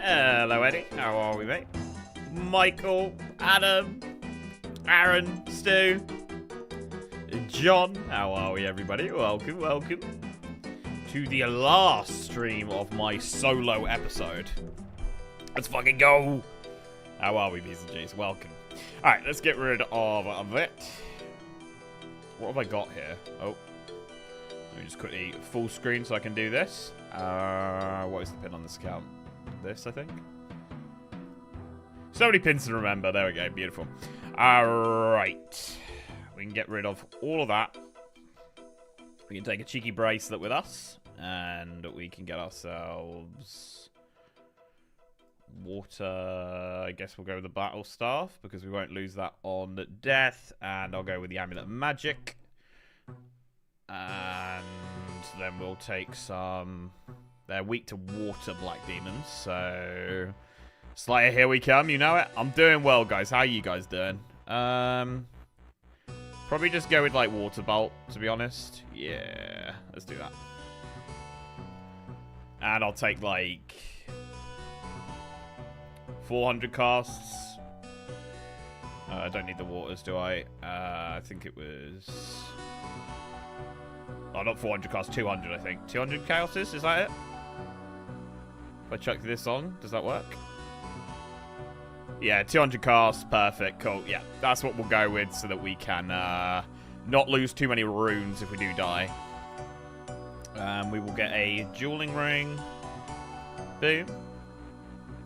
Hello, Eddie. How are we, mate? Michael, Adam, Aaron, Stu, John. How are we, everybody? Welcome, welcome to the last stream of my solo episode. Let's fucking go. How are we, B's and G's? Welcome. Alright, let's get rid of it. What have I got here? Oh. Let me just quickly full screen so I can do this. What is the pin on this account? This, I think. So many pins to remember. There we go. Beautiful. Alright. We can get rid of all of that. We can take a cheeky bracelet with us. And we can get ourselves water. I guess we'll go with the battle staff because we won't lose that on death. And I'll go with the amulet of magic. And then we'll take some... They're weak to water, black demons. So... Slayer, here we come. You know it. I'm doing well, guys. How are you guys doing? Probably just go with, like, water bolt, to be honest. Yeah. Let's do that. And I'll take, like... 400 casts. I don't need the waters, do I? I think it was... Oh, not 400 casts, 200, I think. 200 chaoses, is that it? If I chuck this on, does that work? Yeah, 200 casts, perfect, cool. Yeah, that's what we'll go with so that we can not lose too many runes if we do die. We will get a dueling ring. Boom.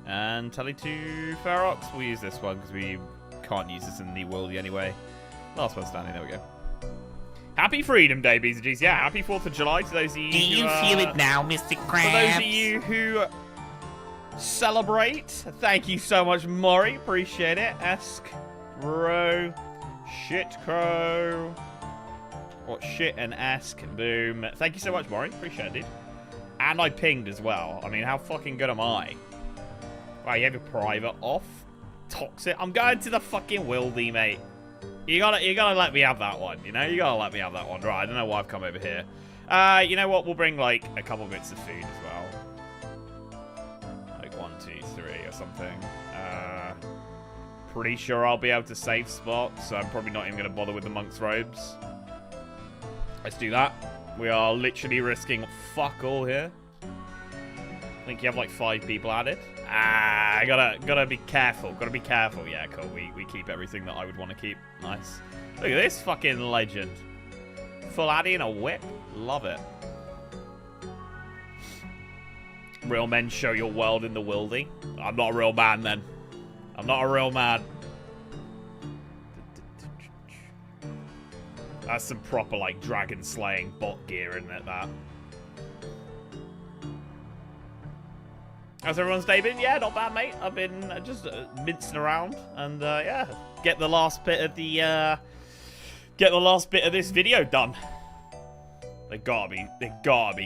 And tally to Ferox. We'll use this one because we can't use this in the worldy anyway. Last one standing, there we go. Happy Freedom Day, B's and G's. Yeah, happy 4th of July to those of you Do you feel it now, Mr. Krabs? For those of you who celebrate, thank you so much, Maury. Appreciate it. Ask Crow. Shit Crow. What shit and ask. Boom. Thank you so much, Maury. Appreciate it, dude. And I pinged as well. I mean, how fucking good am I? Wow, you have your private off? Toxic. I'm going to the fucking Wildy, mate. You gotta let me have that one, you know? You gotta let me have that one. Right, I don't know why I've come over here. You know what? We'll bring, like, a couple bits of food as well. Like 1, 2, 3 or something. Pretty sure I'll be able to save spot, so I'm probably not even gonna bother with the monk's robes. Let's do that. We are literally risking fuck all here. I think you have, like, 5 people added. Gotta be careful. Gotta be careful. Yeah, cool. We keep everything that I would want to keep. Nice. Look at this fucking legend. Full Addy and a whip. Love it. Real men show your world in the wildy. I'm not a real man then. I'm not a real man. That's some proper, like, dragon slaying bot gear, isn't it, that? How's everyone's day been? Yeah, not bad, mate. I've been just mincing around and yeah, get the last bit of this video done. They gotta be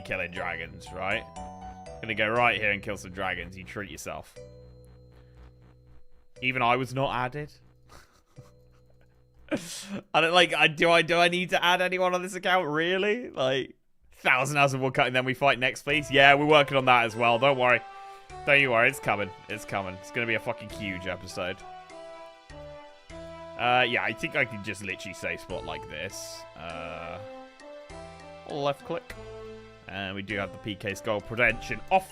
killing dragons, right? Gonna go right here and kill some dragons. You treat yourself. Even I was not added. I don't like. Do I need to add anyone on this account? Really? Like 1,000 hours of woodcutting, then we fight next, please. Yeah, we're working on that as well. Don't worry. Don't you worry, it's coming. It's coming. It's going to be a fucking huge episode. Yeah, I think I can just literally save spot like this. Left click. And we do have the PK Skull Prevention off.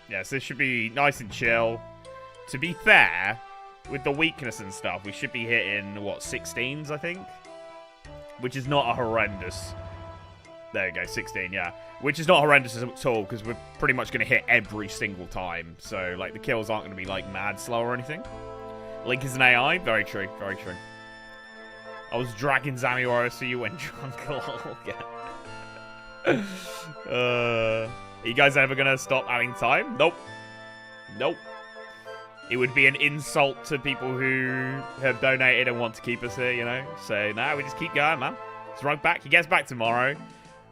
Yes, this should be nice and chill. To be fair, with the weakness and stuff, we should be hitting, what, 16s, I think? Which is not a horrendous... There we go, 16, yeah. Which is not horrendous at all, because we're pretty much going to hit every single time. So, like, the kills aren't going to be, like, mad slow or anything. Link is an AI? Very true, very true. I was dragging Zamiwara so you went drunk. Lol, yeah. Are you guys ever going to stop adding time? Nope. Nope. It would be an insult to people who have donated and want to keep us here, you know? So, no, we just keep going, man. He's right back. He gets back tomorrow.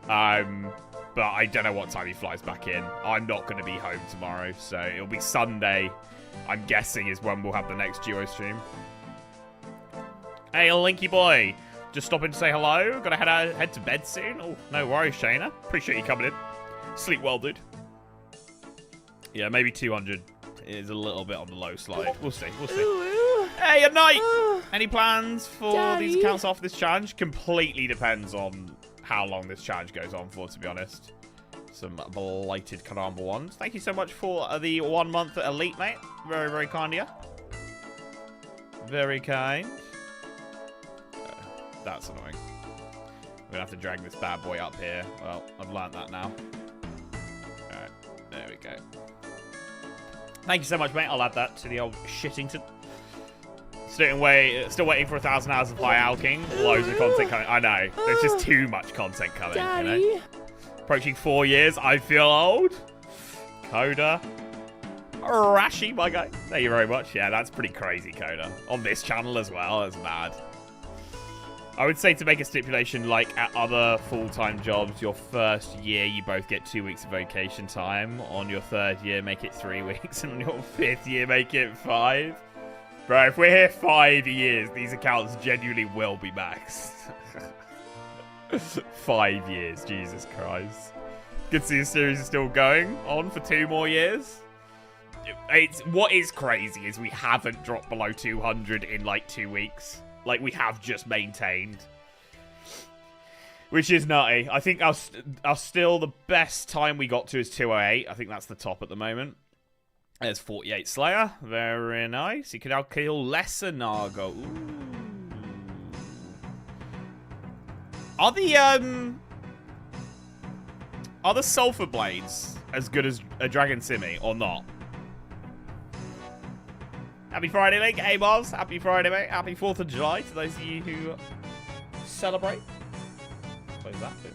But I don't know what time he flies back in. I'm not going to be home tomorrow, so it'll be Sunday, I'm guessing, is when we'll have the next duo stream. Hey, Linky boy. Just stopping to say hello. Gotta head to bed soon. Oh, no worries, Shayna. Appreciate you coming in. Sleep well, dude. Yeah, maybe 200 is a little bit on the low slide. We'll see. We'll see. Ooh, Hey, at night! ooh. Any plans for Daddy. these accounts after this challenge? Completely depends on how long this challenge goes on for, to be honest. Some blighted Karamba ones. Thank you so much for the 1 month elite, mate. Very, very kind of you. Very kind. That's annoying. We're going to have to drag this bad boy up here. Well, I've learnt that now. Alright, there we go. Thank you so much, mate. I'll add that to the old Shittington. Still waiting for 1,000 hours of high alking. Loads of content coming. I know. There's just too much content coming, Daddy. you know? Approaching 4 years. I feel old. Coda. Rashi, my guy. Thank you very much. Yeah, that's pretty crazy, Coda. On this channel as well. That's mad. I would say to make a stipulation, like at other full-time jobs, your first year you both get 2 weeks of vacation time. On your third year, make it 3 weeks. And on your fifth year, make it 5. Bro, if we're here 5 years, these accounts genuinely will be maxed. 5 years, Jesus Christ. Good to see the series is still going on for 2 more years. What is crazy is we haven't dropped below 200 in like 2 weeks. Like, we have just maintained. Which is nutty. I think our still the best time we got to is 208. I think that's the top at the moment. There's 48 Slayer. Very nice. You can now kill Lesser Naga. Ooh. Are the Sulphur Blades as good as a Dragon Simi or not? Happy Friday, Link. Hey, Mars. Happy Friday, mate. Happy 4th of July to those of you who celebrate. I suppose that too.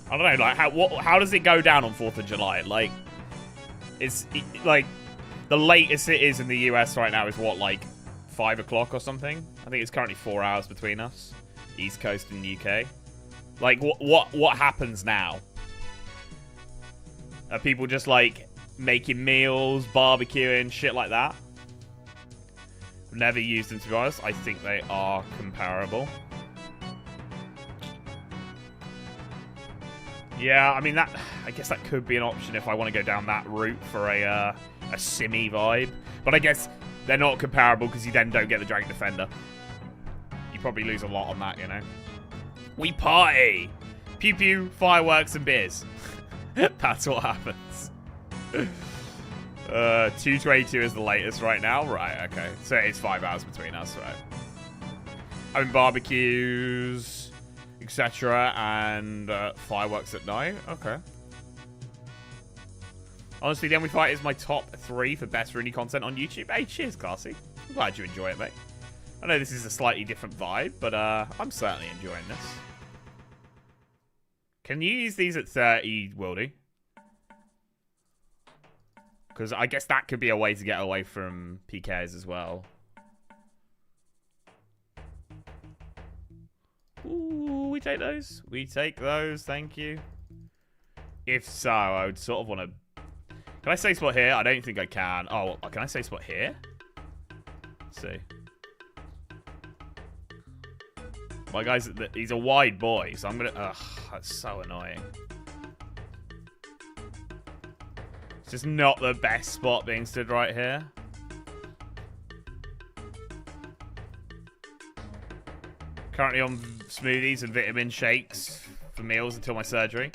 I don't know, like, how does it go down on 4th of July? Like, like, the latest it is in the US right now is what, like, 5 o'clock or something? I think it's currently 4 hours between us. East Coast and UK. Like, what happens now? Are people just, like, making meals, barbecuing, shit like that? I've never used them, to be honest. I think they are comparable. Yeah, I mean, I guess that could be an option if I want to go down that route for a Simi vibe. But I guess they're not comparable because you then don't get the Dragon Defender. You probably lose a lot on that, you know? We party! Pew pew, fireworks, and beers. That's what happens. 222 is the latest right now. Right, okay. So it's 5 hours between us, right? Having barbecues, etc. and fireworks at night. Okay. Honestly, Then We Fight is my top 3 for best Rooney content on YouTube. Hey, cheers, Classy. I'm glad you enjoy it, mate. I know this is a slightly different vibe, but I'm certainly enjoying this. Can you use these at 30, Wildy? Because I guess that could be a way to get away from PKs as well. Ooh, we take those. We take those, thank you. If so, I would sort of want to... Can I say spot here? I don't think I can. Oh, can I say spot here? Let's see. My guy's... He's a wide boy, so I'm going to... Ugh, that's so annoying. It's just not the best spot being stood right here. Currently on smoothies and vitamin shakes for meals until my surgery.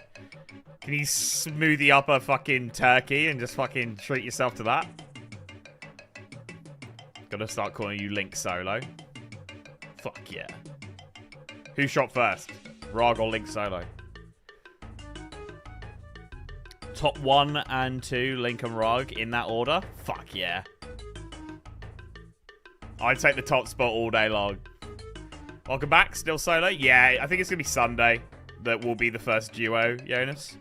Can you smoothie up a fucking turkey and just fucking treat yourself to that? Gotta start calling you Link Solo. Fuck yeah. Who shot first? Rog or Link Solo? Top 1 and 2, Link and Rog, in that order? Fuck yeah. I'd take the top spot all day long. Welcome back, still solo? Yeah, I think it's going to be Sunday that will be the first duo, Jonas.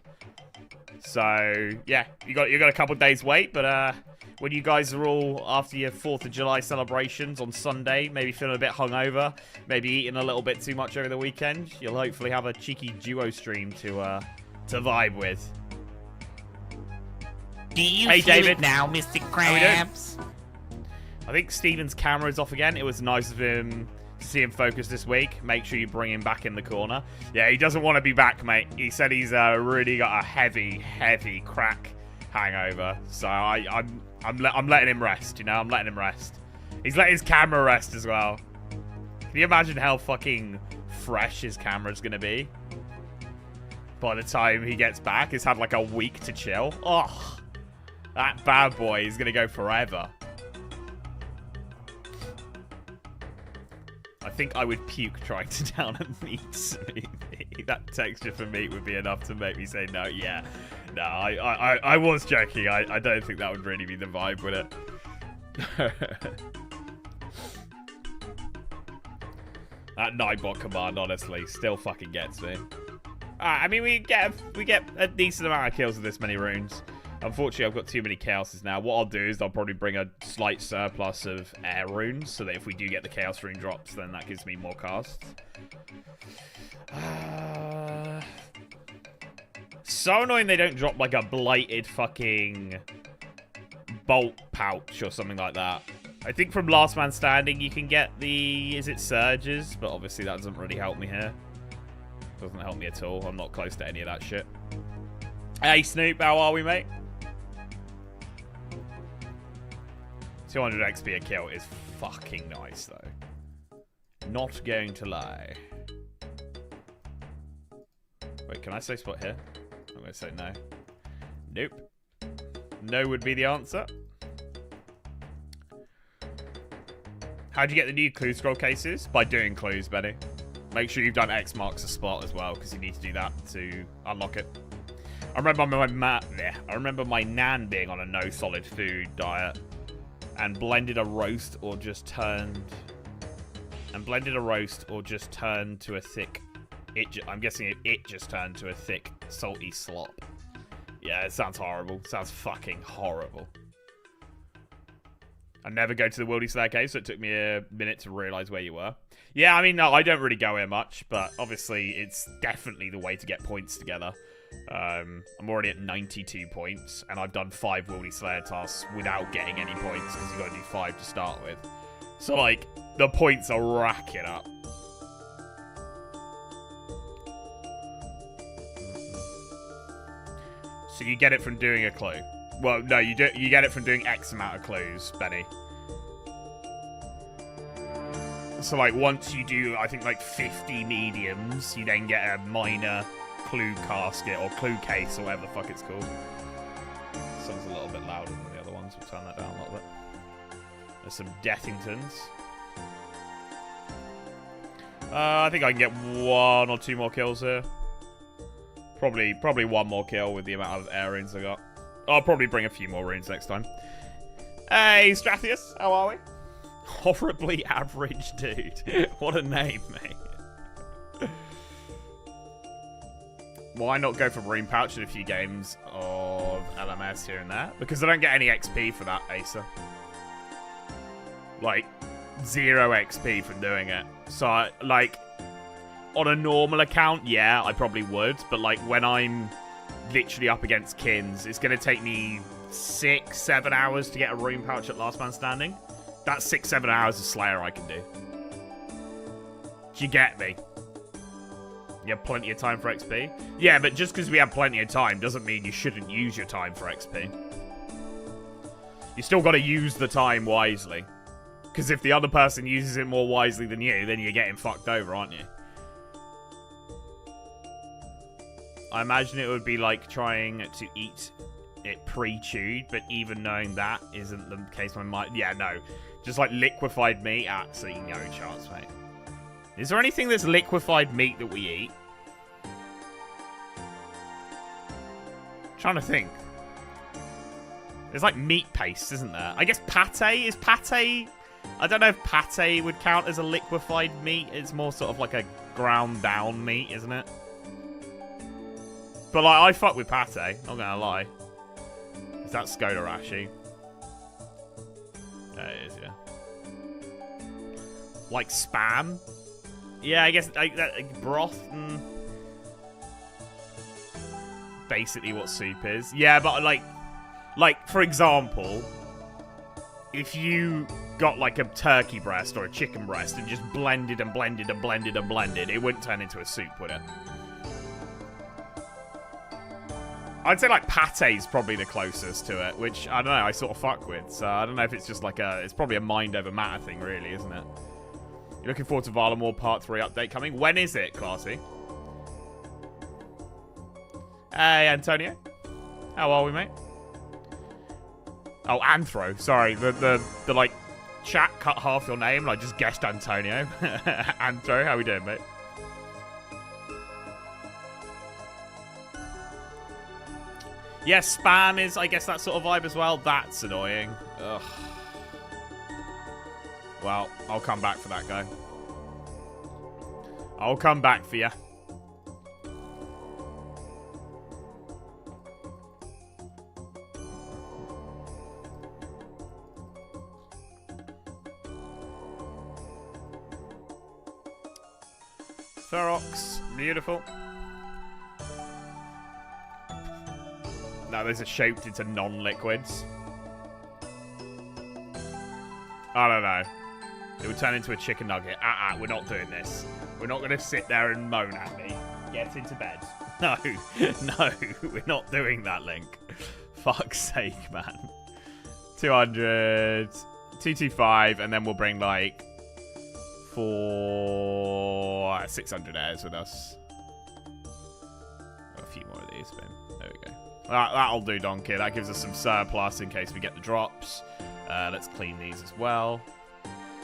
So, yeah, you got a couple of days wait, but when you guys are all after your 4th of July celebrations on Sunday, maybe feeling a bit hungover, maybe eating a little bit too much over the weekend, you'll hopefully have a cheeky duo stream to vibe with. Do you Hey, feel David. it now, Mr. How we doing? Krabs? I think Steven's camera is off again. It was nice of him to see him focus this week, make sure you bring him back in the corner. Yeah, he doesn't want to be back, mate. He said he's really got a heavy, heavy crack hangover. So I'm letting him rest, you know? I'm letting him rest. He's letting his camera rest as well. Can you imagine how fucking fresh his camera's going to be? By the time he gets back, he's had like a week to chill. Oh, that bad boy is going to go forever. I think I would puke trying to down a meat smoothie. That texture for meat would be enough to make me say no. Yeah, no, I was joking. I don't think that would really be the vibe with it. That Nightbot command, honestly, still fucking gets me. I mean, we get a decent amount of kills with this many runes. Unfortunately, I've got too many chaoses now. What I'll do is I'll probably bring a slight surplus of air runes, so that if we do get the chaos rune drops, then that gives me more casts. So annoying they don't drop like a blighted fucking bolt pouch or something like that. I think from Last Man Standing you can get the, is it surges? But obviously that doesn't really help me here. Doesn't help me at all. I'm not close to any of that shit. Hey Snoop, how are we, mate? 200 XP a kill is fucking nice, though. Not going to lie. Wait, can I say spot here? I'm going to say no. Nope. No would be the answer. How'd you get the new clue scroll cases? By doing clues, Benny. Make sure you've done X marks a spot as well, because you need to do that to unlock it. I remember my nan being on a no solid food diet and blended a roast or just turned to a thick. I'm guessing it just turned to a thick salty slop. Yeah, it sounds horrible. It sounds fucking horrible. I never go to the Wildy Slayer cave, so it took me a minute to realize where you were. Yeah, I mean, no, I don't really go here much, but obviously it's definitely the way to get points together. I'm already at 92 points, and I've done 5 Wildy Slayer tasks without getting any points, because you've got to do 5 to start with. So, like, the points are racking up. So you get it from doing a clue. Well, no, you get it from doing X amount of clues, Benny. So, like, once you do, I think, like, 50 mediums, you then get a minor clue casket or clue case or whatever the fuck it's called. This one's a little bit louder than the other ones. We'll turn that down a little bit. There's some Deathingtons. I think I can get 1 or 2 more kills here. Probably 1 more kill with the amount of air runes I got. I'll probably bring a few more runes next time. Hey, Strathius, how are we? Horribly average dude. What a name, mate. Why not go for Rune Pouch in a few games of LMS here and there? Because I don't get any XP for that, Acer. Like, 0 XP from doing it. So, like, on a normal account, yeah, I probably would. But, like, when I'm literally up against Kins, it's going to take me 6-7 hours to get a Rune Pouch at Last Man Standing. That's 6-7 hours of Slayer I can do. Do you get me? You have plenty of time for XP? Yeah, but just because we have plenty of time doesn't mean you shouldn't use your time for XP. You still got to use the time wisely. Because if the other person uses it more wisely than you, then you're getting fucked over, aren't you? I imagine it would be like trying to eat it pre-chewed, but even knowing that isn't the case, yeah, no. Just like liquefied meat, absolutely no chance, mate. Is there anything that's liquefied meat that we eat? Trying to think. There's like meat paste, isn't there? I guess pate. Is pate... I don't know if pate would count as a liquefied meat. It's more sort of like a ground down meat, isn't it? But like, I fuck with pate, not gonna lie. Is that Skodarashi? Yeah, it is, yeah. Like spam? Yeah, I guess like broth and basically what soup is. Yeah, but like for example, if you got like a turkey breast or a chicken breast and just blended and blended and blended and blended, it wouldn't turn into a soup, would it? I'd say like pate's probably the closest to it, which I don't know, I sort of fuck with. So I don't know if it's just like it's probably a mind over matter thing, really, isn't it? You're looking forward to Varlamore Part 3 update coming. When is it, Classy? Hey, Antonio. How are we, mate? Oh, Anthro. Sorry, the like chat cut half your name and I just guessed Antonio. Anthro, how we doing, mate? Yes, spam is, I guess, that sort of vibe as well. That's annoying. Ugh. Well, I'll come back for that guy. I'll come back for you. Ferox, beautiful. No, those are shaped into non-liquids. I don't know. It would turn into a chicken nugget. We're not doing this. We're not going to sit there and moan at me. Get into bed. No, no, we're not doing that, Link. Fuck's sake, man. 200, 225, and then we'll bring like 600 airs with us. A few more of these, man. There we go. That'll do, Donkey. That gives us some surplus in case we get the drops. Let's clean these as well.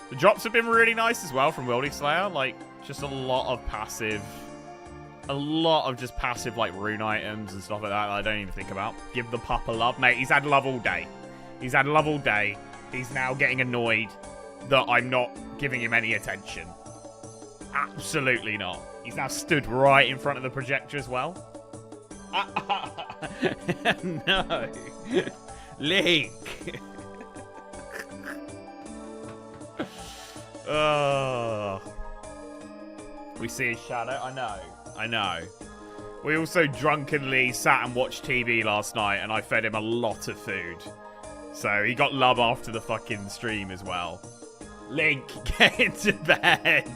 The drops have been really nice as well from Wildy Slayer. Like, just a lot of passive... A lot of just passive, like, rune items and stuff like that I don't even think about. Give the pup a love. Mate, he's had love all day. He's had love all day. He's now getting annoyed that I'm not giving him any attention. Absolutely not. He's now stood right in front of the projector as well. No. Link. Oh. We see his shadow. I know. I know. We also drunkenly sat and watched TV last night, and I fed him a lot of food. So he got love after the fucking stream as well. Link, get into bed.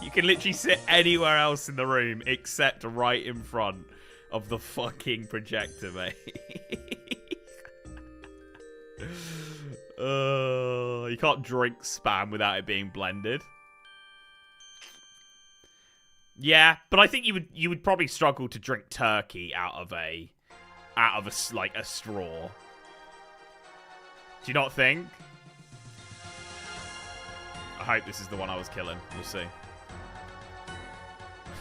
You can literally sit anywhere else in the room except right in front of the fucking projector, mate. You can't drink spam without it being blended. Yeah, but I think you would probably struggle to drink turkey out of a like a straw. Do you not think? I hope this is the one I was killing. We'll see.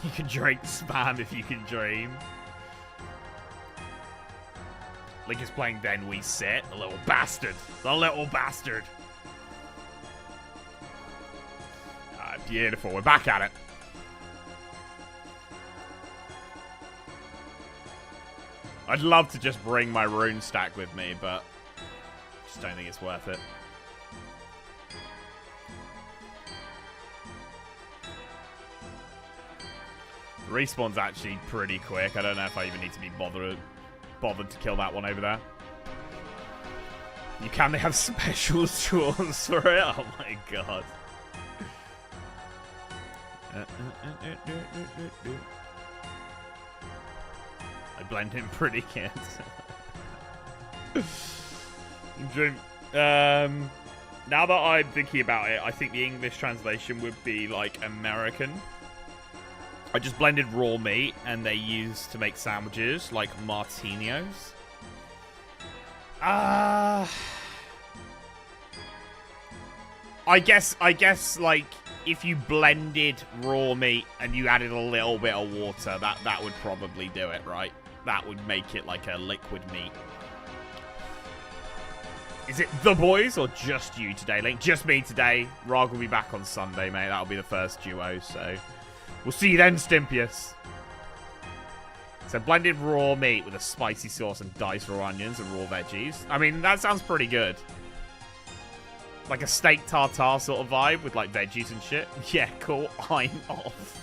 You can drink spam if you can dream. Link is playing Then We Sit. The little bastard. The little bastard. Ah, beautiful. We're back at it. I'd love to just bring my rune stack with me, but just don't think it's worth it. Respawn's actually pretty quick. I don't know if I even need to be bothered to kill that one over there. They have special tools for it? Oh my god. I blend in pretty good. Now that I'm thinking about it, I think the English translation would be like American. I just blended raw meat and they used to make sandwiches like Martinos. I guess like if you blended raw meat and you added a little bit of water, that would probably do it, right? That would make it like a liquid meat. Is it the boys or just you today, Link? Just me today. Rog will be back on Sunday, mate. That'll be the first duo, so we'll see you then, Stimpius. So blended raw meat with a spicy sauce and diced raw onions and raw veggies. I mean, that sounds pretty good. Like a steak tartare sort of vibe with like veggies and shit. Yeah, cool. I'm off.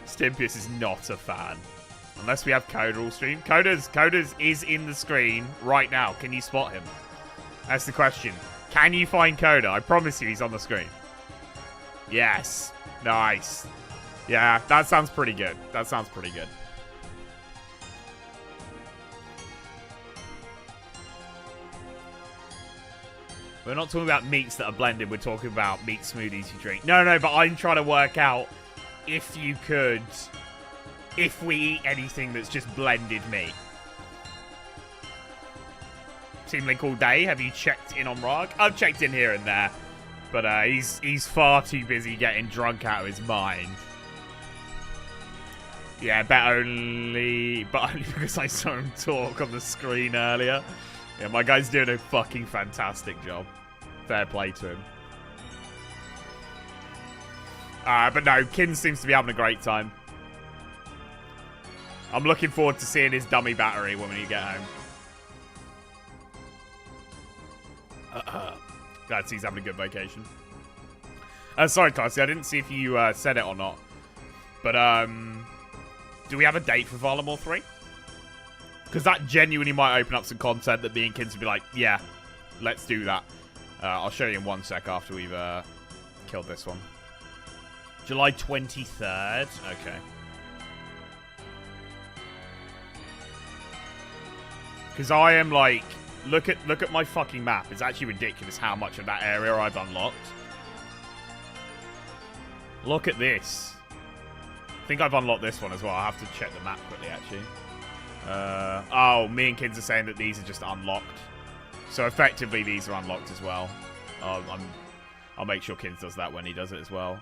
Stimpius is not a fan. Unless we have Coda all stream. Coda's is in the screen right now. Can you spot him? That's the question. Can you find Coda? I promise you he's on the screen. Yes. Nice. Yeah, that sounds pretty good. That sounds pretty good. We're not talking about meats that are blended. We're talking about meat smoothies you drink. No, but I'm trying to work out if you could... If we eat anything that's just blended meat. Team Link all day. Have you checked in on Rog? I've checked in here and there. But he's far too busy getting drunk out of his mind. Yeah, but only because I saw him talk on the screen earlier. Yeah, my guy's doing a fucking fantastic job. Fair play to him. But no, Kin seems to be having a great time. I'm looking forward to seeing his dummy battery when you get home. Glad he's having a good vacation. Sorry, Tarsi, I didn't see if you said it or not. But, do we have a date for Varlamore 3? Because that genuinely might open up some content that me and Kids would be like, yeah, let's do that. I'll show you in 1 sec after we've killed this one. July 23rd. Okay. Because I am like, look at my fucking map. It's actually ridiculous how much of that area I've unlocked. Look at this. I think I've unlocked this one as well. I'll have to check the map quickly, actually. Oh, me and Kids are saying that these are just unlocked. So effectively, these are unlocked as well. I'll make sure Kids does that when he does it as well.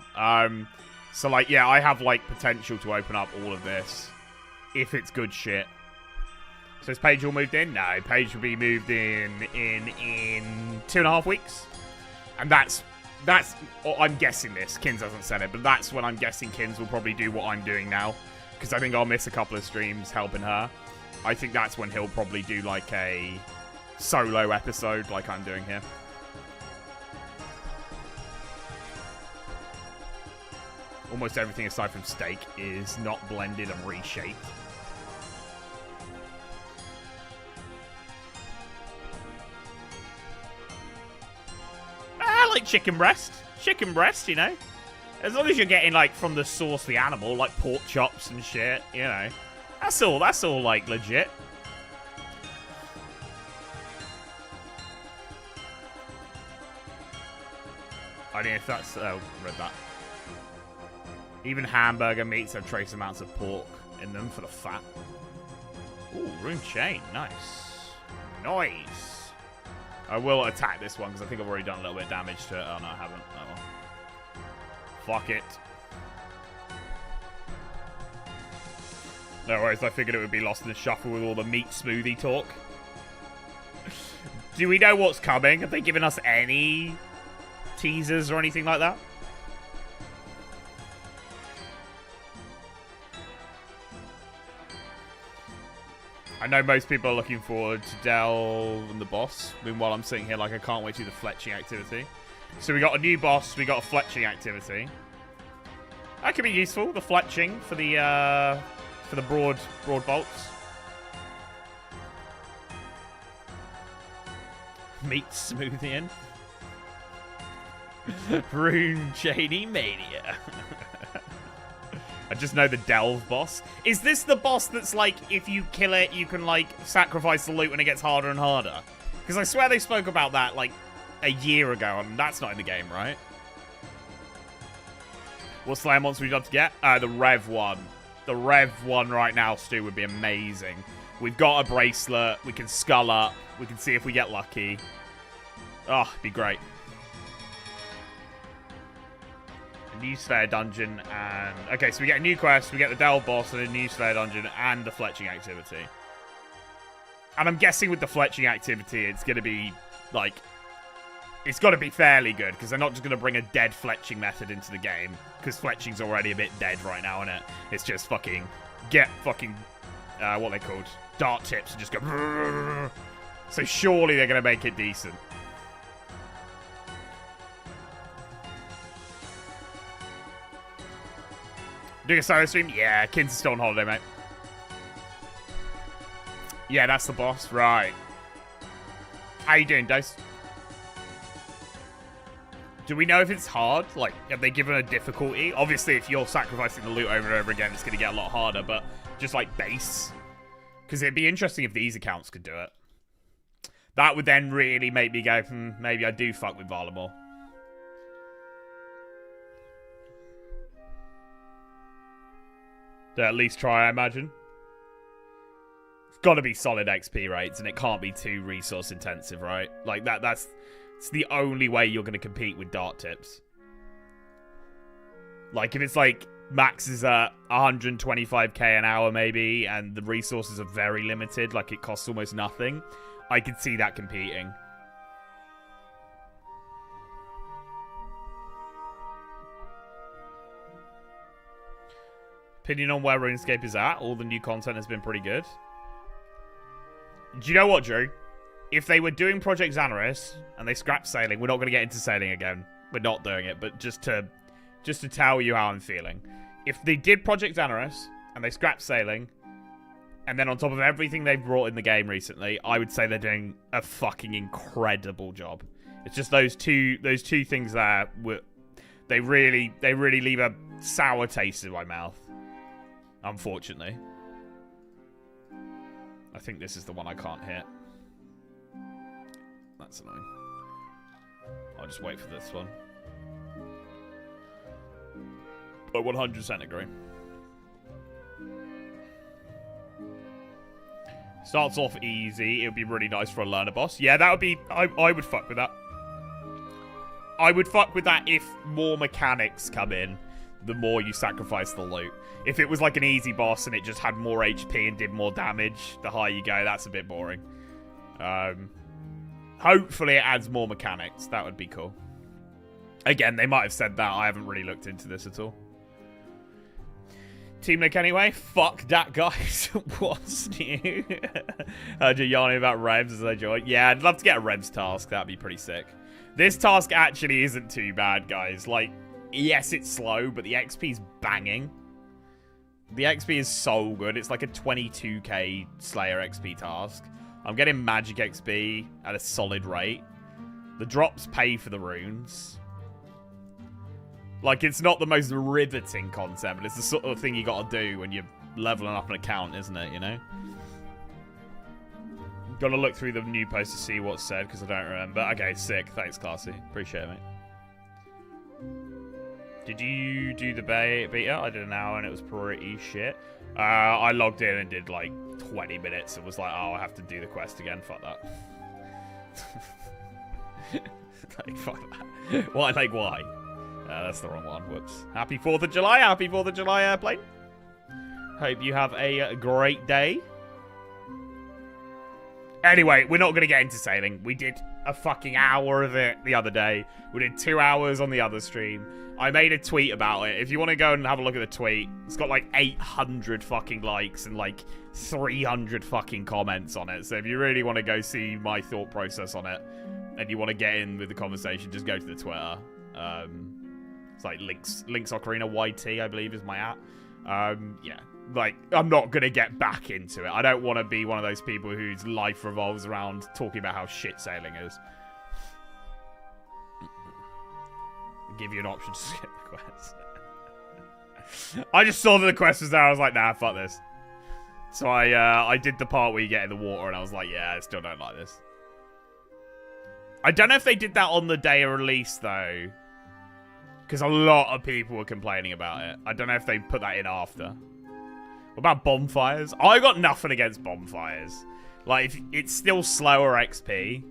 So like, yeah, I have like potential to open up all of this if it's good shit. So is Paige all moved in? No, Paige will be moved in 2.5 weeks, and that's. I'm guessing this. Kins hasn't said it, but that's when I'm guessing Kins will probably do what I'm doing now, because I think I'll miss a couple of streams helping her. I think that's when he'll probably do like a solo episode like I'm doing here. Almost everything aside from steak is not blended and reshaped. I like chicken breast. Chicken breast, you know. As long as you're getting, like, from the source of the animal, like pork chops and shit, you know. That's all, like, legit. I don't know if that's... Oh, read that. Even hamburger meats have trace amounts of pork in them for the fat. Ooh, rune chain. Nice. Nice. I will attack this one because I think I've already done a little bit of damage to it. Oh, no, I haven't. Oh, well. Fuck it. No worries, I figured it would be lost in the shuffle with all the meat smoothie talk. Do we know what's coming? Have they given us any teasers or anything like that? I know most people are looking forward to Del and the boss. Meanwhile, I'm sitting here like I can't wait to do the fletching activity. So we got a new boss, we got a fletching activity. That could be useful, the fletching for the broad bolts. Meat smoothie in. Rune Cheney Mania. I just know the Delve boss. Is this the boss that's like, if you kill it, you can like sacrifice the loot and it gets harder and harder? Because I swear they spoke about that like a year ago, and that's not in the game, right? What Slayer monster we got to get? The Rev one. The Rev one right now, Stu, would be amazing. We've got a bracelet. We can skull up. We can see if we get lucky. Oh, it'd be great. New Slayer dungeon and... Okay, so we get a new quest, we get the Delve boss and a new Slayer dungeon and the fletching activity. And I'm guessing with the fletching activity, it's going to be, like... It's got to be fairly good, because they're not just going to bring a dead fletching method into the game. Because fletching's already a bit dead right now, isn't it? It's just fucking... Get fucking... what they called? Dart tips and just go... So surely they're going to make it decent. Doing a solo stream? Yeah, Kin's still on holiday, mate. Yeah, that's the boss. Right. How you doing, Dose? Do we know if it's hard? Like, have they given a difficulty? Obviously, if you're sacrificing the loot over and over again, it's going to get a lot harder, but just like base. Because it'd be interesting if these accounts could do it. That would then really make me go, maybe I do fuck with Valar more. They'll at least try, I imagine. It's got to be solid XP rates, and it can't be too resource intensive, right? Like, that's it's the only way you're going to compete with dart tips. Like, if it's like max is at 125k an hour maybe, and the resources are very limited, like it costs almost nothing, I could see that competing. Opinion on where RuneScape is at? All the new content has been pretty good. Do you know what, Drew? If they were doing Project Xanaris and they scrapped sailing, we're not going to get into sailing again. We're not doing it, but just to tell you how I'm feeling. If they did Project Xanaris and they scrapped sailing, and then on top of everything they've brought in the game recently, I would say they're doing a fucking incredible job. It's just those two things there, they really leave a sour taste in my mouth. Unfortunately. I think this is the one I can't hit. That's annoying. I'll just wait for this one. I 100% agree. Starts off easy. It would be really nice for a learner boss. Yeah, that would be... I would fuck with that. I would fuck with that if more mechanics come in, the more you sacrifice the loot. If it was like an easy boss and it just had more HP and did more damage, the higher you go, that's a bit boring. Hopefully it adds more mechanics. That would be cool. Again, they might have said that. I haven't really looked into this at all. Team Nick anyway. Fuck that, guys. What's new? Heard you yarning about Revs as I joined. Yeah, I'd love to get a Revs task. That'd be pretty sick. This task actually isn't too bad, guys. Like, yes, it's slow, but the XP's banging. The XP is so good. It's like a 22k Slayer XP task. I'm getting magic XP at a solid rate. The drops pay for the runes. Like, it's not the most riveting concept, but it's the sort of thing you gotta do when you're leveling up an account, isn't it, you know? Gotta look through the new post to see what's said, because I don't remember. Okay, sick. Thanks, Classy. Appreciate it, mate. Did you do the beta? I did an hour, and it was pretty shit. I logged in and did, like, 20 minutes, and was like, oh, I have to do the quest again. Fuck that. Like, fuck that. Why? Like, why? That's the wrong one. Whoops. Happy 4th of July. Happy 4th of July, airplane. Hope you have a great day. Anyway, we're not going to get into sailing. We did a fucking hour of it the other day. We did 2 hours on the other stream. I made a tweet about it. If you want to go and have a look at the tweet, it's got like 800 fucking likes and like 300 fucking comments on it. So if you really want to go see my thought process on it and you want to get in with the conversation, just go to the Twitter. It's like Links Ocarina YT, I believe, is my at. Yeah. Like, I'm not going to get back into it. I don't want to be one of those people whose life revolves around talking about how shit sailing is. Give you an option to skip the quest. I just saw that the quest was there. I was like, nah, fuck this. So I did the part where you get in the water, and I was like, yeah, I still don't like this. I don't know if they did that on the day of release, though. Because a lot of people were complaining about it. I don't know if they put that in after. What about bonfires? I got nothing against bonfires. Like, it's still slower XP,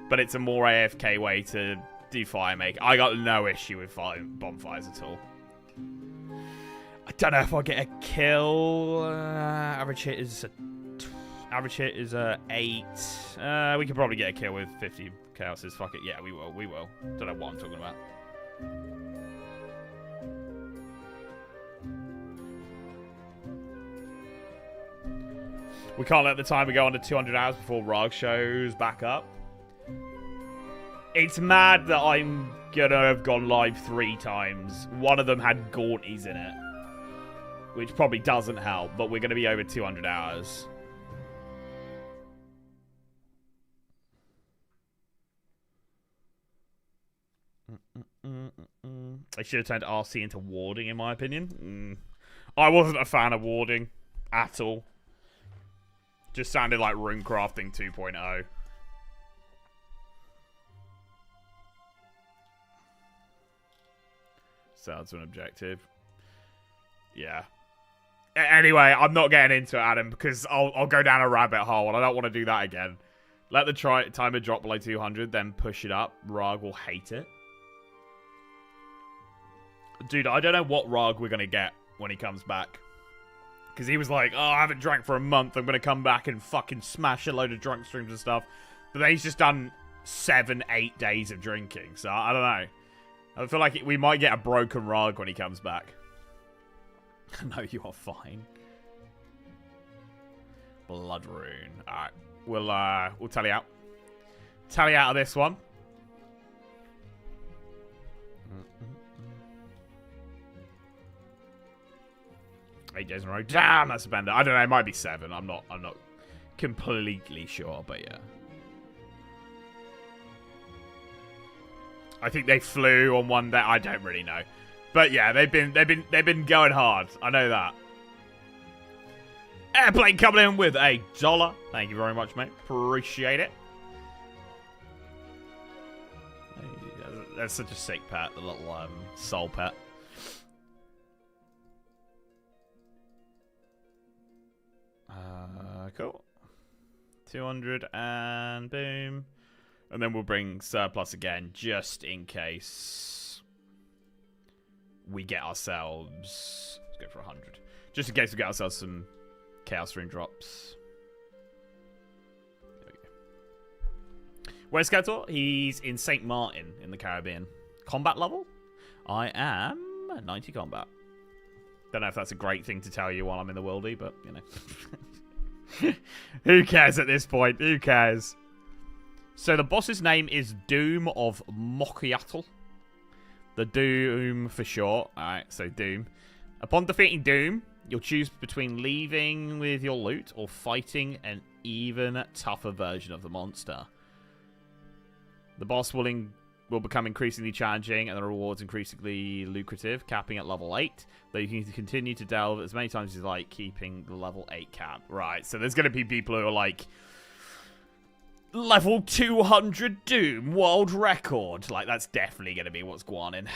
but it's a more AFK way to do fire make. I got no issue with bonfires at all. I don't know if I'll get a kill. Average hit is a 8. We could probably get a kill with 50 chaoses. Fuck it. Yeah, we will. We will. Don't know what I'm talking about. We can't let the timer go under 200 hours before Rag shows back up. It's mad that I'm gonna have gone live 3 times. One of them had Gaunties in it, which probably doesn't help, but we're gonna be over 200 hours. I should have turned RC into warding, in my opinion. I wasn't a fan of warding at all. Just sounded like Runecrafting 2.0. So that's an objective. Yeah. Anyway, I'm not getting into it, Adam, because I'll go down a rabbit hole, and I don't want to do that again. Let the timer drop below 200, then push it up. Rarg will hate it. Dude, I don't know what Rarg we're going to get when he comes back. Because he was like, oh, I haven't drank for a month. I'm going to come back and fucking smash a load of drunk streams and stuff. But then he's just done 7-8 days of drinking. So, I don't know. I feel like we might get a broken Rarg when he comes back. No, you are fine. Blood Rune. Alright. We'll tally out. Tally out of this one. 8 days in a row. Damn, that's a bender. I don't know, it might be 7. I'm not completely sure, but yeah. I think they flew on one day. I don't really know. But yeah, they've been going hard. I know that. Airplane coming in with $1. Thank you very much, mate. Appreciate it. That's such a sick pet, the little soul pet. Cool. 200 and boom. And then we'll bring surplus again, just in case we get ourselves... Let's go for 100. Just in case we get ourselves some Chaos Rune drops. There we go. Where's Skeletor? He's in St. Martin in the Caribbean. Combat level? I am 90 combat. Don't know if that's a great thing to tell you while I'm in the worldie, but, you know. Who cares at this point? Who cares? So the boss's name is Doom of Mokiatl. The Doom for short. Alright, so Doom. Upon defeating Doom, you'll choose between leaving with your loot or fighting an even tougher version of the monster. The boss will become increasingly challenging and the rewards increasingly lucrative, capping at level 8. Though you can continue to delve as many times as you like, keeping the level 8 cap. Right, so there's going to be people who are like, level 200 Doom, world record. Like, that's definitely going to be what's going on.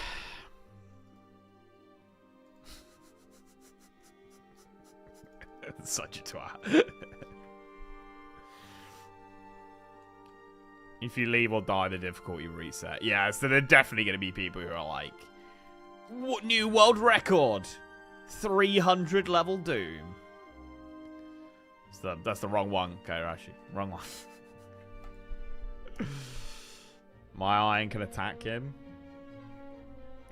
Such a twat. If you leave or die, the difficulty reset. Yeah, so there are definitely going to be people who are like, what new world record? 300 level Doom. That's the wrong one, Kairashi. Wrong one. My iron can attack him.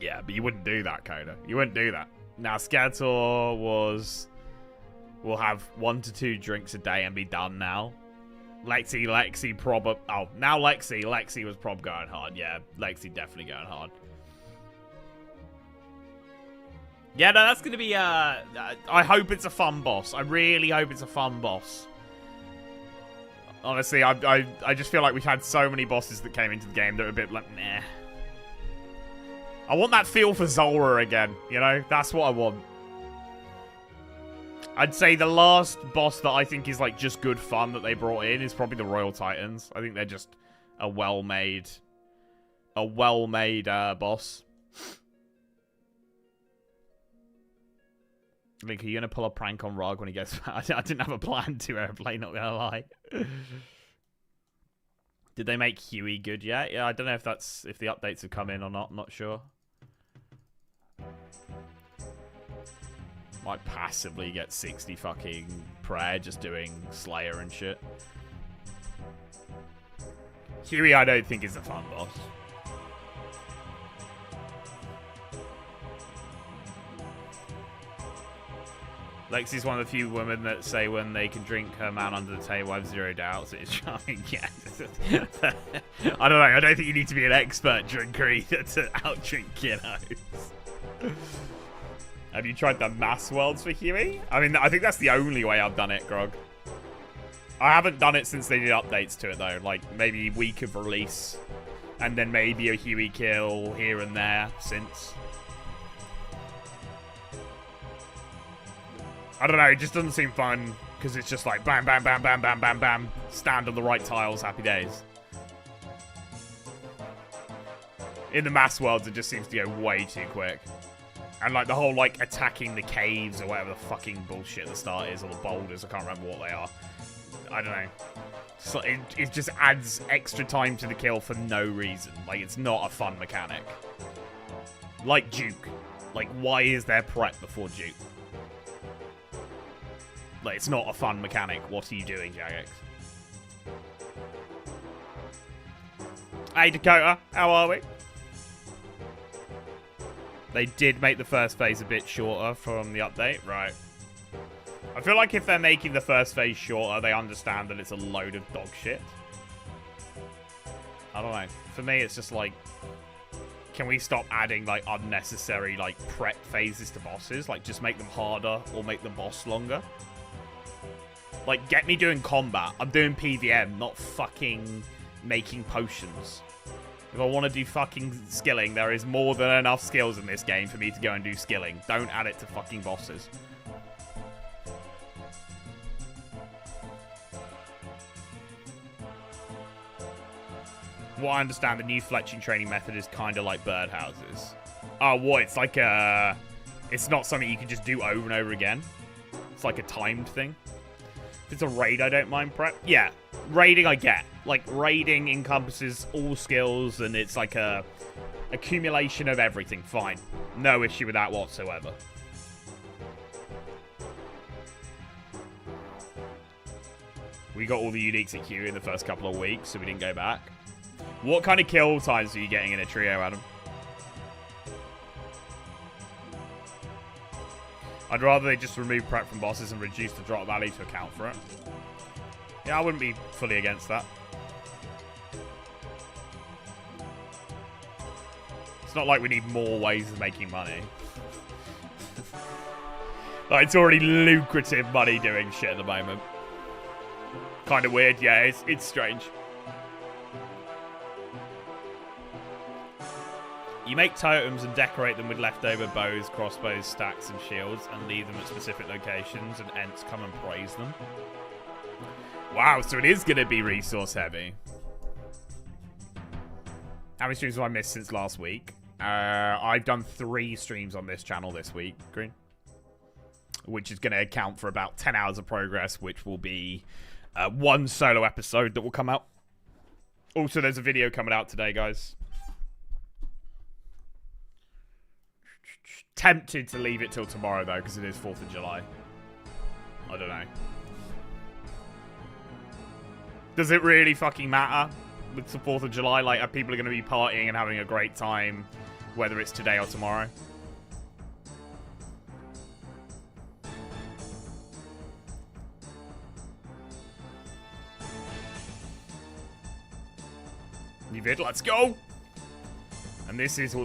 Yeah, but you wouldn't do that, Coda. You wouldn't do that. Now, Skeletor will have 1 to 2 drinks a day and be done now. Lexi, prob... Oh, now Lexi was prob going hard. Yeah, Lexi definitely going hard. Yeah, no, that's going to be... I hope it's a fun boss. I really hope it's a fun boss. Honestly, I just feel like we've had so many bosses that came into the game that are a bit like, meh. I want that feel for Zulrah again, you know? That's what I want. I'd say the last boss that I think is like just good fun that they brought in is probably the Royal Titans. I think they're just a well-made boss. Link, are you gonna pull a prank on Rarg when he gets back? I didn't have a plan to Airplane, not gonna lie. Did they make Huey good yet? Yeah, I don't know if the updates have come in or not. I'm not sure. Might passively get 60 fucking prayer just doing Slayer and shit. Huey, I don't think is a fun boss. Lexi's one of the few women that say when they can drink her man under the table, I have zero doubts it is charming. Yeah. I don't know. I don't think you need to be an expert drinker either to outdrink kiddos. Have you tried the mass worlds for Huey? I mean, I think that's the only way I've done it, Grog. I haven't done it since they did updates to it, though. Like, maybe week of release. And then maybe a Huey kill here and there since. I don't know, it just doesn't seem fun because it's just like bam, bam, bam, bam, bam, bam, bam. Stand on the right tiles, happy days. In the mass worlds, it just seems to go way too quick. And like the whole like attacking the caves or whatever the fucking bullshit the start is, or the boulders, I can't remember what they are. I don't know. So it just adds extra time to the kill for no reason. Like, it's not a fun mechanic. Like Duke. Like, why is there prep before Duke? Like, it's not a fun mechanic. What are you doing, Jagex? Hey, Dakota. How are we? They did make the first phase a bit shorter from the update. Right. I feel like if they're making the first phase shorter, they understand that it's a load of dog shit. I don't know. For me, it's just like, can we stop adding like unnecessary like prep phases to bosses? Like, just make them harder or make the boss longer. Like, get me doing combat. I'm doing PVM, not fucking making potions. If I want to do fucking skilling, there is more than enough skills in this game for me to go and do skilling. Don't add it to fucking bosses. What I understand, the new fletching training method is kind of like birdhouses. Oh, what? It's like a... It's not something you can just do over and over again. It's like a timed thing. If it's a raid, I don't mind prep. Yeah, raiding I get. Like, raiding encompasses all skills, and it's like a accumulation of everything. Fine. No issue with that whatsoever. We got all the uniques at Q in the first couple of weeks, so we didn't go back. What kind of kill times are you getting in a trio, Adam? I'd rather they just remove prep from bosses and reduce the drop value to account for it. Yeah, I wouldn't be fully against that. It's not like we need more ways of making money. Like, it's already lucrative money doing shit at the moment. Kind of weird, yeah, it's strange. You make totems and decorate them with leftover bows, crossbows, stacks, and shields, and leave them at specific locations, and Ents come and praise them. Wow, so it is going to be resource heavy. How many streams have I missed since last week? I've done 3 streams on this channel this week, Green. Which is going to account for about 10 hours of progress, which will be 1 solo episode that will come out. Also, there's a video coming out today, guys. Tempted to leave it till tomorrow, though, because it is 4th of July. I don't know. Does it really fucking matter with the 4th of July? Like, are people going to be partying and having a great time, whether it's today or tomorrow? New vid, let's go! And this is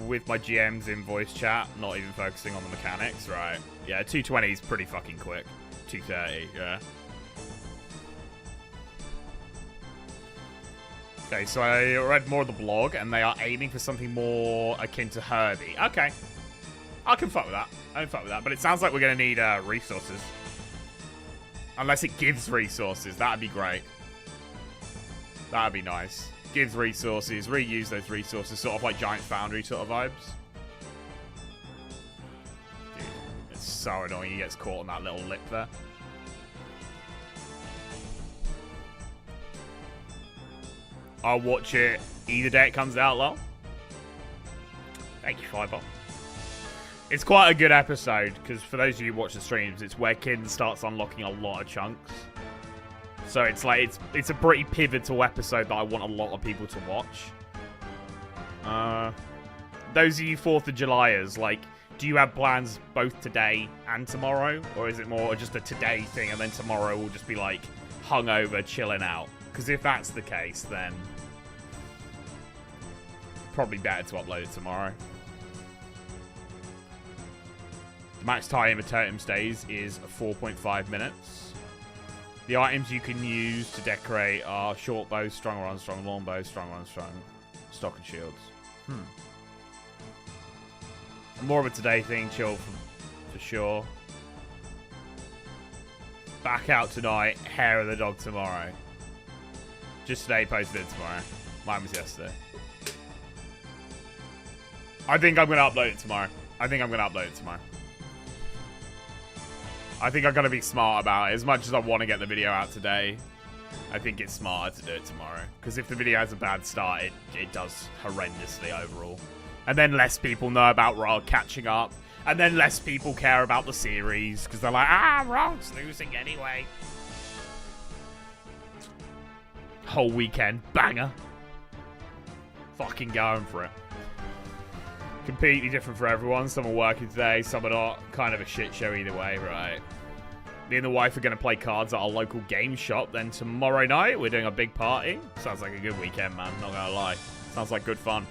with my GMs in voice chat, not even focusing on the mechanics, right? Yeah, 220 is pretty fucking quick. 230, yeah. Okay, so I read more of the blog, and they are aiming for something more akin to Herbie. Okay. I can fuck with that. I can fuck with that. But it sounds like we're going to need resources. Unless it gives resources. That'd be great. That'd be nice. Gives resources, reuse those resources, sort of like Giant Foundry sort of vibes. Dude, it's so annoying he gets caught on that little lip there. I'll watch it either day it comes out, lol. Thank you, Fiber. It's quite a good episode, because for those of you who watch the streams, it's where Kin starts unlocking a lot of chunks. So it's like, it's a pretty pivotal episode that I want a lot of people to watch. Those of you 4th of Julyers, like, do you have plans both today and tomorrow? Or is it more just a today thing and then tomorrow will just be like hungover, chilling out? Because if that's the case, then probably better to upload it tomorrow. The max time a totem stays is 4.5 minutes. The items you can use to decorate are short bow, strong or unstrung, long bow, strong or unstrung. Stock and shields. More of a today thing, chill for sure. Back out tonight, hair of the dog tomorrow. Just today, posted it tomorrow. Mine was yesterday. I think I'm going to upload it tomorrow. I think I'm going to be smart about it. As much as I want to get the video out today, I think it's smarter to do it tomorrow. Because if the video has a bad start, it does horrendously overall. And then less people know about Raw catching up. And then less people care about the series. Because they're like, Raw's losing anyway. Whole weekend, banger. Fucking going for it. Completely different for everyone. Some are working today, some are not. Kind of a shit show either way, right? Me and the wife are going to play cards at our local game shop. Then tomorrow night, we're doing a big party. Sounds like a good weekend, man. Not going to lie. Sounds like good fun.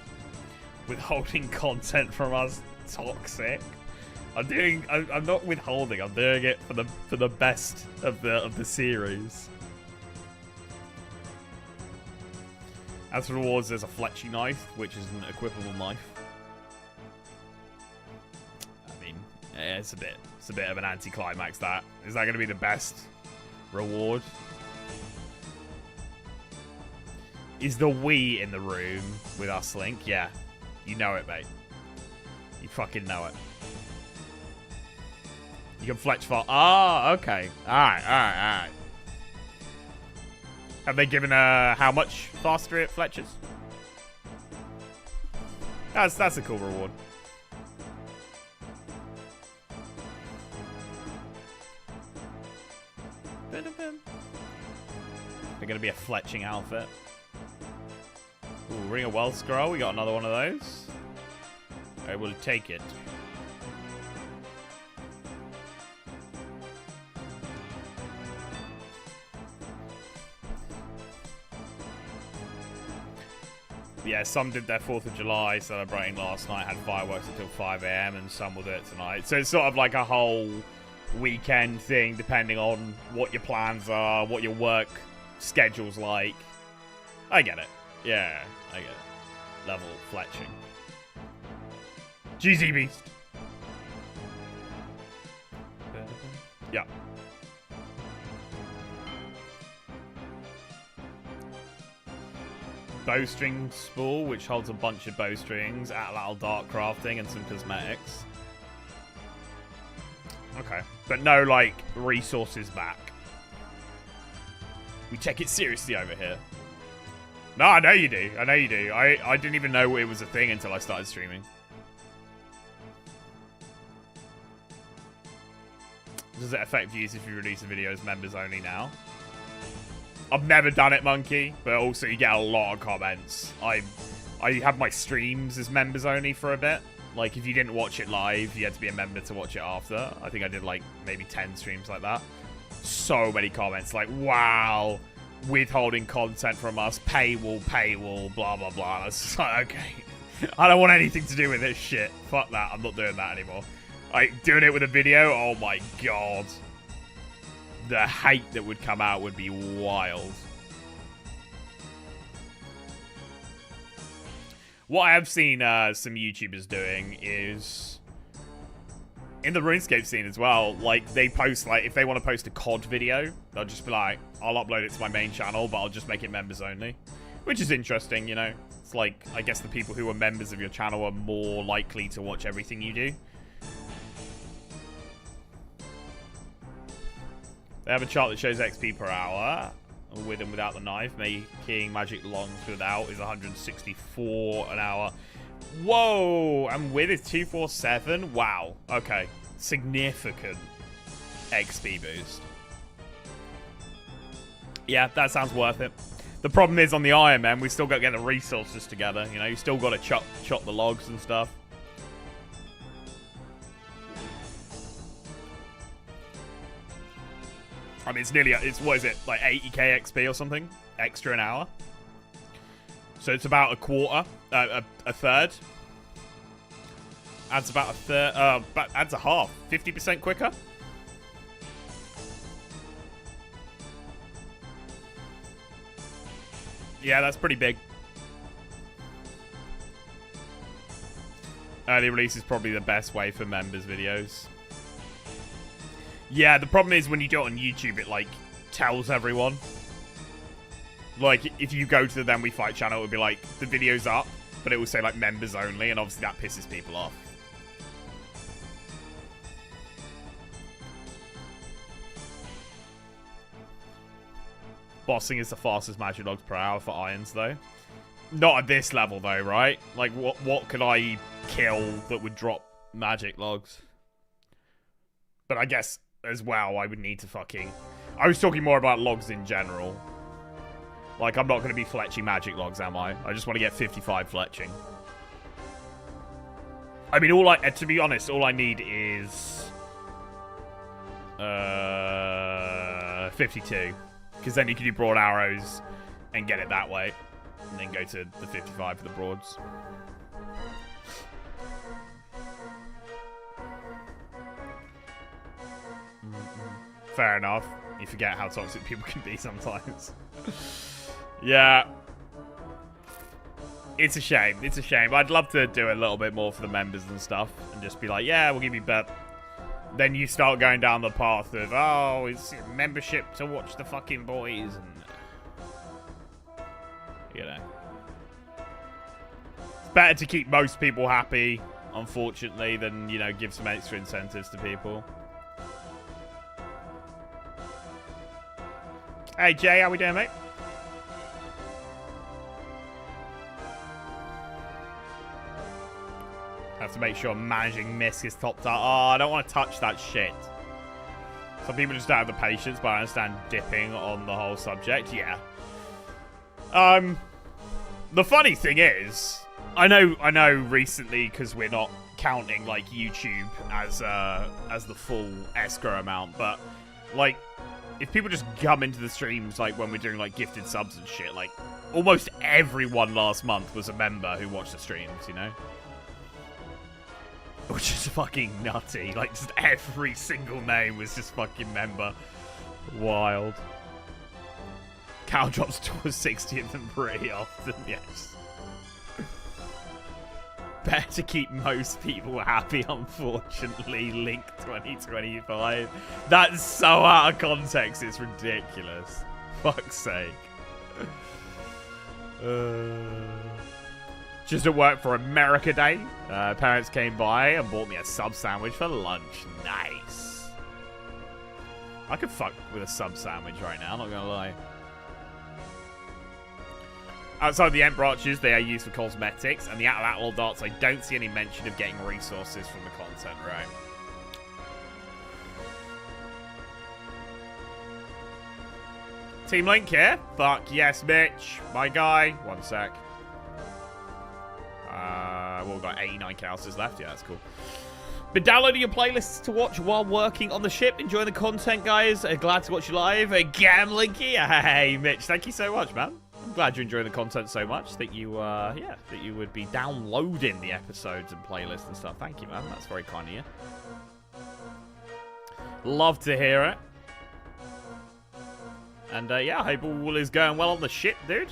Withholding content from us. Toxic. I'm not withholding. I'm doing it for the best of the series. As for rewards, there's a Fletchy knife, which is an equipable knife. I mean, yeah, it's a bit of an anticlimax. That is that going to be the best reward? Is the Wii in the room with us, Link? Yeah, you know it, mate. You fucking know it. You can Fletch far. Oh, okay. All right. Have they given how much faster it fletches? That's a cool reward. They're gonna be a fletching outfit. Ooh, Ring of Wealth scroll. We got another one of those. I will take it. Yeah, some did their 4th of July celebrating last night, had fireworks until 5 AM, and some will do it tonight. So it's sort of like a whole weekend thing, depending on what your plans are, what your work schedule's like. I get it. Yeah, I get it. Level fletching. GZ Beast. Yeah. Bowstring spool, which holds a bunch of bowstrings, Atlatl Dark crafting, and some cosmetics. Okay. But no, like, resources back. We take it seriously over here. No, I know you do. I know you do. I didn't even know it was a thing until I started streaming. Does it affect views if you release a video as members only now? I've never done it, Monkey, but also you get a lot of comments. I have my streams as members only for a bit. Like, if you didn't watch it live, you had to be a member to watch it after. I think I did, like, maybe 10 streams like that. So many comments, like, wow, withholding content from us, paywall, blah, blah, blah. It's just like, okay, I don't want anything to do with this shit. Fuck that, I'm not doing that anymore. Like, doing it with a video, oh my god. The hate that would come out would be wild. What I have seen some YouTubers doing is, in the RuneScape scene as well, like, they post, like, if they want to post a COD video, they'll just be like, I'll upload it to my main channel, but I'll just make it members only. Which is interesting, you know? It's like, I guess the people who are members of your channel are more likely to watch everything you do. They have a chart that shows XP per hour, with and without the knife. Making magic longs without is 164 an hour. Whoa! And with is 247? Wow. Okay. Significant XP boost. Yeah, that sounds worth it. The problem is on the Iron Man, we still got to get the resources together. You know, you still got to chop the logs and stuff. I mean, it's nearly, what is it, like 80k XP or something? Extra an hour. So it's about a quarter, a third. Adds about a third, adds a half, 50% quicker. Yeah, that's pretty big. Early release is probably the best way for members videos. Yeah, the problem is when you do it on YouTube, it, like, tells everyone. Like, if you go to the Then We Fight channel, it would be like, the video's up, but it will say, like, members only, and obviously that pisses people off. Bossing is the fastest magic logs per hour for irons, though. Not at this level, though, right? Like, what could I kill that would drop magic logs? But I guess, as well, I would need to fucking... I was talking more about logs in general. Like, I'm not going to be fletching magic logs, am I? I just want to get 55 fletching. I mean, to be honest, all I need is... 52. Because then you can do broad arrows and get it that way. And then go to the 55 for the broads. Fair enough. You forget how toxic people can be sometimes. Yeah. It's a shame. It's a shame. I'd love to do a little bit more for the members and stuff. And just be like, yeah, we'll give you bet. Then you start going down the path of, oh, it's membership to watch the fucking boys. And, you know. It's better to keep most people happy, unfortunately, than, you know, give some extra incentives to people. Hey, Jay, how we doing, mate? I have to make sure managing Misk is topped up. Oh, I don't want to touch that shit. Some people just don't have the patience, but I understand dipping on the whole subject. Yeah. The funny thing is, I know recently, because we're not counting, like, YouTube as the full escrow amount, but, like, if people just come into the streams, like, when we're doing, like, gifted subs and shit, like, almost everyone last month was a member who watched the streams, you know? Which is fucking nutty. Like, just every single name was just fucking member. Wild. Cow drops towards 60th and pretty often, yes. Better to keep most people happy, unfortunately. Link 2025. That's so out of context, it's ridiculous. Fuck's sake. Just at work for America Day. Parents came by and bought me a sub sandwich for lunch. Nice. I could fuck with a sub sandwich right now, not gonna lie. Outside the Emperor Arches, they are used for cosmetics, and the Atlatl darts, I don't see any mention of getting resources from the content room. Team Link here? Fuck yes, Mitch. My guy. One sec. Well, we've got 89 calces left. Yeah, that's cool. Been downloading your playlists to watch while working on the ship. Enjoying the content, guys. Glad to watch you live. Gam Linky. Hey, Mitch. Thank you so much, man. I'm glad you're enjoying the content so much that you, yeah, that you would be downloading the episodes and playlists and stuff. Thank you, man. That's very kind of you. Love to hear it. And, yeah, I hope all is going well on the ship, dude.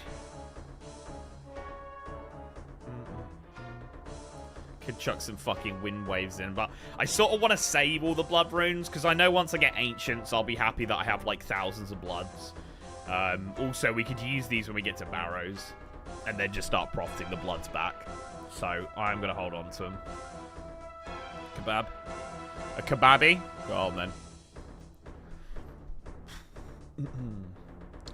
Could chuck some fucking wind waves in, but I sort of want to save all the blood runes, because I know once I get ancients, I'll be happy that I have, like, thousands of bloods. Also, we could use these when we get to Barrows, and then just start profiting the bloods back. So, I'm going to hold on to them. Kebab. A kebabi? Go on, then.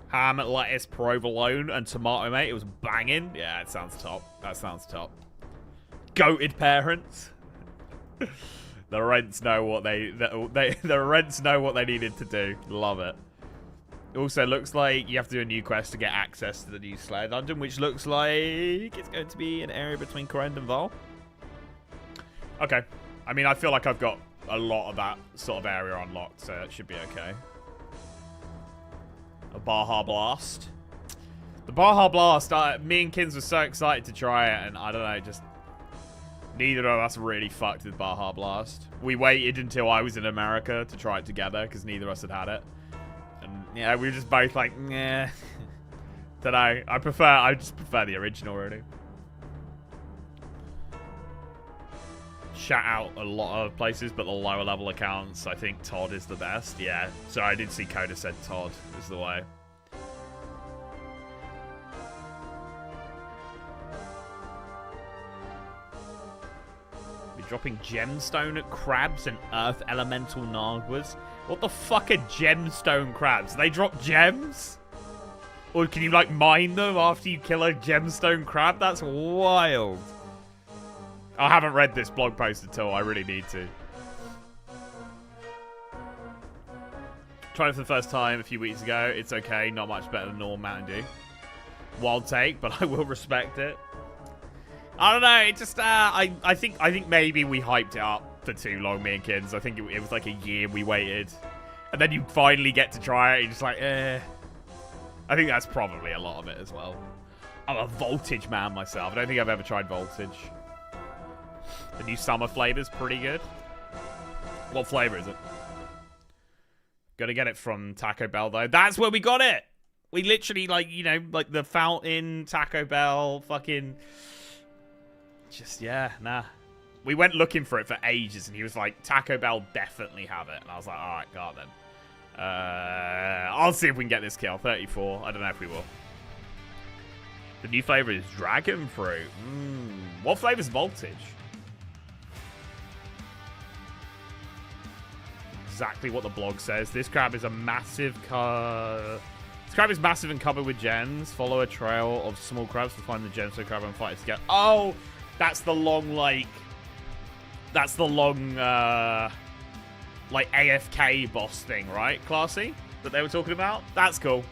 Ham, lettuce, provolone, and tomato, mate. It was banging. Yeah, it sounds top. That sounds top. Goated parents. The Rents know what the Rents know what they needed to do. Love it. Also, looks like you have to do a new quest to get access to the new Slayer dungeon, which looks like it's going to be an area between Kourend and Vol. Okay. I mean, I feel like I've got a lot of that sort of area unlocked, so it should be okay. A Baja Blast. The Baja Blast, me and Kins were so excited to try it, and I don't know, just neither of us really fucked with Baja Blast. We waited until I was in America to try it together, because neither of us had had it. And yeah, we were just both like, nah. Don't know. I just prefer the original, really. chat out a lot of places, but the lower level accounts, I think Todd is the best. Yeah, so I did see Coda said Todd is the way. We're dropping gemstone crabs and earth elemental Nagwas. What the fuck are gemstone crabs? They drop gems? Or can you, like, mine them after you kill a gemstone crab? That's wild. I haven't read this blog post at all. I really need to. Tried it for the first time a few weeks ago. It's okay. Not much better than normal Mountain Dew. Wild take, but I will respect it. I don't know. It just, I think maybe we hyped it up for too long, me and Kins. I think it was like a year we waited. And then you finally get to try it. And you're just like, eh. I think that's probably a lot of it as well. I'm a Voltage man myself. I don't think I've ever tried Voltage. The new summer flavor's pretty good. What flavor is it? Gotta get it from Taco Bell, though. That's where we got it! We literally, like, you know, like the fountain, Taco Bell, fucking... Just, yeah, nah. We went looking for it for ages, and he was like, Taco Bell definitely have it. And I was like, alright, God then. I'll see if we can get this kill. 34. I don't know if we will. The new flavor is dragon fruit. What flavor is Voltage? Exactly what the blog says. This crab is a massive This crab is massive and covered with gems. Follow a trail of small crabs to find the gemstone crab and fight it together. Oh, that's the long, like... That's the long, like, AFK boss thing, right, Classy? That they were talking about? That's cool.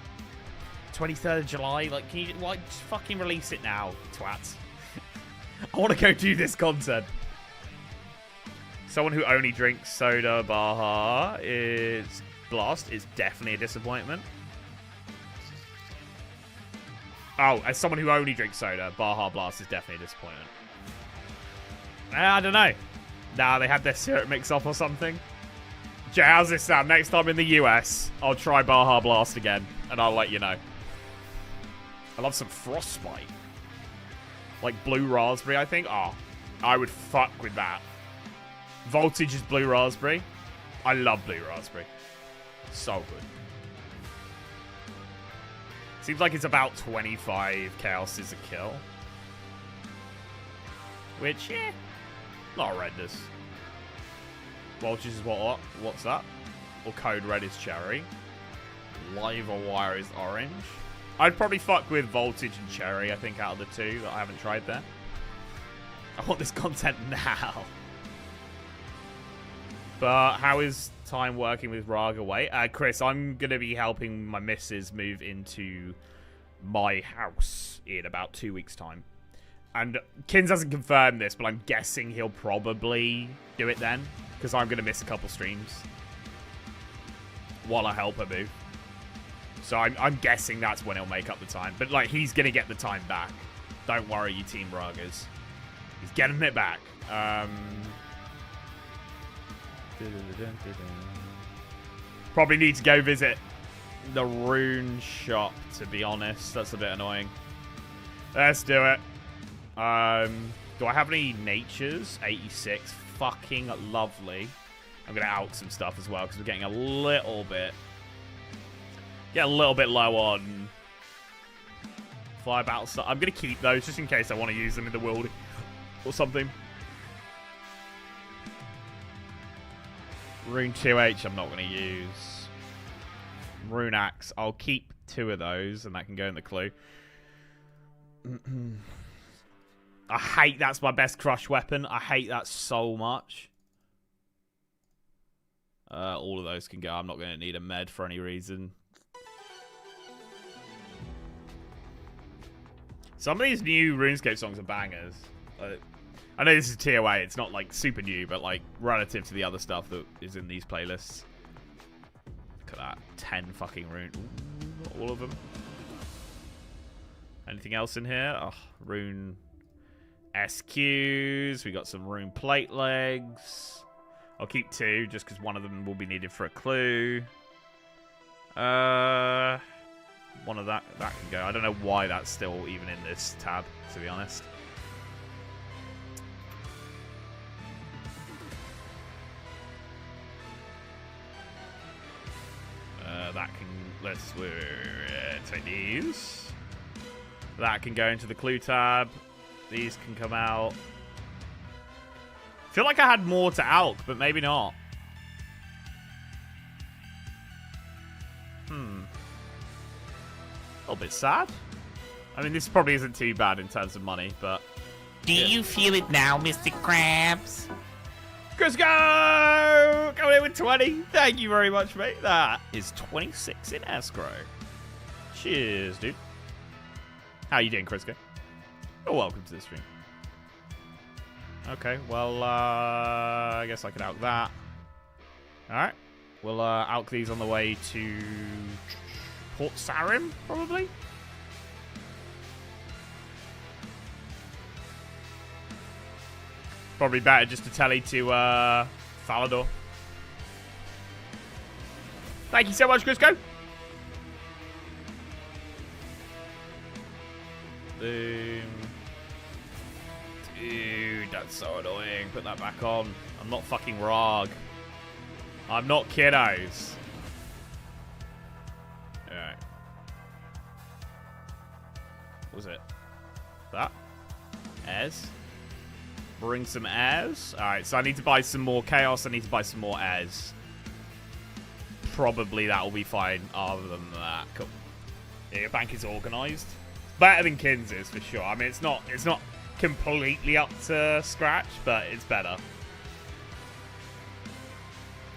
23rd of July? Like, can you, like, just fucking release it now, twats. I want to go do this content. Someone who only drinks soda Baja is Blast is definitely a disappointment. Oh, as someone who only drinks soda, Baja Blast is definitely a disappointment. I don't know. Nah, they had their syrup mix off or something. Jay, how's this sound? Next time in the US, I'll try Baja Blast again, and I'll let you know. I love some Frostbite. Like blue raspberry, I think. Oh, I would fuck with that. Voltage is blue raspberry. I love blue raspberry. So good. Seems like it's about 25 chaoses a kill. Which, yeah, not horrendous. Voltage is what's that? Or Code Red is cherry. Live or Wire is orange. I'd probably fuck with Voltage and cherry, I think, out of the two that I haven't tried there. I want this content now. But how is time working with Raga? Wait, Chris, I'm going to be helping my missus move into my house in about 2 weeks' time. And Kins hasn't confirmed this, but I'm guessing he'll probably do it then. Because I'm going to miss a couple streams while I help her move. So I'm guessing that's when he'll make up the time. But, like, he's going to get the time back. Don't worry, you Team Ragas. He's getting it back. Probably need to go visit the rune shop, to be honest. That's a bit annoying. Let's do it. Do I have any natures? 86. Fucking lovely. I'm going to out some stuff as well, because we're getting a little bit... Get a little bit low on fire battle stuff. I'm going to keep those, just in case I want to use them in the world or something. Rune 2H I'm not going to use. Rune Axe. I'll keep 2 of those, and that can go in the clue. I hate that's my best crush weapon. I hate that so much. All of those can go. I'm not going to need a med for any reason. Some of these new RuneScape songs are bangers. I know this is TOA. It's not, like, super new, but, like, relative to the other stuff that is in these playlists. Look at that. 10 fucking rune. Ooh, not all of them. Anything else in here? Oh, rune SQs. We got some rune plate legs. I'll keep 2, just because one of them will be needed for a clue. One of that can go. I don't know why that's still even in this tab, to be honest. we'll take these. That can go into the clue tab. These can come out. I feel like I had more to ALK, but maybe not. A little bit sad. I mean, this probably isn't too bad in terms of money, but... Do you feel it now, Mr. Krabs? Crisco! Coming in with 20. Thank you very much, mate. That is 26 in escrow. Cheers, dude. How you doing, Crisco? You're welcome to the stream. Okay, well, I guess I could ALK that. Alright. We'll ALK these on the way to Port Sarim, probably? Probably better just to telly to Falador. Thank you so much, Crisco. Boom. Dude, that's so annoying. Put that back on. I'm not fucking Rog. I'm not kiddos. Alright. What was it? That? Airs? Bring some airs. Alright, so I need to buy some more chaos. I need to buy some more airs. Probably that will be fine other than that. Cool. Yeah, your bank is organised. Better than Kins is, for sure. I mean, it's not completely up to scratch, but it's better.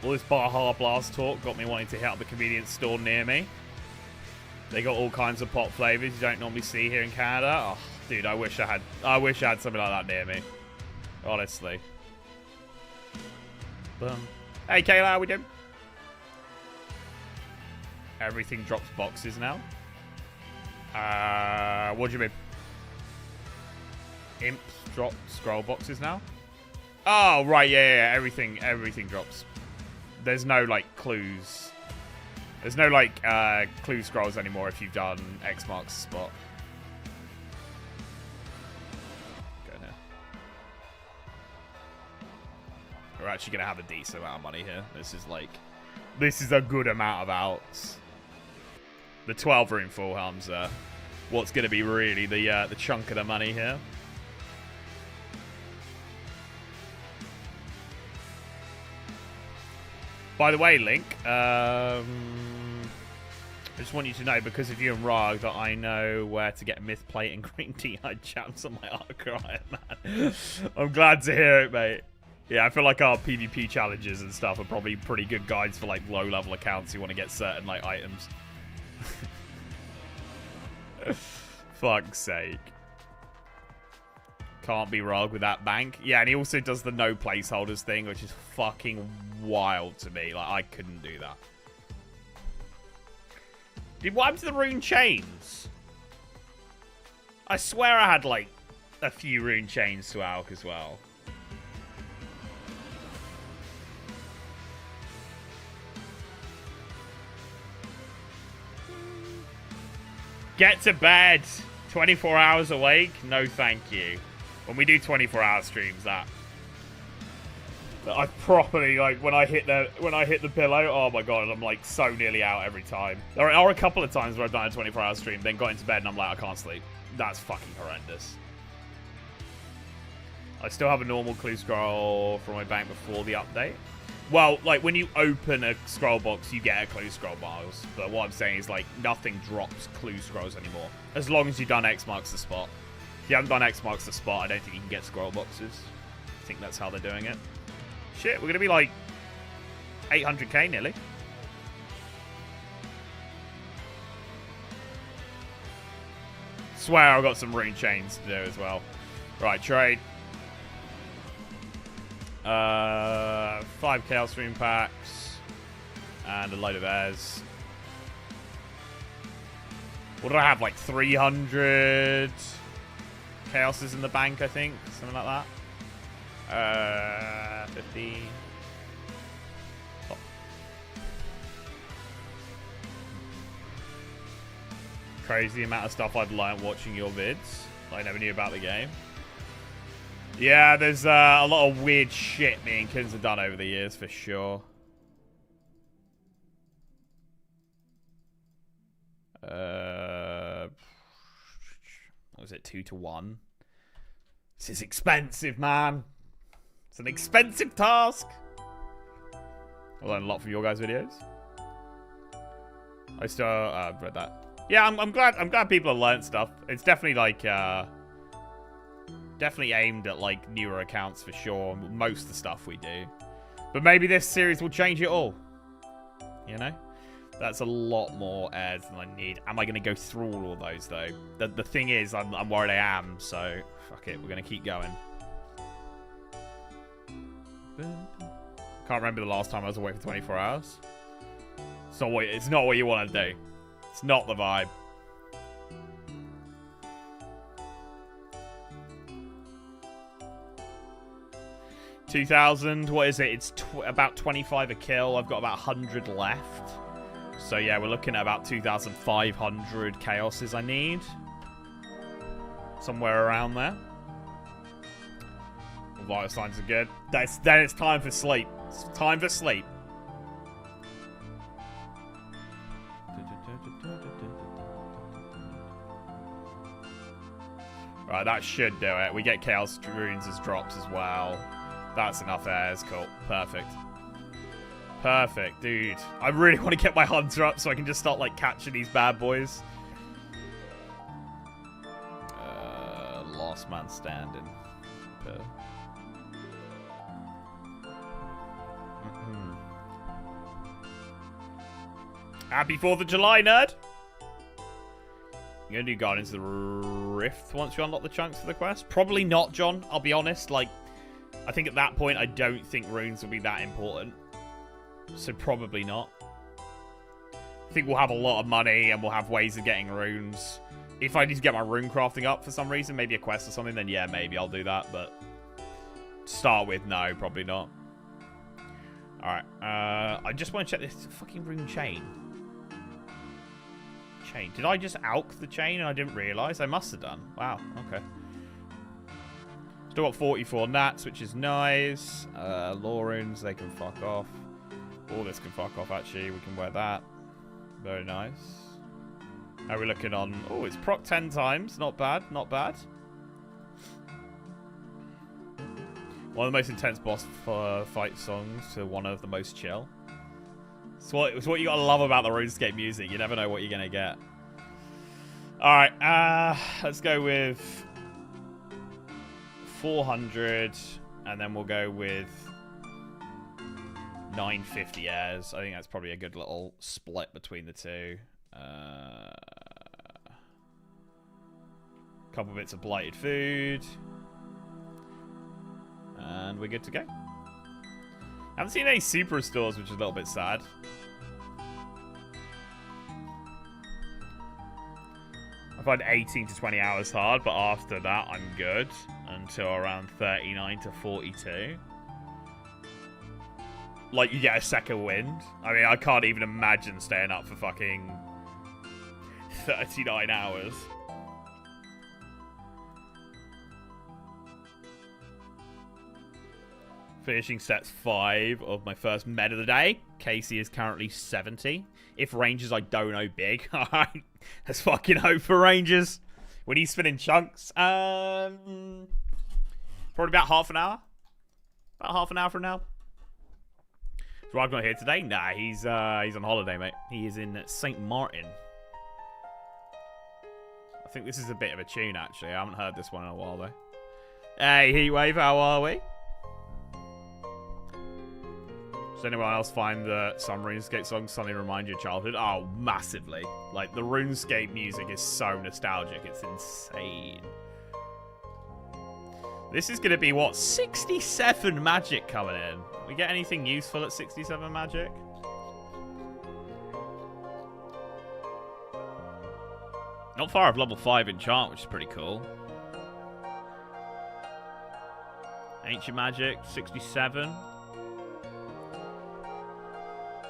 All this Baja Blast talk got me wanting to hit up the convenience store near me. They got all kinds of pop flavors you don't normally see here in Canada. Oh, dude, I wish I had something like that near me. Honestly. Boom. Hey, Kayla, how we doing? Everything drops boxes now. What do you mean? Imps drop scroll boxes now? Oh, right, yeah. Everything drops. There's no, like, clues. There's no, like, clue scrolls anymore if you've done X marks the spot. Go here. We're actually going to have a decent amount of money here. This is a good amount of outs. The 12 room full harms what's going to be really the chunk of the money here. By the way, Link, I just want you to know, because of you and Rog, that I know where to get Myth Plate and Green Tea-Eyed Champs on my Arclion, man. I'm glad to hear it, mate. Yeah, I feel like our PvP challenges and stuff are probably pretty good guides for, like, low-level accounts who want to get certain, like, items. Fuck's sake. Can't be Rog with that bank. Yeah, and he also does the no placeholders thing, which is fucking wild to me. Like, I couldn't do that. Dude, what happened to the rune chains? I swear I had, like, a few rune chains to ALK as well. Get to bed. 24 hours awake? No, thank you. When we do 24-hour streams, that I properly, like, when I hit the pillow, oh my god, I'm like so nearly out every time. There are a couple of times where I've done a 24-hour stream, then got into bed and I'm like, I can't sleep. That's fucking horrendous. I still have a normal clue scroll from my bank before the update. Well, like, when you open a scroll box, you get a clue scroll, Miles. But what I'm saying is, like, nothing drops clue scrolls anymore. As long as you've done X marks the spot. If you haven't done X marks the spot, I don't think you can get scroll boxes. I think that's how they're doing it. Shit, we're going to be, like, 800k nearly. Swear I've got some rune chains to do as well. Right, trade. 5 Chaos Rune packs. And a load of airs. What do I have? Like 300 Chaoses in the bank, I think. Something like that. 50. Oh. Crazy amount of stuff I've learned watching your vids. I never knew about the game. Yeah, there's a lot of weird shit me and Kins have done over the years, for sure. Was it 2 to 1? This is expensive, man. It's an expensive task. I learned a lot from your guys' videos. I still read that. Yeah, I'm glad people have learned stuff. It's definitely like definitely aimed at like newer accounts for sure. Most of the stuff we do, but maybe this series will change it all. You know, that's a lot more airs than I need. Am I going to go through all of those though? The thing is, I'm worried I am. So fuck it, we're going to keep going. Can't remember the last time I was awake for 24 hours. It's not what you want to do. It's not the vibe. $2,000. What is it? It's about 25 a kill. I've got about 100 left. So yeah, we're looking at about 2,500 chaoses I need. Somewhere around there. Vital signs are good. Then it's time for sleep. It's time for sleep. Right, that should do it. We get Chaos Runes as drops as well. That's enough airs. Cool. Perfect. Perfect, dude. I really want to get my Hunter up so I can just start, like, catching these bad boys. Last man standing. Happy 4th of July, nerd! You're gonna do Guardians of the Rift once you unlock the chunks for the quest? Probably not, John. I'll be honest. Like, I think at that point, I don't think runes will be that important. So probably not. I think we'll have a lot of money and we'll have ways of getting runes. If I need to get my rune crafting up for some reason, maybe a quest or something, then yeah, maybe I'll do that. But to start with, no, probably not. Alright, I just want to check this fucking rune chain. Did I just alch the chain and I didn't realise? I must have done. Wow, okay. Still got 44 nats, which is nice. Lore runes, they can fuck off. All this can fuck off, actually. We can wear that. Very nice. How are we looking on... Oh, it's proc 10 times. Not bad, not bad. One of the most intense boss fight songs to one of the most chill. It's what you gotta love about the RuneScape music. You never know what you're gonna get. Alright, let's go with 400, and then we'll go with 950 airs. I think that's probably a good little split between the two. Couple bits of blighted food. And we're good to go. Haven't seen any super restores, which is a little bit sad. I find 18 to 20 hours hard, but after that, I'm good. Until around 39 to 42. Like, you get a second wind. I mean, I can't even imagine staying up for fucking 39 hours. Finishing sets 5 of my first med of the day. Casey is currently 70. If Rangers, I don't know, big. Alright. Let's fucking hope for Rangers. When he's spinning chunks. Probably about half an hour. About half an hour from now. Is Rog not here today? Nah, he's on holiday, mate. He is in St. Martin. I think this is a bit of a tune, actually. I haven't heard this one in a while, though. Hey, Heatwave, how are we? Does anyone else find that some RuneScape songs suddenly remind you of childhood? Oh, massively. Like, the RuneScape music is so nostalgic. It's insane. This is going to be, what, 67 magic coming in? We get anything useful at 67 magic? Not far off level 5 enchant, which is pretty cool. Ancient magic, 67.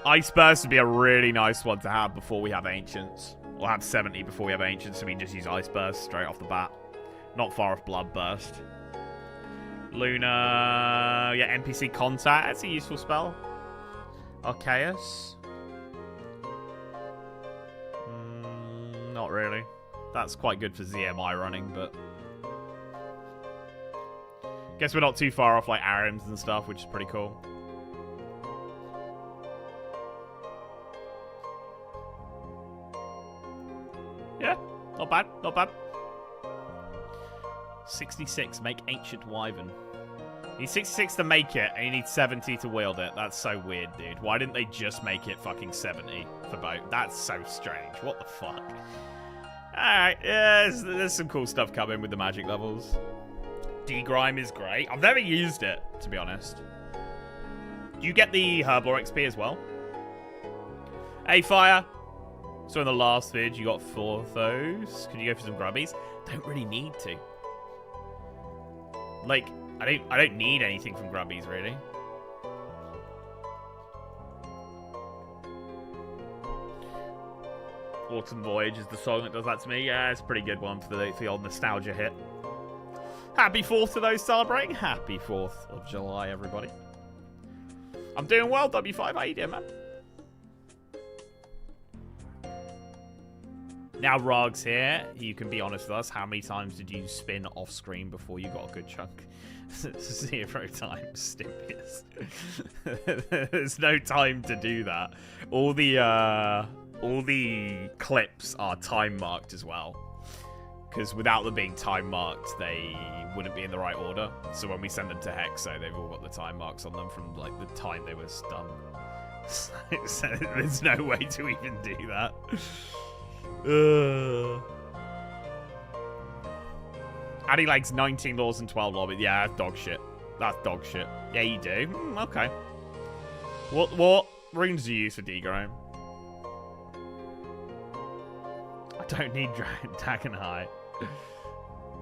Ice Burst would be a really nice one to have before we have Ancients. We'll have 70 before we have Ancients, so we can just use Ice Burst straight off the bat. Not far off Blood Burst. Luna... Yeah, NPC Contact. That's a useful spell. Arceus. Not really. That's quite good for ZMI running, but... Guess we're not too far off, like, ARAMs and stuff, which is pretty cool. Yeah, not bad, not bad. 66, make Ancient Wyvern. You need 66 to make it, and you need 70 to wield it. That's so weird, dude. Why didn't they just make it fucking 70 for both? That's so strange. What the fuck? Alright, yeah, there's some cool stuff coming with the magic levels. D-Grime is great. I've never used it, to be honest. Do you get the Herblore XP as well? Hey, Fire. So in the last vid, you got 4 of those. Can you go for some grubbies? Don't really need to. Like, I don't need anything from grubbies, really. Autumn Voyage is the song that does that to me. Yeah, it's a pretty good one for the old nostalgia hit. Happy 4th to those celebrating. Happy 4th of July, everybody. I'm doing well, W5. How you doing, man? Now Rog's here. You can be honest with us. How many times did you spin off screen before you got a good chunk? 0 times, Stimpius. There's no time to do that. All the clips are time marked as well. Because without them being time marked, they wouldn't be in the right order. So when we send them to Hexo, they've all got the time marks on them from like the time they were done. So there's no way to even do that. Addy likes 19 laws and 12 lobbies. Yeah, that's dog shit. That's dog shit. Yeah, you do. Okay. What runes do you use for D-Grime? I don't need Dragon High.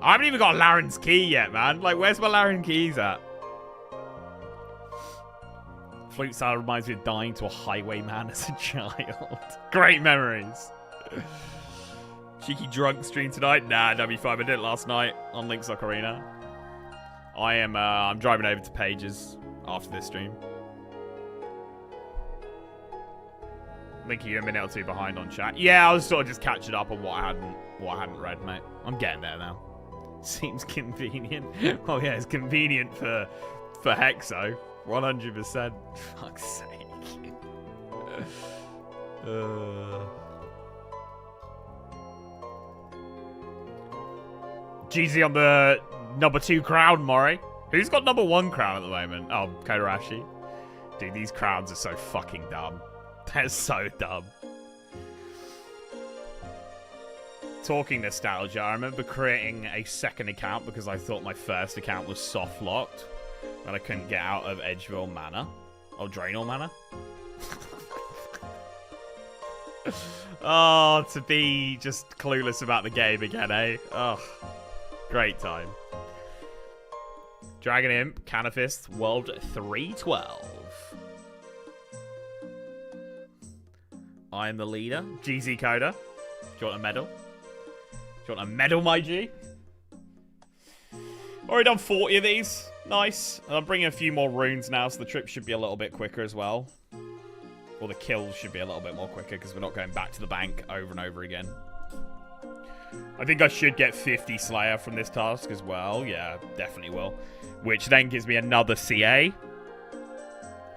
I haven't even got Laren's key yet, man. Like, where's my Laren keys at? Flute Salad reminds me of dying to a highwayman as a child. Great memories. Cheeky drunk stream tonight? Nah, W5. I did it last night on Link Soccer Arena. I'm driving over to Pages after this stream. Linky, you're a minute or two behind on chat. Yeah, I was sort of just catching up on what I hadn't read, mate. I'm getting there now. Seems convenient. Oh yeah, it's convenient for Hexo. 100%. Fuck's sake. GZ on the number 2 crown, Mori. Who's got number 1 crown at the moment? Oh, Kodarashi. Dude, these crowns are so fucking dumb. They're so dumb. Talking nostalgia, I remember creating a second account because I thought my first account was soft locked and I couldn't get out of Edgeville Manor. Oh, Draenor Manor? Oh, to be just clueless about the game again, eh? Oh, great time. Dragon Imp, Canifist, World 312. I am the leader. GZ Coda. Do you want a medal? Do you want a medal, my G? Already done 40 of these. Nice. And I'm bringing a few more runes now, so the trip should be a little bit quicker as well. Or the kills should be a little bit more quicker, because we're not going back to the bank over and over again. I think I should get 50 Slayer from this task as well. Yeah, definitely will. Which then gives me another CA.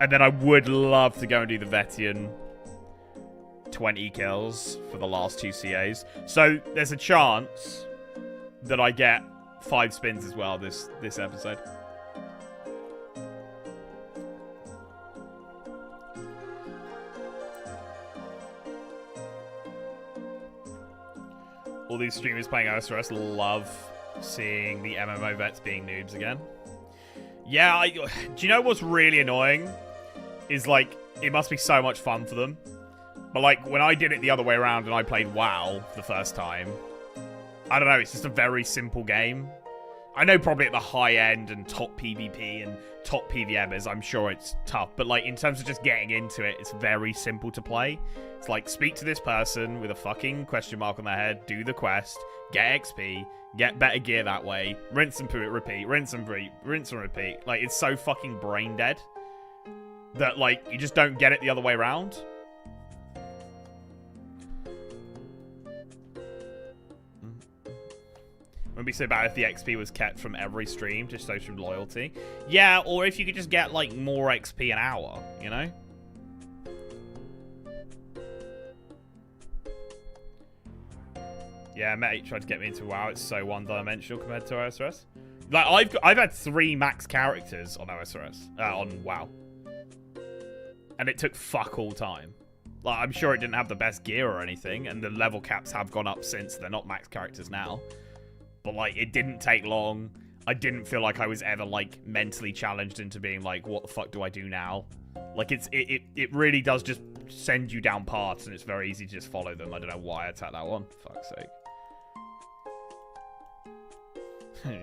And then I would love to go and do the Vetian 20 kills for the last 2 CAs. So there's a chance that I get 5 spins as well this episode. All these streamers playing OSRS love seeing the MMO vets being noobs again. Yeah, do you know what's really annoying? Is like, it must be so much fun for them. But like, when I did it the other way around and I played WoW for the first time, I don't know, it's just a very simple game. I know probably at the high end and top PvP and top PvMers, I'm sure it's tough. But like, in terms of just getting into it, it's very simple to play. It's like, speak to this person with a fucking question mark on their head, do the quest, get XP, get better gear that way, rinse and repeat, rinse and repeat. Like, it's so fucking brain dead that like, you just don't get it the other way around. Wouldn't be so bad if the XP was kept from every stream to show some loyalty. Yeah, or if you could just get, like, more XP an hour, you know? Yeah, mate tried to get me into WoW. It's so one-dimensional compared to OSRS. Like, I've had 3 max characters on OSRS, on WoW. And it took fuck all time. Like, I'm sure it didn't have the best gear or anything, and the level caps have gone up since. They're not max characters now. But, like, it didn't take long. I didn't feel like I was ever, like, mentally challenged into being like, what the fuck do I do now? Like, it really does just send you down paths, and it's very easy to just follow them. I don't know why I attacked that one. Fuck's sake.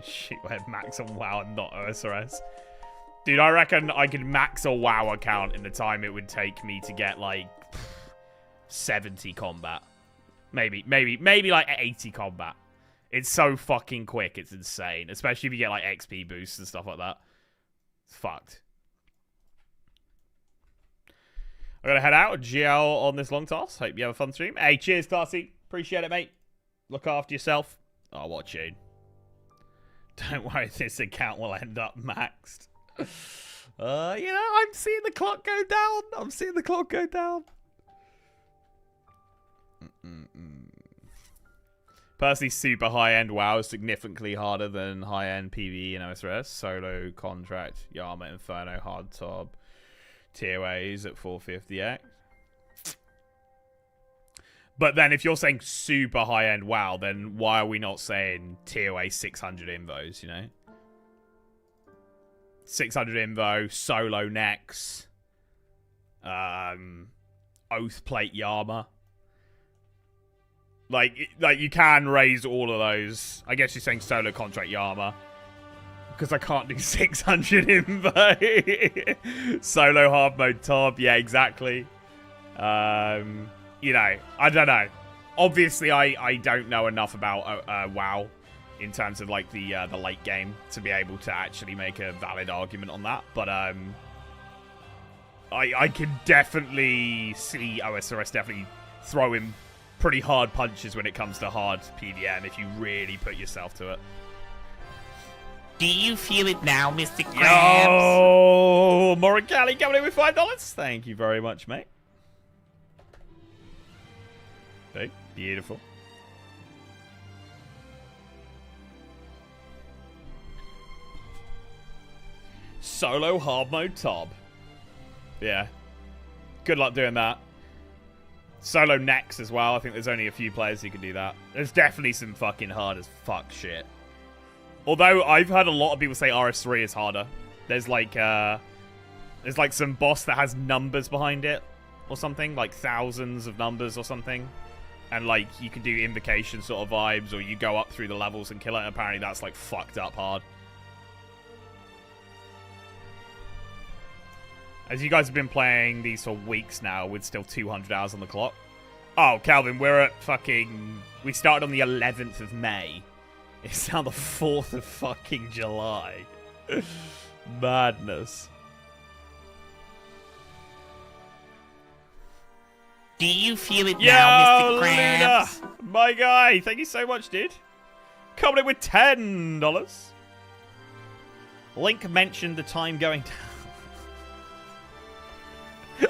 Shit, I had max on WoW and not OSRS. Dude, I reckon I could max a WoW account in the time it would take me to get, like, 70 combat. Maybe like 80 combat. It's so fucking quick, it's insane. Especially if you get, like, XP boosts and stuff like that. It's fucked. I'm gonna head out. GL on this long toss. Hope you have a fun stream. Hey, cheers, Darcy. Appreciate it, mate. Look after yourself. Oh, what a tune. Don't worry, this account will end up maxed. You know, I'm seeing the clock go down. I'm seeing the clock go down. Personally, super high-end WoW is significantly harder than high-end PvE in OSRS. Solo, Contract, Yama, Inferno, Hard Top, TOAs at 450x. But then if you're saying super high-end WoW, then why are we not saying TOA 600 invos, you know? 600 invo, Solo Nex, Oath Plate Yama. Like you can raise all of those. I guess you're saying Solo Contract Yama. Because I can't do 600 invo. Solo Hard Mode Top, yeah, exactly. You know, I don't know. Obviously, I don't know enough about WoW in terms of, like, the late game to be able to actually make a valid argument on that. But I can definitely see OSRS definitely throwing pretty hard punches when it comes to hard PvM if you really put yourself to it. Do you feel it now, Mr. Krabs? Yo, Morikali coming in with $5. Thank you very much, mate. Okay, beautiful. Solo hard mode Tob. Yeah. Good luck doing that. Solo Nex as well. I think there's only a few players who can do that. There's definitely some fucking hard as fuck shit. Although I've heard a lot of people say RS3 is harder. There's like some boss that has numbers behind it or something, like thousands of numbers or something. And like you can do invocation sort of vibes, or you go up through the levels and kill it. Apparently that's like fucked up hard. As you guys have been playing these for weeks now with still 200 hours on the clock. Oh, Calvin, we're at fucking... We started on the 11th of May. It's now the 4th of fucking July. Madness. Do you feel it now, Mr. Krabs? Luna, my guy, thank you so much, dude. Coming in with $10. Link mentioned the time going down.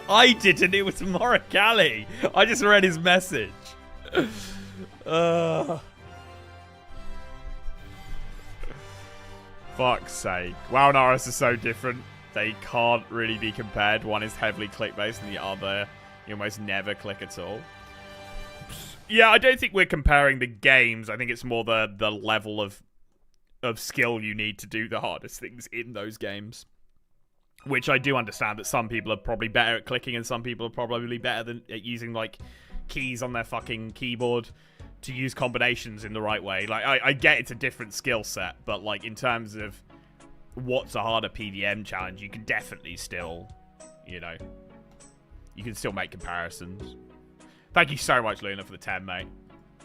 I didn't, it was Morikali. I just read his message. Fuck's sake. WoW and RS are so different. They can't really be compared. One is heavily click-based and the other, you almost never click at all. Yeah, I don't think we're comparing the games. I think it's more the level of skill you need to do the hardest things in those games. Which I do understand that some people are probably better at clicking and some people are probably better at using, like, keys on their fucking keyboard to use combinations in the right way. Like, I get it's a different skill set, but, like, in terms of what's a harder PvM challenge, you can definitely still, you know, you can still make comparisons. Thank you so much, Luna, for the 10, mate.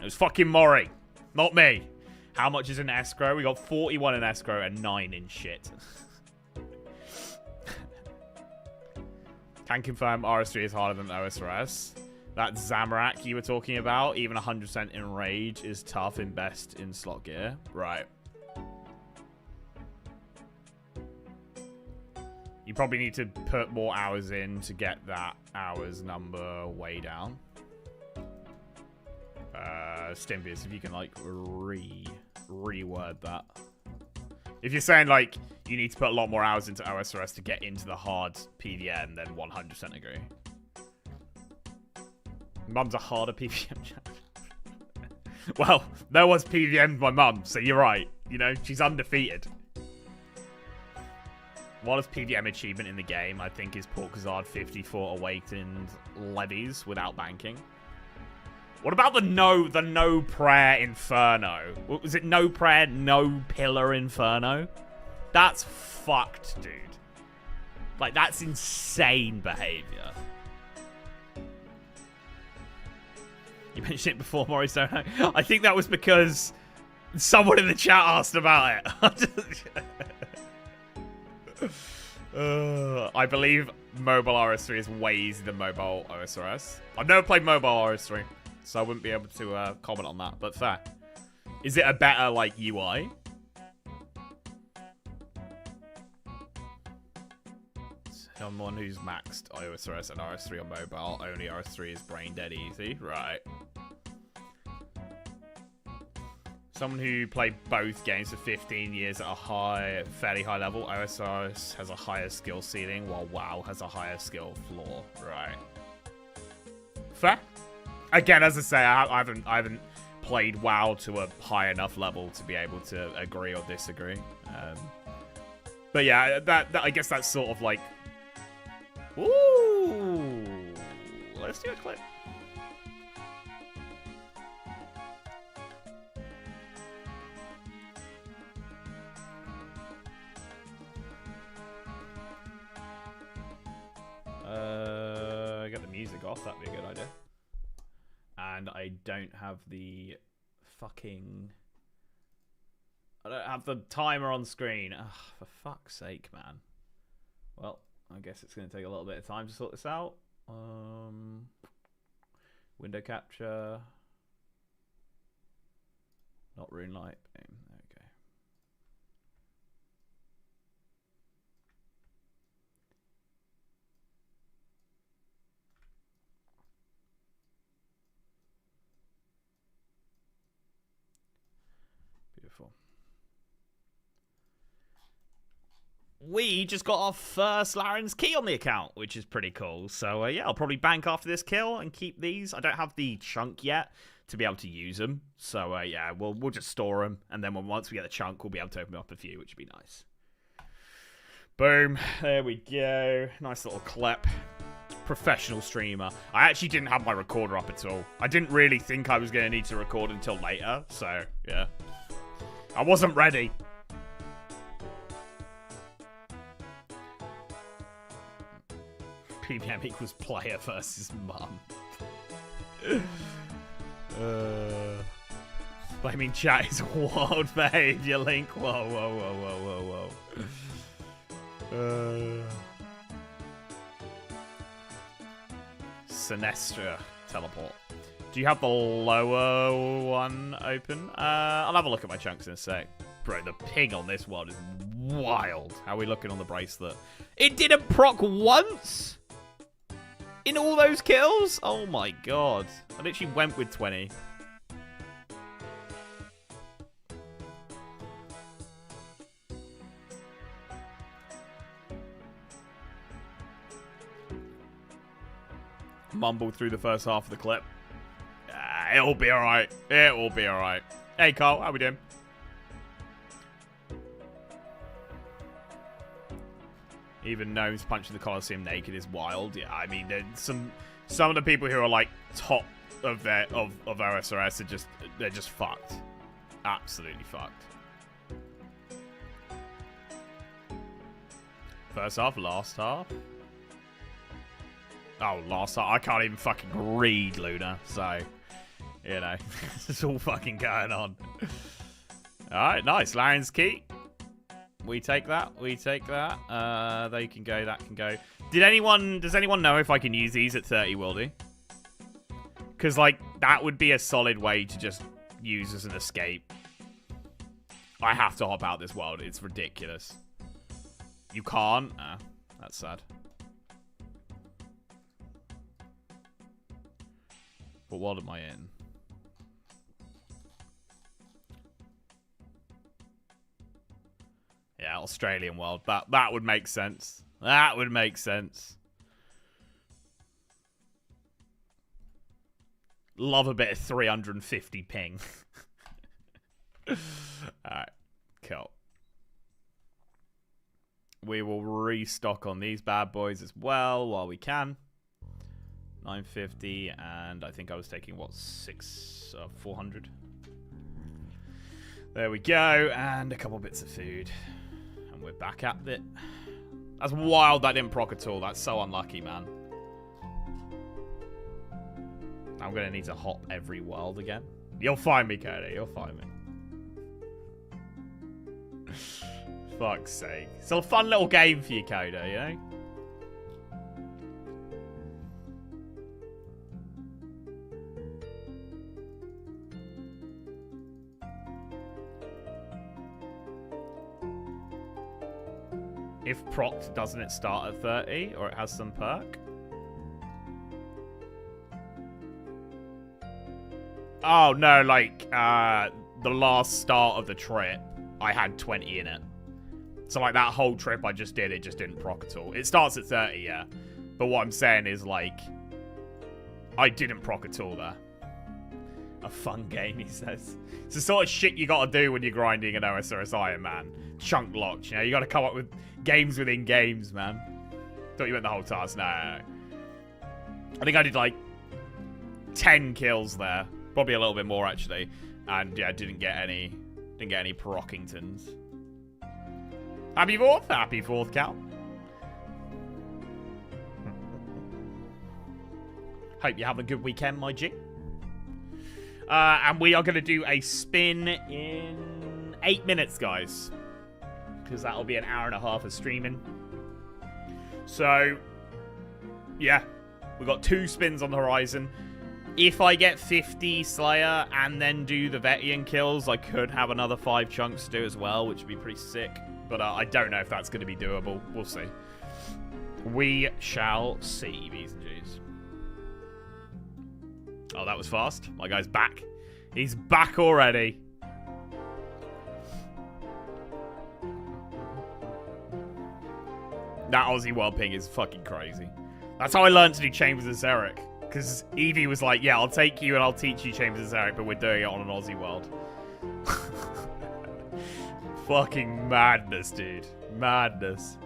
It was fucking Mori, not me. How much is in escrow? We got 41 in escrow and 9 in shit. Can confirm RS3 is harder than OSRS. That Zamorak you were talking about, even 100% in rage is tough in best in slot gear. Right. You probably need to put more hours in to get that hours number way down. Stimbius, if you can, like, reword that. If you're saying, like, you need to put a lot more hours into OSRS to get into the hard PVM, then 100% agree. Mum's a harder PVM chat. Well, no one's PVM'd my mum, so you're right. You know, she's undefeated. Wildest PVM achievement in the game, I think, is Porkazard 54 Awakened Levies without banking. What about the no prayer Inferno? Was it no prayer, no pillar Inferno? That's fucked, dude. Like, that's insane behavior. You mentioned it before, Maurice, don't I? I think that was because someone in the chat asked about it. I believe mobile RS3 is way easier than mobile OSRS. I've never played mobile RS3, so I wouldn't be able to comment on that, but fair. Is it a better, like, UI? Someone who's maxed OSRS and RS3 on mobile, only RS3 is brain dead easy. Right. Someone who played both games for 15 years at a fairly high level. OSRS has a higher skill ceiling, while WoW has a higher skill floor. Right. Fair. Again, as I say, I haven't played WoW to a high enough level to be able to agree or disagree. But yeah, that I guess that's sort of like. Ooh, let's do a clip. Get the music off. That'd be a good idea. And I don't have the fucking. I don't have the timer on screen. Ugh, for fuck's sake, man. Well. I guess it's going to take a little bit of time to sort this out. Window capture. Not rune light. Boom. There we go. Beautiful. We just got our first Laren's key on the account, which is pretty cool. So, yeah, I'll probably bank after this kill and keep these. I don't have the chunk yet to be able to use them. So, yeah, we'll just store them. And then once we get the chunk, we'll be able to open up a few, which would be nice. Boom. There we go. Nice little clip. Professional streamer. I actually didn't have my recorder up at all. I didn't really think I was going to need to record until later. So, yeah. I wasn't ready. PVM equals player versus mum. Blaming chat is wild behavior, Link. Whoa, whoa, whoa, whoa, whoa, whoa. Sinestra teleport. Do you have the lower one open? I'll have a look at my chunks in a sec. Bro, the ping on this one is wild. How are we looking on the bracelet? It didn't proc once? In all those kills? Oh my god. I literally went with 20. Mumbled through the first half of the clip. It'll be alright. It will be alright. Hey Carl, how we doing? Even Gnomes punching the Colosseum naked is wild. Yeah, I mean, some of the people who are like top of OSRS are they're just fucked. Absolutely fucked. First half, last half. Oh, last half. I can't even fucking read Luna, so you know, it's all fucking going on. All right, nice. Laren's key. We take that. We take that. They can go. That can go. Does anyone know if I can use these at 30 Wildy? Because, like, that would be a solid way to just use as an escape. I have to hop out this world. It's ridiculous. You can't? Ah, that's sad. What world am I in? Yeah, Australian world. That would make sense. That would make sense. Love a bit of 350 ping. Alright, cool. We will restock on these bad boys as well while we can. 950, and I think I was taking, what, 400? There we go, and a couple bits of food. And we're back at it. That's wild that didn't proc at all. That's so unlucky, man. I'm going to need to hop every world again. You'll find me, Cody. You'll find me. Fuck's sake. It's a fun little game for you, Coda, you know? If procced, doesn't it start at 30? Or it has some perk? Oh, no, like, the last start of the trip, I had 20 in it. So, like, that whole trip I just did, it just didn't proc at all. It starts at 30, yeah. But what I'm saying is, like, I didn't proc at all there. A fun game, he says. It's the sort of shit you gotta do when you're grinding an OSRS Iron Man. Chunk locked, you know? You gotta come up with games within games, man. Thought you meant the whole task. No. I think I did, like, 10 kills there. Probably a little bit more, actually. And, yeah, didn't get any Prockingtons. Happy 4th? Happy 4th, Cal. Hope you have a good weekend, my G. And we are going to do a spin in 8 minutes, guys. Because that'll be an hour and a half of streaming. So, yeah. We've got 2 spins on the horizon. If I get 50 Slayer and then do the Vetian kills, I could have another 5 chunks to do as well, which would be pretty sick. But I don't know if that's going to be doable. We'll see. We shall see, B's and G's. Oh, that was fast. My guy's back. He's back already. That Aussie world ping is fucking crazy. That's how I learned to do Chambers of Xeric. Because Evie was like, yeah, I'll take you and I'll teach you Chambers of Xeric, but we're doing it on an Aussie world. Fucking madness, dude. Madness.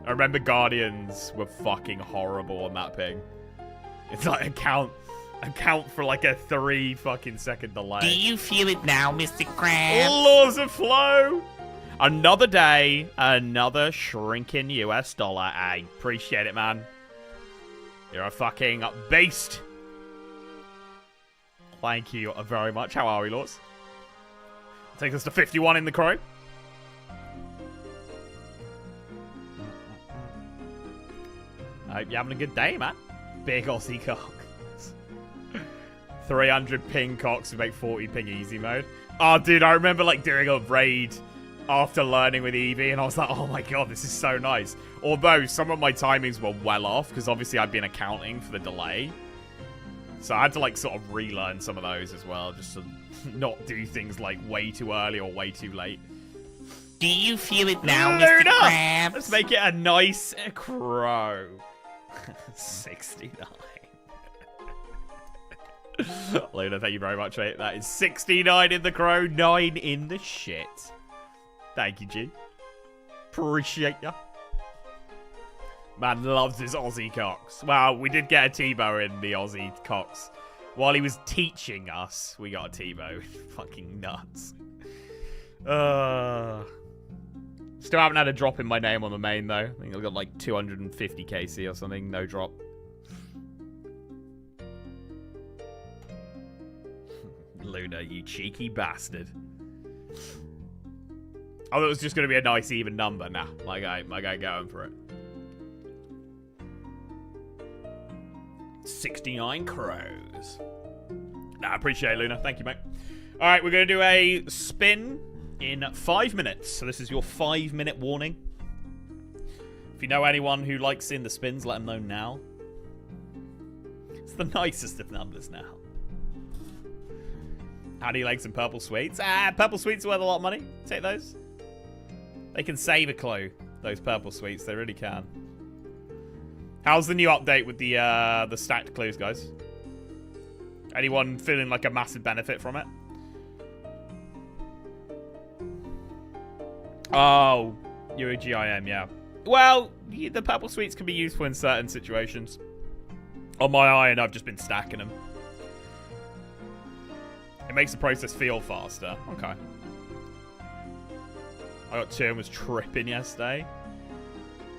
I remember Guardians were fucking horrible on that ping. It's like account for like a 3 fucking second delay. Do you feel it now, Mr. Krabs? Laws of flow. Another day, another shrinking US dollar. I appreciate it, man. You're a fucking beast. Thank you very much. How are we, Laws? Takes us to 51 in the crow. I hope you're having a good day, man. Big Aussie cock. 300 ping cocks to make 40 ping easy mode. Oh, dude, I remember like doing a raid after learning with Eevee, and I was like, oh my god, this is so nice. Although some of my timings were well off, because obviously I'd been accounting for the delay. So I had to like sort of relearn some of those as well, just to not do things like way too early or way too late. Do you feel it now, Mr. Krabs? Let's make it a nice crow. 69. Luna, thank you very much, mate. That is 69 in the crow, 9 in the shit. Thank you, G. Appreciate ya. Man loves his Aussie cocks. Well, we did get a Tebow in the Aussie cocks. While he was teaching us, we got a Tebow. Fucking nuts. Still haven't had a drop in my name on the main, though. I think I've got like 250 KC or something. No drop. Luna, you cheeky bastard. Oh, it was just going to be a nice even number. Nah, my guy going for it. 69 crows. Nah, I appreciate it, Luna. Thank you, mate. All right, we're going to do a spin in 5 minutes. So this is your 5-minute warning. If you know anyone who likes seeing the spins, let them know now. It's the nicest of numbers now. How do you like some purple sweets? Purple sweets are worth a lot of money. Take those. They can save a clue, those purple sweets. They really can. How's the new update with the stacked clues, guys? Anyone feeling like a massive benefit from it? Oh, you're a GIM, yeah. Well, the purple sweets can be useful in certain situations. On my iron, I've just been stacking them. It makes the process feel faster. Okay. I got 2 and was tripping yesterday.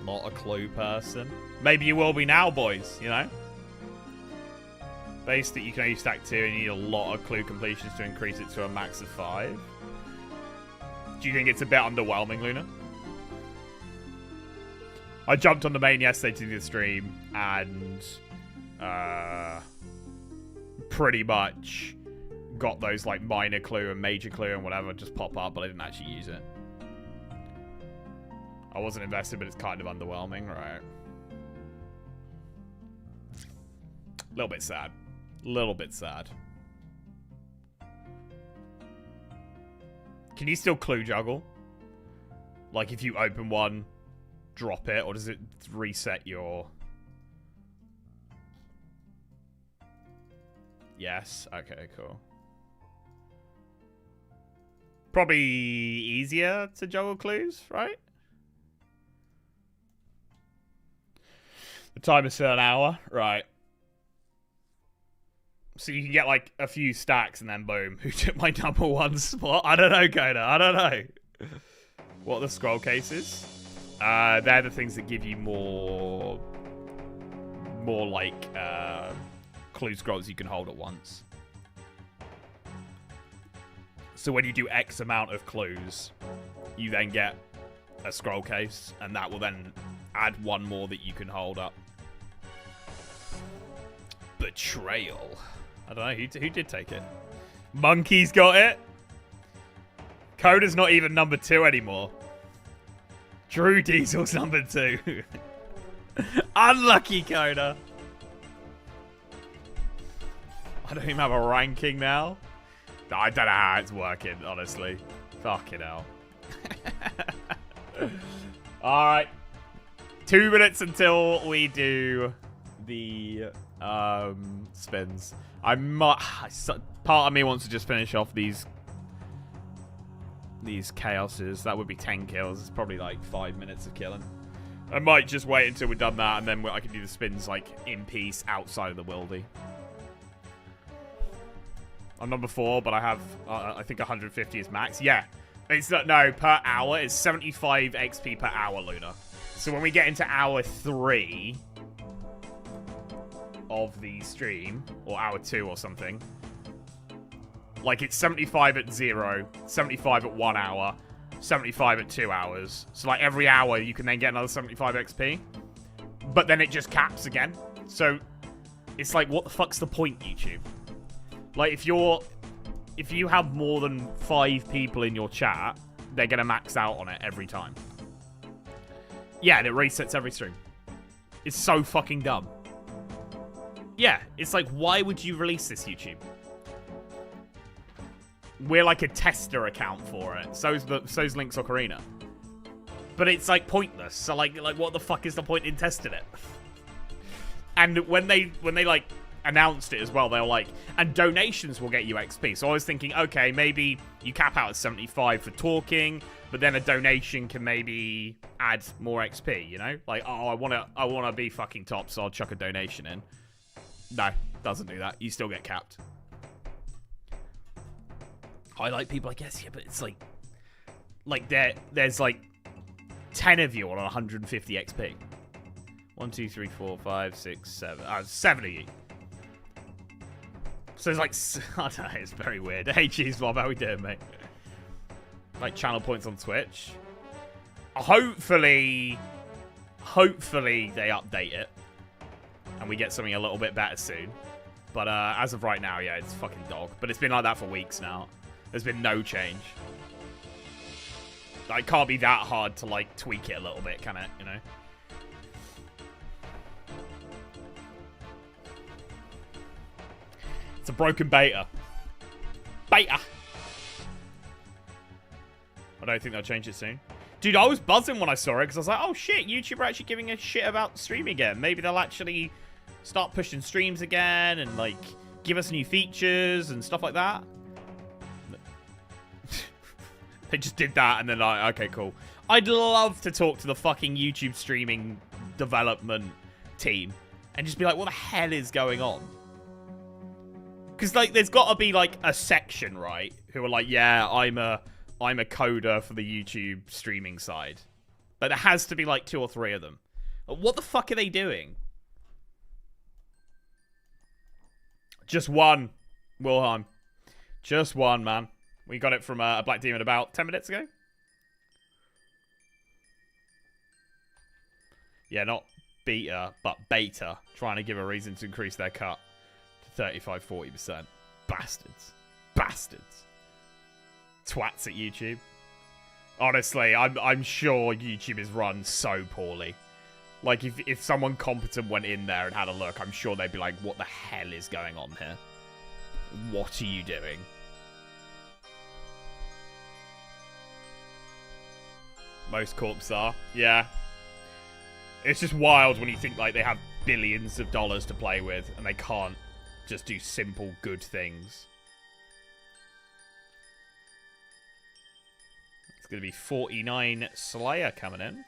Not a clue person. Maybe you will be now, boys, you know? Base that you can only stack 2 and you need a lot of clue completions to increase it to a max of 5. Do you think it's a bit underwhelming, Luna? I jumped on the main yesterday to do the stream and pretty much got those like minor clue and major clue and whatever just pop up, but I didn't actually use it. I wasn't invested, but it's kind of underwhelming, right? A little bit sad. Little bit sad. Can you still clue juggle? Like if you open one, drop it, or does it reset your... Yes. Okay, cool. Probably easier to juggle clues, right? The time is still an hour. Right. So you can get like a few stacks and then boom. Who took my number 1 spot? I don't know, Coda. I don't know. What are the scroll cases? They're the things that give you more like clue scrolls you can hold at once. So when you do X amount of clues, you then get a scroll case, and that will then add 1 more that you can hold up. Betrayal. I don't know, who did take it? Monkey's got it. Coda's not even number 2 anymore. Drew Diesel's number 2. Unlucky, Coda. I don't even have a ranking now. I don't know how it's working, honestly. Fucking hell. Alright. 2 minutes until we do the spins. Part of me wants to just finish off these chaoses. That would be 10 kills. It's probably like 5 minutes of killing. I might just wait until we've done that, and then I can do the spins like in peace outside of the wildy. I'm number 4, but I have I think 150 is max. Yeah, it's not, no, per hour. It's 75 XP per hour, Luna. So when we get into hour 3 of the stream, or hour 2 or something, like it's 75 at 0, 75 at 1 hour, 75 at 2 hours. So like every hour you can then get another 75 XP. But then it just caps again. So it's like, what the fuck's the point, YouTube? Like if you have more than 5 people in your chat, they're gonna max out on it every time. Yeah, and it resets every stream. It's so fucking dumb. Yeah, it's like, why would you release this, YouTube? We're like a tester account for it. So's Link's Ocarina. But it's like pointless. So like what the fuck is the point in testing it? And when they like announced it as well, they were like, and donations will get you XP. So I was thinking, okay, maybe you cap out at 75 for talking, but then a donation can maybe add more XP, you know? Like, oh, I wanna be fucking top, so I'll chuck a donation in. No, doesn't do that. You still get capped. Highlight people, I guess, yeah, but it's like there's like 10 of you on 150 XP. 1, 2, 3, 4, 5, 6, 7. 7 of you. So it's like, I don't know, it's very weird. Hey, Cheese Bob, how we doing, mate? Like channel points on Twitch. Hopefully they update it. and we get something a little bit better soon. But as of right now, yeah, it's fucking dog. But it's been like that for weeks now. There's been no change. Like, it can't be that hard to, like, tweak it a little bit, can it? You know? It's a broken beta. Beta! I don't think they'll change it soon. Dude, I was buzzing when I saw it, because I was like, oh shit, YouTube are actually giving a shit about streaming again. Maybe they'll actually start pushing streams again, and, like, give us new features and stuff like that. They just did that, and then like, okay, cool. I'd love to talk to the fucking YouTube streaming development team and just be like, what the hell is going on? Because, like, there's got to be, like, a section, right, who are like, yeah, I'm a coder for the YouTube streaming side. But there has to be, like, 2 or 3 of them. What the fuck are they doing? Just one, Wilhelm. Just one, man. We got it from a Black Demon about 10 minutes ago. Yeah, not beta, but beta. Trying to give a reason to increase their cut to 35-40%. Bastards. Bastards. Twats at YouTube. Honestly, I'm sure YouTube is run so poorly. Like, if someone competent went in there and had a look, I'm sure they'd be like, what the hell is going on here? What are you doing? Most corps are. Yeah. It's just wild when you think, like, they have billions of dollars to play with and they can't just do simple, good things. It's going to be 49 Slayer coming in.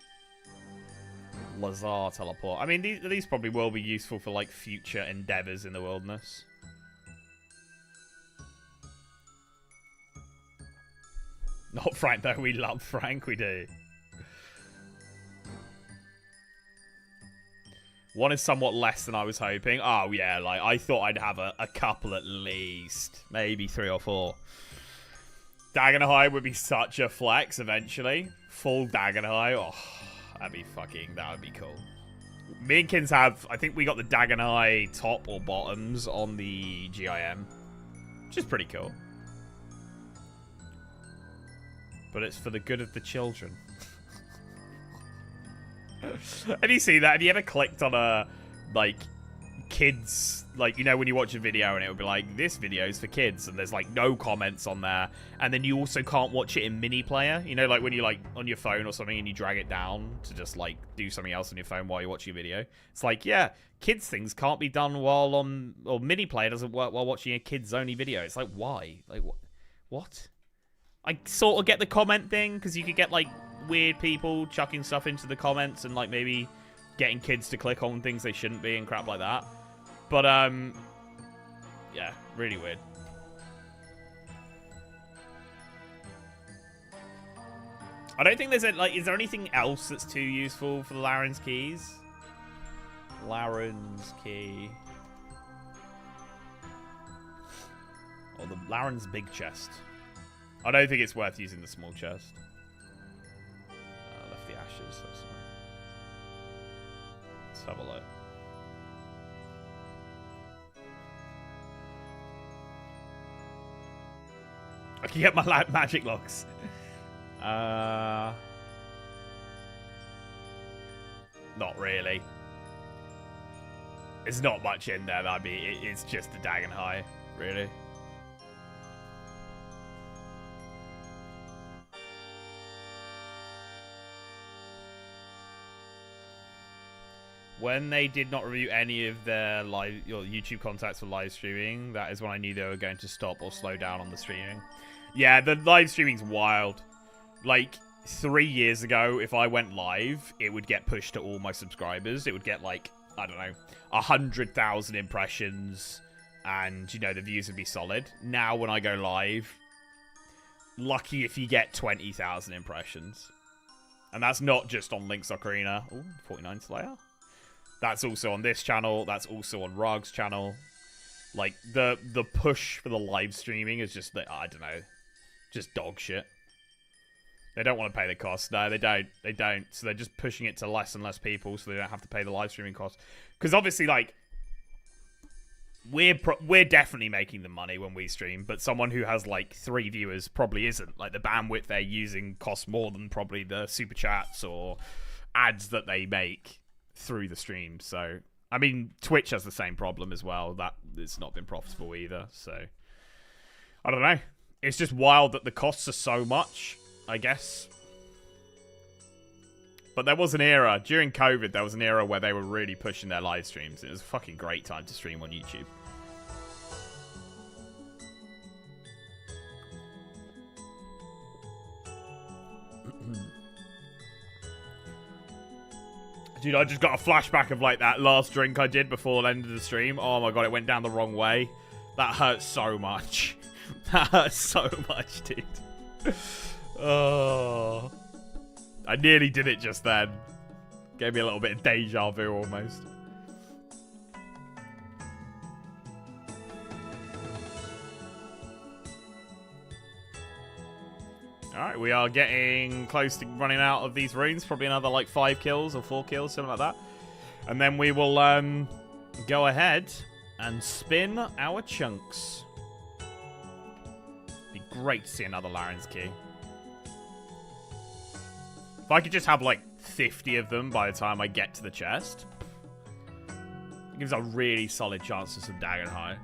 Lazar teleport. I mean, these probably will be useful for, like, future endeavors in the wilderness. Not Frank, though. We love Frank. We do. One is somewhat less than I was hoping. Oh, yeah, like, I thought I'd have a couple at least. Maybe 3 or 4. Dagenhai would be such a flex eventually. Full Dagenhai. Oh, that would be cool. Me and Kins have, I think we got the Dagenhai top or bottoms on the GIM. Which is pretty cool. But it's for the good of the children. Have you seen that? Have you ever clicked on a, like, kids, like, you know, when you watch a video and it would be like, this video is for kids, and there's, like, no comments on there, and then you also can't watch it in mini player, you know, like when you, like, on your phone or something and you drag it down to just, like, do something else on your phone while you're watching a video. It's like, yeah, kids things can't be done while on, or mini player doesn't work while watching a kids only video. It's like, why? Like, what? I sort of get the comment thing, because you could get, like, weird people chucking stuff into the comments and, like, maybe getting kids to click on things they shouldn't be and crap like that. But, yeah, really weird. I don't think there's a, like, is there anything else that's too useful for the Laren's keys? Laren's key. Or the Laren's big chest. I don't think it's worth using the small chest. Left the ashes. So sorry. Let's have a look. I can get my magic locks. Not really. There's not much in there. I mean, it's just the Dagenhai, really. When they did not review any of their YouTube contacts for live streaming, that is when I knew they were going to stop or slow down on the streaming. Yeah, the live streaming's wild. Like, 3 years ago, if I went live, it would get pushed to all my subscribers. It would get, like, I don't know, 100,000 impressions, and, you know, the views would be solid. Now, when I go live, lucky if you get 20,000 impressions. And that's not just on Link's Ocarina. Ooh, 49 Slayer. That's also on this channel. That's also on Rog's channel. Like, the push for the live streaming is just, I don't know, just dog shit. They don't want to pay the cost. No, they don't. They don't. So they're just pushing it to less and less people so they don't have to pay the live streaming cost. Because obviously, like, we're definitely making the money when we stream, but someone who has like 3 viewers probably isn't. Like the bandwidth they're using costs more than probably the super chats or ads that they make through the stream. So I mean, Twitch has the same problem as well. That it's not been profitable either. So I don't know. It's just wild that the costs are so much, I guess. But there was an era, during COVID, there was an era where they were really pushing their live streams. It was a fucking great time to stream on YouTube. Dude, I just got a flashback of like that last drink I did before the end of the stream. Oh my god, it went down the wrong way. That hurt so much. That hurt so much, dude. Oh... I nearly did it just then. Gave me a little bit of deja vu almost. Alright, we are getting close to running out of these runes. Probably another like 5 kills or 4 kills, something like that. And then we will go ahead and spin our chunks. Be great to see another Laren's key. If I could just have, like, 50 of them by the time I get to the chest, it gives a really solid chance of some Dagenhai.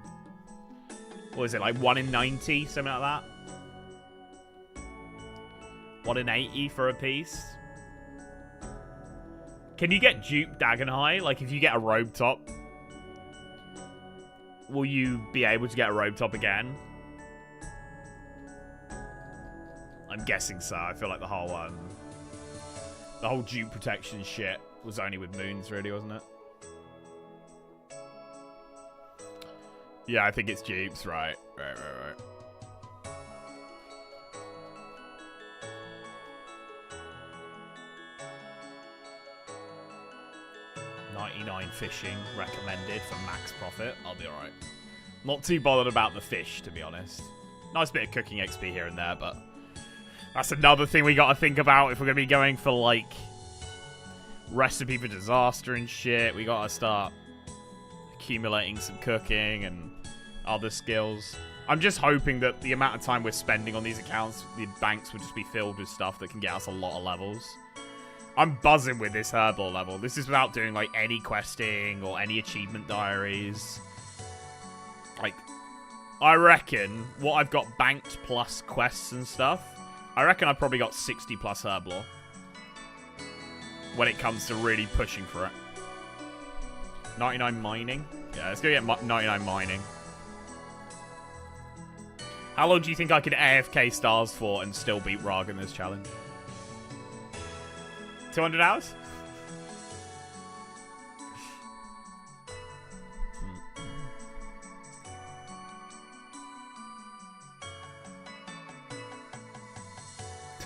What is it, like 1 in 90? Something like that? 1 in 80 for a piece? Can you get dupe Dagenhai? Like, if you get a robe top, will you be able to get a robe top again? I'm guessing so. I feel like the whole dupe protection shit was only with moons, really, wasn't it? Yeah, I think it's dupes, right. Right. 99 fishing recommended for max profit. I'll be alright. Not too bothered about the fish, to be honest. Nice bit of cooking XP here and there, but that's another thing we gotta think about if we're gonna be going for, like, recipe for disaster and shit. We gotta start accumulating some cooking and other skills. I'm just hoping that the amount of time we're spending on these accounts, the banks would just be filled with stuff that can get us a lot of levels. I'm buzzing with this herbal level. This is without doing, like, any questing or any achievement diaries. Like, I reckon what I've got banked plus quests and stuff, I reckon I've probably got 60 plus Herblore when it comes to really pushing for it. 99 mining? Yeah, let's go get 99 mining. How long do you think I could AFK stars for and still beat Rag in this challenge? 200 hours?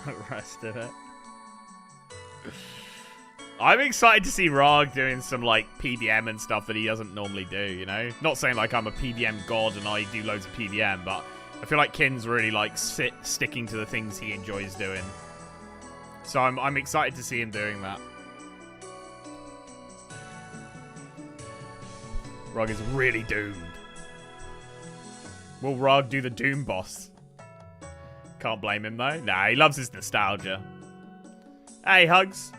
The rest of it. I'm excited to see Rag doing some, like, PBM and stuff that he doesn't normally do, you know? Not saying, like, I'm a PBM god and I do loads of PBM, but I feel like Kin's really, like, sticking to the things he enjoys doing. So I'm excited to see him doing that. Rag is really doomed. Will Rag do the Doom boss? Can't blame him, though. Nah, he loves his nostalgia. Hey, Hugs.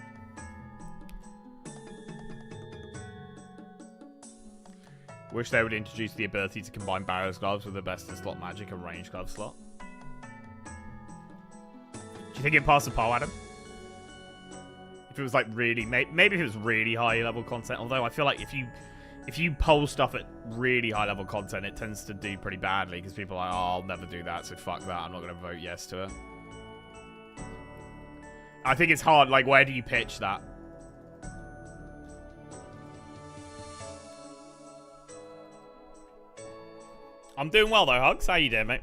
Wish they would introduce the ability to combine Barrow's gloves with the best in slot magic and range glove slot. Do you think it'd pass the poll, Adam? If it was like really, maybe if it was really high level content. Although I feel like if you poll stuff at really high level content, it tends to do pretty badly because people are like, oh, I'll never do that, so fuck that. I'm not going to vote yes to it. I think it's hard. Like, where do you pitch that? I'm doing well though, Hugs. How you doing, mate?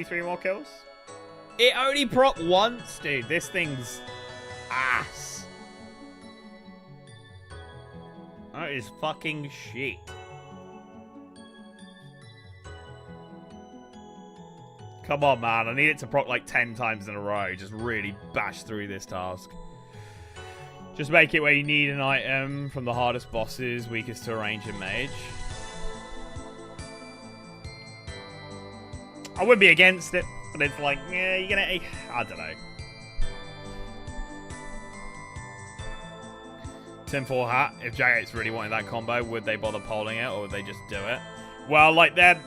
Three more kills? It only proc once, dude. This thing's ass. That is fucking shit. Come on, man. I need it to proc like 10 times in a row. Just really bash through this task. Just make it where you need an item from the hardest bosses, weakest to a range and mage. I would be against it, but it's like, yeah, you're gonna... I don't know. Tinfoil Hat, if J8's really wanted that combo, would they bother polling it, or would they just do it? Well, like, their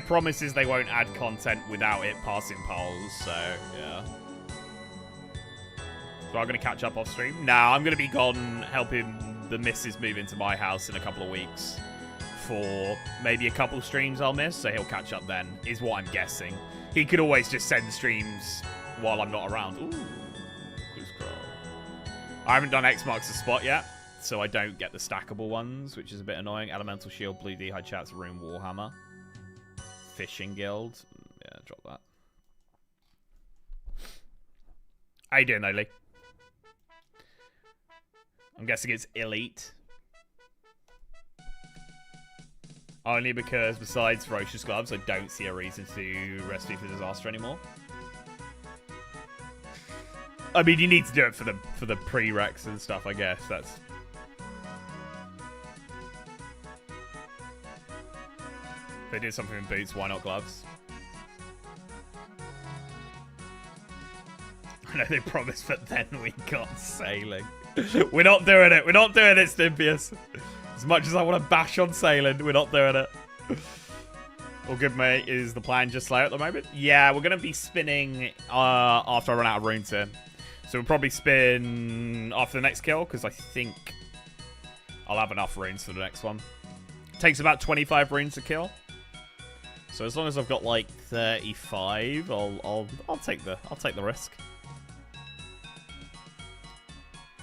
promise is they won't add content without it passing polls, so, yeah. So I'm going to catch up off stream? Nah, I'm going to be gone helping the missus move into my house in a couple of weeks for maybe a couple streams I'll miss, so he'll catch up then, is what I'm guessing. He could always just send streams while I'm not around. Ooh, who's girl? I haven't done X marks the spot yet, so I don't get the stackable ones, which is a bit annoying. Elemental Shield, Blue D, High Chats, Rune, Warhammer. Fishing Guild. Yeah, drop that. How you doing, though, Lee? I'm guessing it's elite. Only because besides Ferocious Gloves, I don't see a reason to Recipe for Disaster anymore. I mean, you need to do it for the prereqs and stuff, I guess. That's... If they did something in boots, why not gloves? I know they promised, but then we got sailing. We're not doing it. We're not doing it, Stimpius. As much as I want to bash on sailing, we're not doing it. All good, mate. Is the plan just slow at the moment? Yeah, we're going to be spinning after I run out of runes in. So we'll probably spin after the next kill, because I think I'll have enough runes for the next one. It takes about 25 runes to kill. So as long as I've got like 35, I'll take the risk.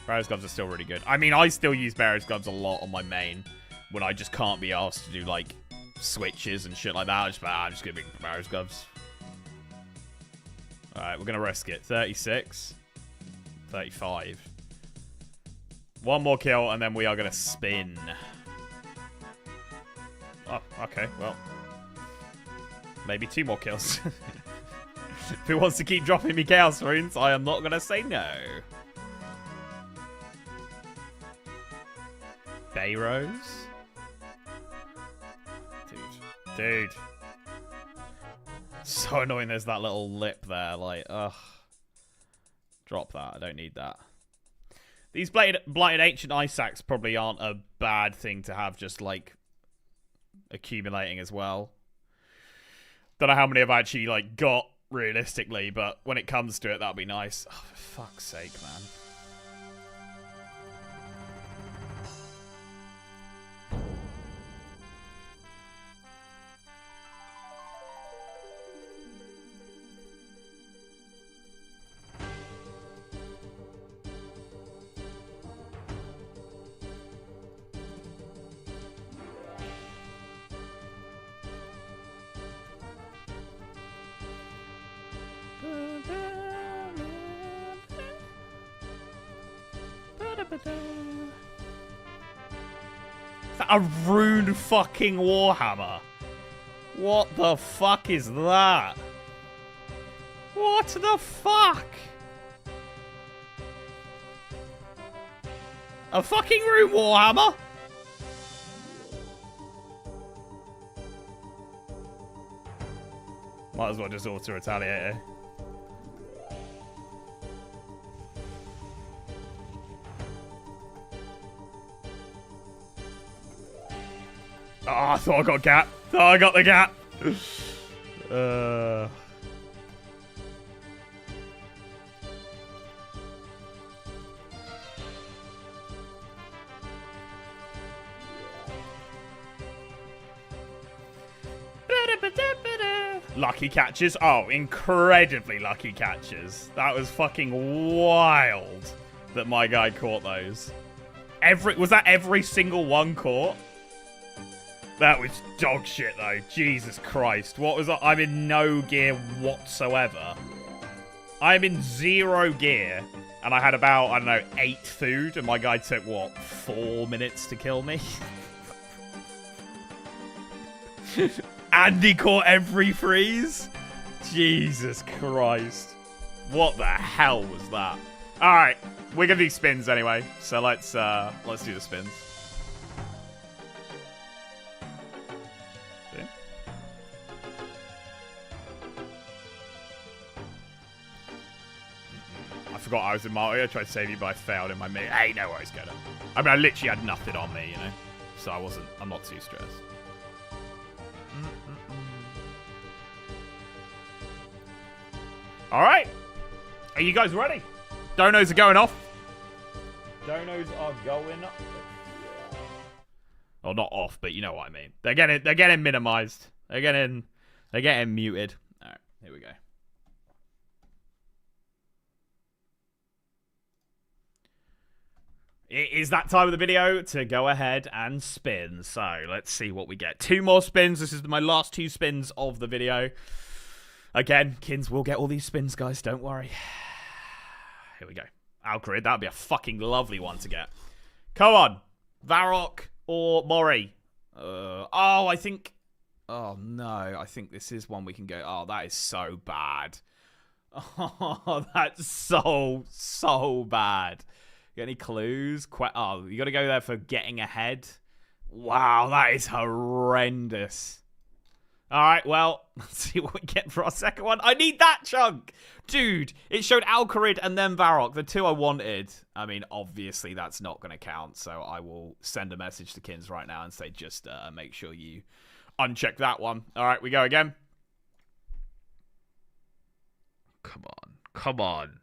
Barrow's Gloves are still really good. I mean, I still use Barrow's Gloves a lot on my main when I just can't be asked to do like switches and shit like that. I'm just gonna be Barrow's Gloves. Alright, we're gonna risk it. 36. 35. One more kill and then we are gonna spin. Oh, okay, well. Maybe 2 more kills. If he wants to keep dropping me Chaos Runes, I am not gonna say no. Bayros? Dude. So annoying there's that little lip there, like, ugh. Drop that, I don't need that. These Blighted Ancient Ice Sacks probably aren't a bad thing to have just, like, accumulating as well. Don't know how many I've actually, like, got, realistically, but when it comes to it, that'll be nice. Oh, for fuck's sake, man. Is that a rune fucking Warhammer? What the fuck is that? What the fuck? A fucking rune Warhammer? Might as well just auto-retaliate it. Oh, I thought I got Gap. Oh, I got the Gap. Lucky catches. Oh, incredibly lucky catches. That was fucking wild that my guy caught those. Was that every single one caught? That was dog shit, though. Jesus Christ. What was that? I'm in no gear whatsoever. I'm in 0 gear. And I had about, I don't know, 8 food. And my guy took, what, 4 minutes to kill me? And he caught every freeze? Jesus Christ. What the hell was that? Alright, we're gonna do spins anyway. So let's do the spins. See? I forgot I was in Mario. I tried to save you, but I failed in my mate. Hey, no worries, get it. I mean, I literally had nothing on me, you know? So I'm not too stressed. Alright. Are you guys ready? Donos are going off. Donos are going off. Well, not off, but you know what I mean. They're getting minimized. They're getting muted. Alright, here we go. It is that time of the video to go ahead and spin. So, let's see what we get. 2 more spins. This is my last 2 spins of the video. Again, Kins will get all these spins, guys. Don't worry. Here we go. Alcarid. That would be a fucking lovely one to get. Come on. Varrock or Mori. I think... Oh, no. I think this is one we can go... Oh, that is so bad. Oh, that's so bad. Got any clues? Oh, you got to go there for getting ahead. Wow, that is horrendous. All right, well, let's see what we get for our second one. I need that chunk. Dude, it showed Alcarid and then Varrock, the 2 I wanted. I mean, obviously that's not going to count, so I will send a message to Kins right now and say just make sure you uncheck that one. All right, we go again. Come on. Come on.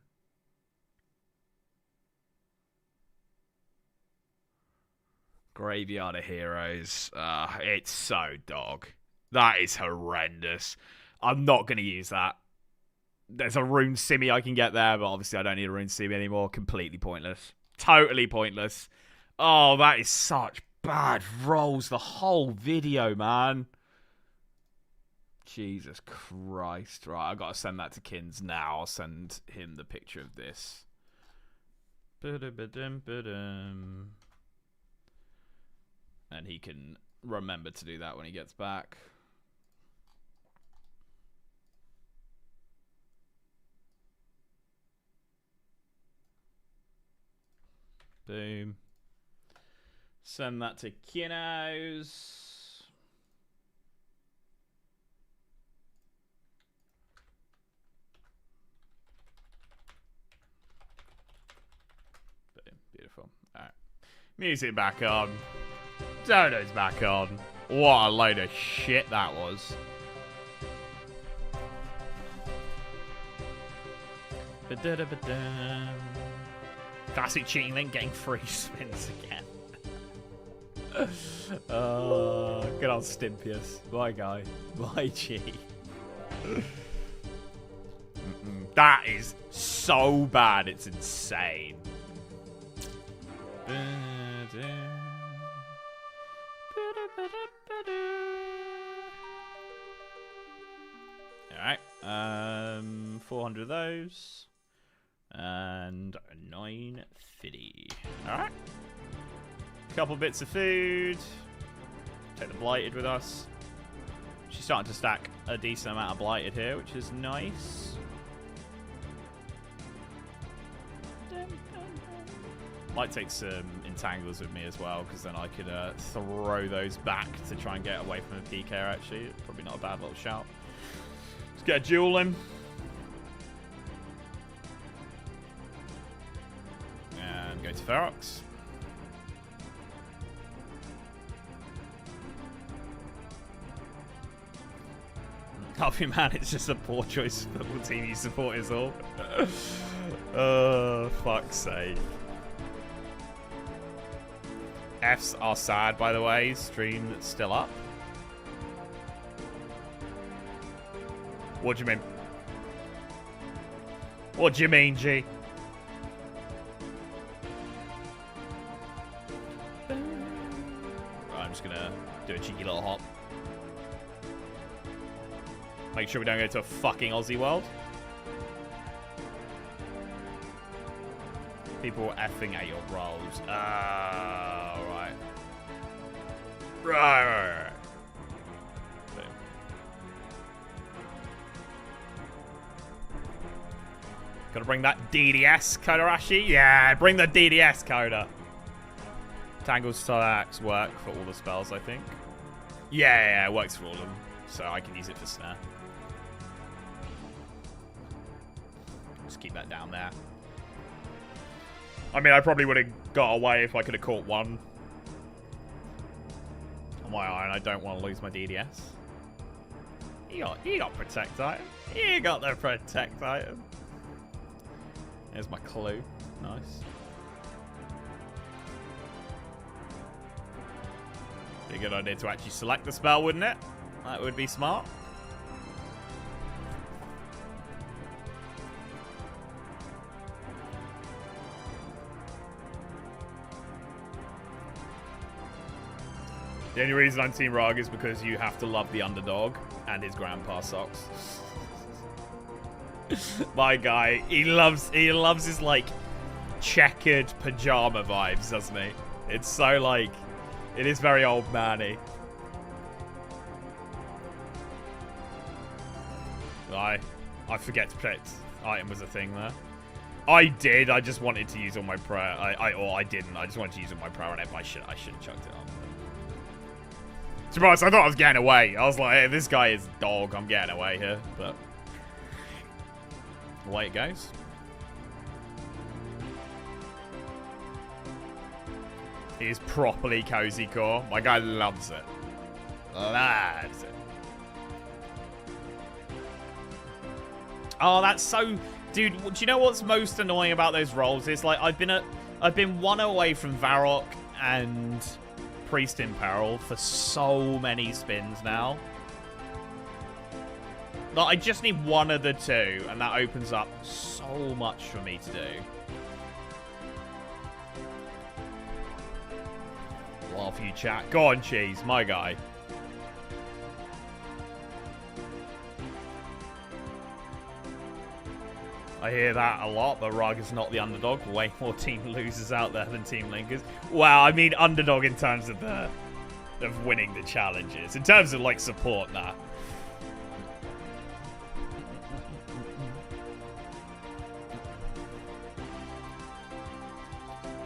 Graveyard of Heroes. It's so dog. That is horrendous. I'm not going to use that. There's a Rune Simi I can get there, but obviously I don't need a Rune Simi anymore. Completely pointless. Totally pointless. Oh, that is such bad rolls the whole video, man. Jesus Christ. Right, I've got to send that to Kins now. I'll send him the picture of this. And he can remember to do that when he gets back. Boom. Send that to Kinos. Boom. Beautiful. Alright. Music back on. Dono's back on. What a load of shit that was. Classic cheating link, getting free spins again. Good old Stimpius. My guy. My G. That is so bad, it's insane. Alright, 400 of those. And 950. Alright. Couple bits of food. Take the Blighted with us. She's starting to stack a decent amount of Blighted here, which is nice. Might take some Entangles with me as well, because then I could throw those back to try and get away from a PK, actually. Probably not a bad little shout. Let's get a duel in. And go to Ferox. Coffee Man, it's just a poor choice of football team you support is all. Oh, fuck's sake. Fs are sad, by the way. Stream still up. What do you mean? What do you mean, G? Right, I'm just gonna do a cheeky little hop. Make sure we don't go to a fucking Aussie world. People are effing at your rolls. Right. Right. Boom. Gotta bring that DDS, Kodarashi. Yeah, bring the DDS, Koda. Tangle Stacks work for all the spells, I think. Yeah, it works for all of them. So I can use it for snare. Just keep that down there. I mean, I probably would have got away if I could have caught one on my iron. I don't want to lose my DDS. You got protect item. You got the protect item. There's my clue. Nice. Be a good idea to actually select the spell, wouldn't it? That would be smart. The only reason I'm Team Rog is because you have to love the underdog and his grandpa socks. My guy, he loves his like checkered pajama vibes, doesn't he? It's so like, it is very old manny. I forget to protect item was a thing there. I did. I just wanted to use all my prayer. Or I didn't. I just wanted to use all my prayer on it. But I should have chucked it on. To be honest, I thought I was getting away. I was like, hey, this guy is dog. I'm getting away here. But away it goes. He is properly cozy core. My guy loves it. Loves it. Oh, that's so... Dude, do you know what's most annoying about those rolls? It's like I've been one away from Varrock and Priest in Peril for so many spins now. Like, I just need one of the two, and that opens up so much for me to do. Love you, chat. Go on, Cheese, my guy. I hear that a lot, but Rog is not the underdog. Way more team losers out there than team linkers. Well, I mean underdog in terms of winning the challenges. In terms of like support, nah.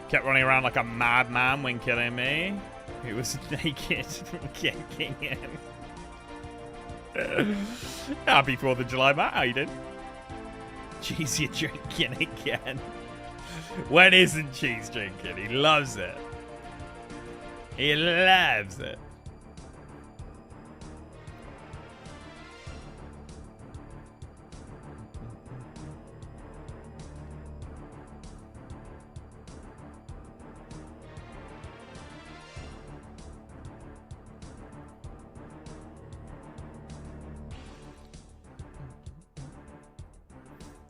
Kept running around like a madman when killing me. He was naked kicking him. Happy 4th of July, Matt. How you doing? Cheese, you're drinking again. When isn't Cheese drinking? He loves it. He loves it.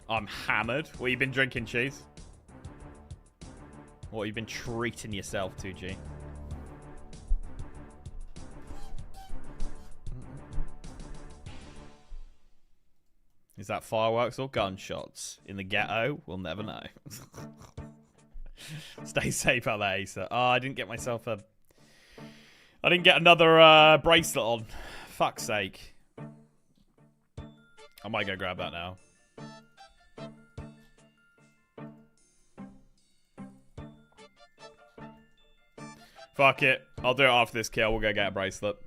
I'm hammered. What you been drinking, Cheese? What you been treating yourself to, G? Is that fireworks or gunshots? In the ghetto? We'll never know. Stay safe out there, Asa. Oh, I didn't get myself a... I didn't get another bracelet on. Fuck's sake. I might go grab that now. Fuck it. I'll do it after this kill. We'll go get a bracelet.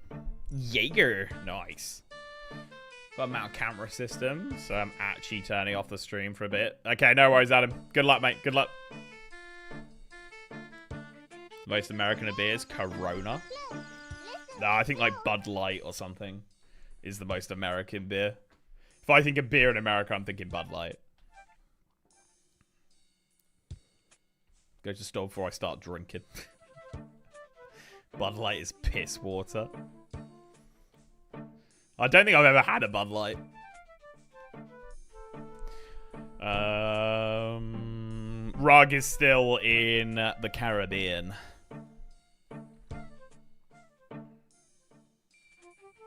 Jaeger. Nice. Got a mount camera system, so I'm actually turning off the stream for a bit. Okay, no worries, Adam. Good luck, mate. Good luck. Most American beers, Corona. No, I think like Bud Light or something is the most American beer. If I think of beer in America, I'm thinking Bud Light. Go to the store before I start drinking. Bud Light is piss water. I don't think I've ever had a Bud Light. Rug is still in the Caribbean.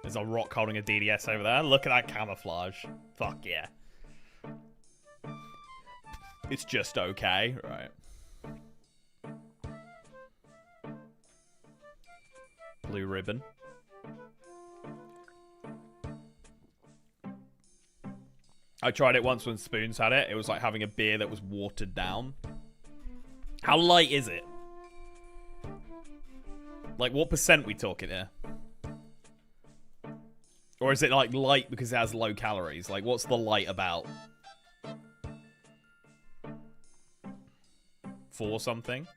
There's a rock holding a DDS over there. Look at that camouflage. Fuck yeah. It's just okay. Right. Blue ribbon. I tried it once when Spoons had it. It was like having a beer that was watered down. How light is it? Like, what percent we talking here? Or is it like light because it has low calories? Like, what's the light about? 4 something?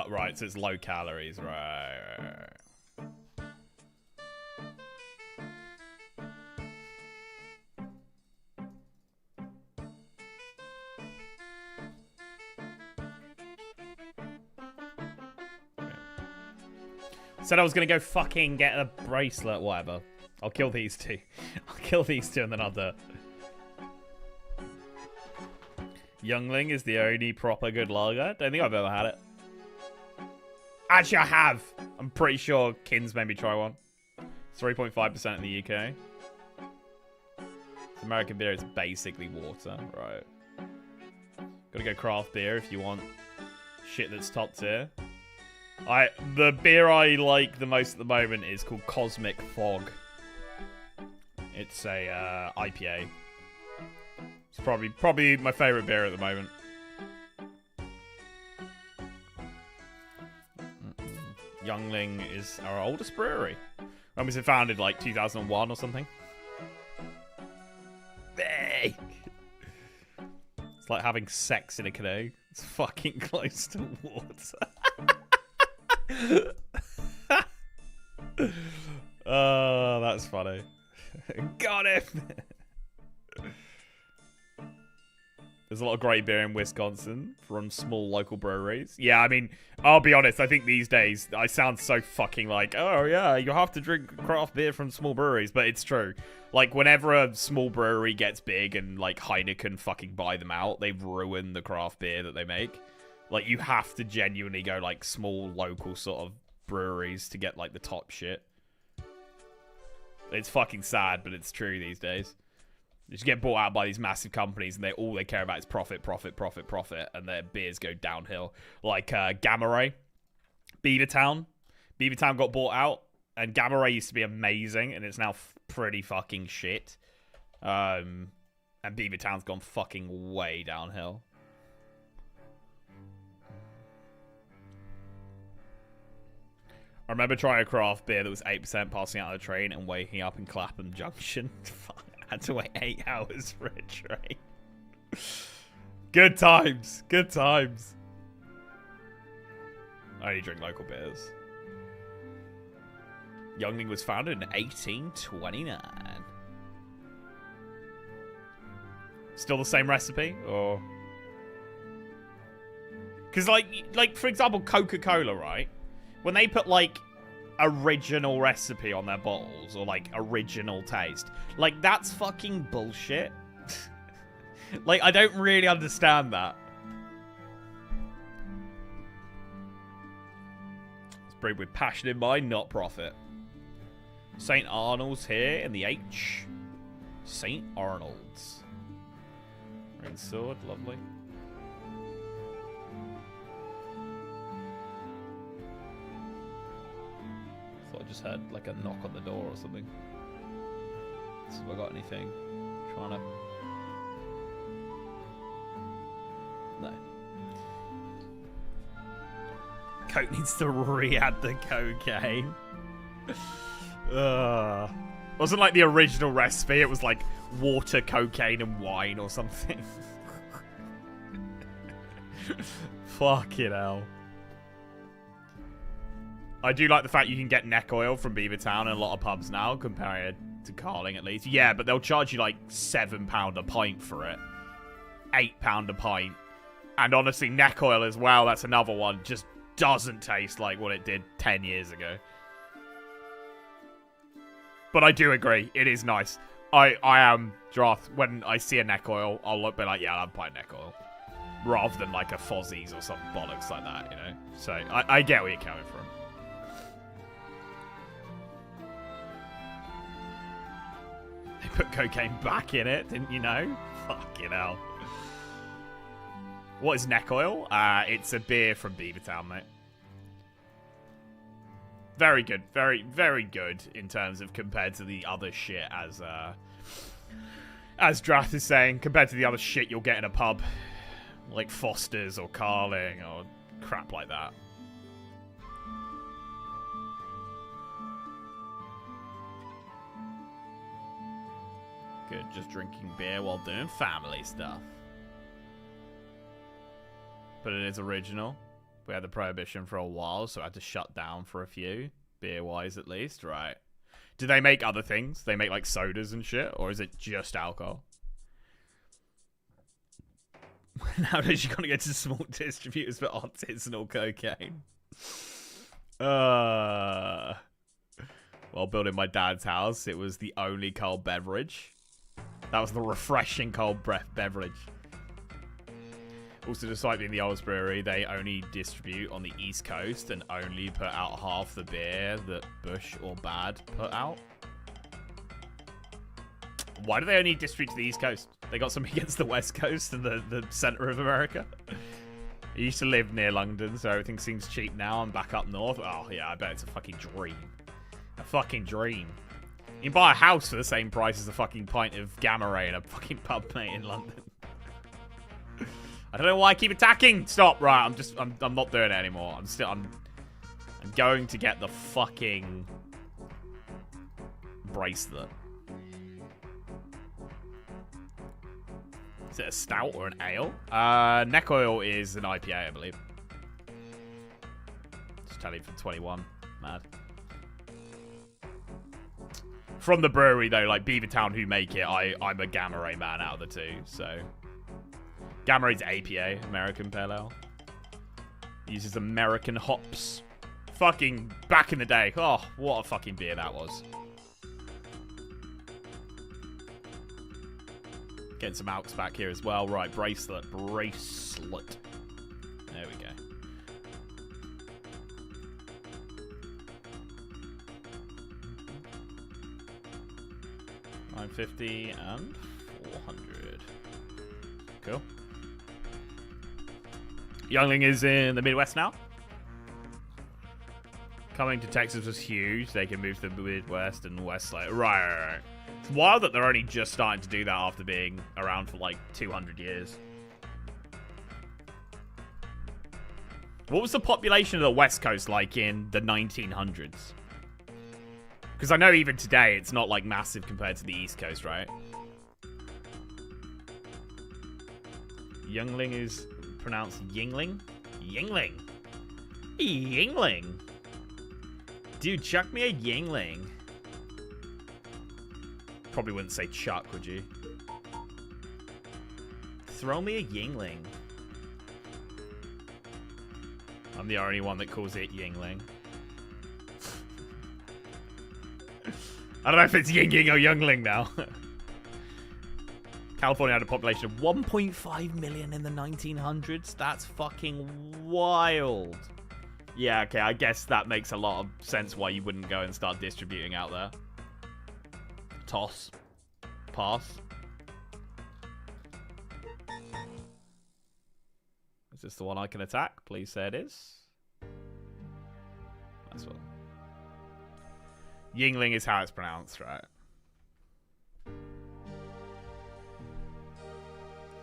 Right, so it's low calories. Right. Said I was going to go fucking get a bracelet, whatever. I'll kill these 2. I'll kill these 2 and then I'll do it. Youngling is the only proper good lager. Don't think I've ever had it. Actually, I have. I'm pretty sure Kins made me try one. It's 3.5% in the UK. It's American beer. It's basically water. Right. Gotta go craft beer if you want shit that's top tier. The beer I like the most at the moment is called Cosmic Fog. It's a IPA. It's probably my favorite beer at the moment. Youngling is our oldest brewery. When was it founded? Like 2001 or something? Hey! It's like having sex in a canoe. It's fucking close to water. Oh, that's funny. Got him. There's a lot of great beer in Wisconsin from small local breweries. Yeah, I mean, I'll be honest. I think these days I sound so fucking like, oh yeah, you have to drink craft beer from small breweries, but it's true. Like, whenever a small brewery gets big and like Heineken fucking buy them out, they've ruined the craft beer that they make. Like, you have to genuinely go, like, small, local sort of breweries to get, like, the top shit. It's fucking sad, but it's true these days. You just get bought out by these massive companies, and all they care about is profit, profit, profit, profit, and their beers go downhill. Like, Gamma Ray. Beavertown. Beavertown got bought out, and Gamma Ray used to be amazing, and it's now pretty fucking shit. And Beavertown's gone fucking way downhill. I remember trying a craft beer that was 8% passing out of the train and waking up in Clapham Junction. I had to wait 8 hours for a train. Good times. Good times. I only drink local beers. Youngling was founded in 1829. Still the same recipe? Or... Because, like, for example, Coca-Cola, right? When they put, like, original recipe on their bottles, or, like, original taste, like, that's fucking bullshit. Like, I don't really understand that. It's brewed with passion in mind, not profit. St. Arnold's here in the H. St. Arnold's. Red sword, lovely. I just heard like a knock on the door or something. So have I got anything? Trying to... No. Coke needs to re-add the cocaine. Wasn't like the original recipe. It was like water, cocaine, and wine or something. Fucking hell. I do like the fact you can get neck oil from Beavertown in a lot of pubs now, compared to Carling at least. Yeah, but they'll charge you like £7 a pint for it. £8 a pint. And honestly, neck oil as well, that's another one, just doesn't taste like what it did 10 years ago. But I do agree, it is nice. I am draft. When I see a neck oil, I'll be like, yeah, I'll have a pint of neck oil. Rather than like a Fozzie's or some bollocks like that, you know? So, I get where you're coming from. They put cocaine back in it, didn't you know? Fucking hell. What is neck oil? It's a beer from Beavertown, mate. Very good. Very, very good in terms of compared to the other shit as As Drath is saying, compared to the other shit you'll get in a pub, like Foster's or Carling or crap like that. Good, just drinking beer while doing family stuff. But it is original. We had the prohibition for a while, so I had to shut down for a few. Beer-wise, at least. Right. Do they make other things? They make, like, sodas and shit? Or is it just alcohol? Nowadays, you gotta get to small distributors for artisanal cocaine. While building my dad's house, it was the only cold beverage. That was the refreshing cold beverage. Also, despite being the oldest brewery, they only distribute on the East Coast and only put out half the beer that Bush or Bad put out. Why do they only distribute to the East Coast? They got something against the West Coast and the center of America? I used to live near London, so everything seems cheap now. I'm back up north. Oh, yeah, I bet it's a fucking dream. A fucking dream. You can buy a house for the same price as a fucking pint of Gamma Ray in a fucking pub, mate, in London. I don't know why I keep attacking. Stop. Right, I'm not doing it anymore. I'm going to get the fucking bracelet. Is it a stout or an ale? Neck Oil is an IPA, I believe. Just tell you for 21. Mad. From the brewery, though, like Beavertown, who make it, I'm a Gamma Ray man out of the two, so... Gamma Ray's APA, American Pale Ale. Uses American hops. Fucking back in the day. Oh, what a fucking beer that was. Getting some Alks back here as well. Right, bracelet. Bracelet. There we go. $950 and 400. Cool. Youngling is in the Midwest now. Coming to Texas was huge. They can move to the Midwest and Westlake. Right. It's wild that they're only just starting to do that after being around for like 200 years. What was the population of the West Coast like in the 1900s? Because I know even today it's not like massive compared to the East Coast, right? Youngling is pronounced Yingling? Yingling. Yingling. Dude, chuck me a Yingling. Probably wouldn't say chuck, would you? Throw me a Yingling. I'm the only one that calls it Yingling. I don't know if it's Yingling or Youngling now. California had a population of 1.5 million in the 1900s. That's fucking wild. Yeah, okay, I guess that makes a lot of sense why you wouldn't go and start distributing out there. Toss. Pass. Is this the one I can attack? Please say it is. Nice one. Yingling is how it's pronounced, right?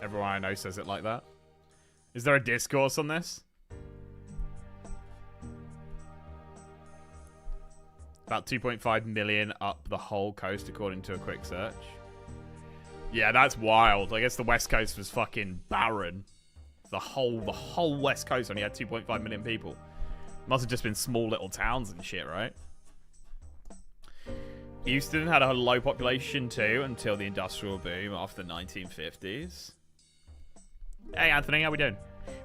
Everyone I know says it like that. Is there a discourse on this? About 2.5 million up the whole coast, according to a quick search. Yeah, that's wild. I guess the West Coast was fucking barren. The whole West Coast only had 2.5 million people. Must have just been small little towns and shit, right? Houston had a low population too until the industrial boom after the 1950s. Hey Anthony, how we doing?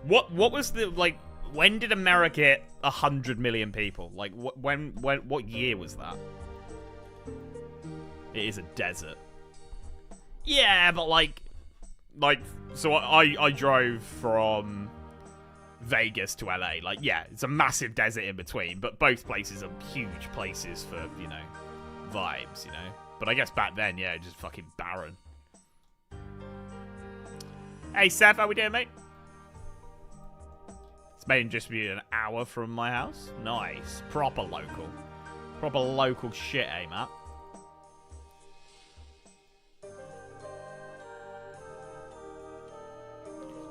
What was the, like, when did America hit 100 million people? Like, what year was that? It is a desert. Yeah, but like, so I drove from Vegas to LA. Like, yeah, it's a massive desert in between, but both places are huge places for, you know, vibes, you know? But I guess back then, yeah, just fucking barren. Hey, Seth, how we doing, mate? It's made and distributed an hour from my house. Nice. Proper local. Proper local shit, eh, Matt?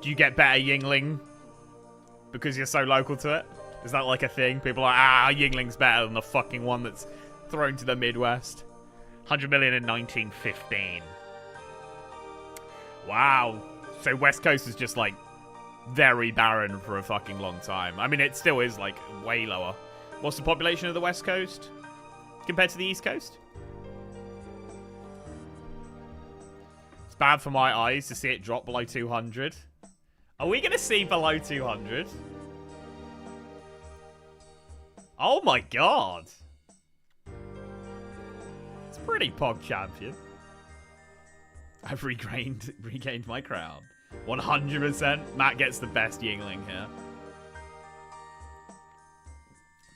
Do you get better Yingling because you're so local to it? Is that like a thing? People are like, Yingling's better than the fucking one that's thrown to the Midwest. 100 million in 1915. Wow. So West Coast is just like very barren for a fucking long time. I mean, it still is like way lower. What's the population of the West Coast compared to the East Coast? It's bad for my eyes to see it drop below 200. Are we going to see below 200? Oh my god. It's pretty pog champion. I've regained my crown. 100%. Matt gets the best Yingling here.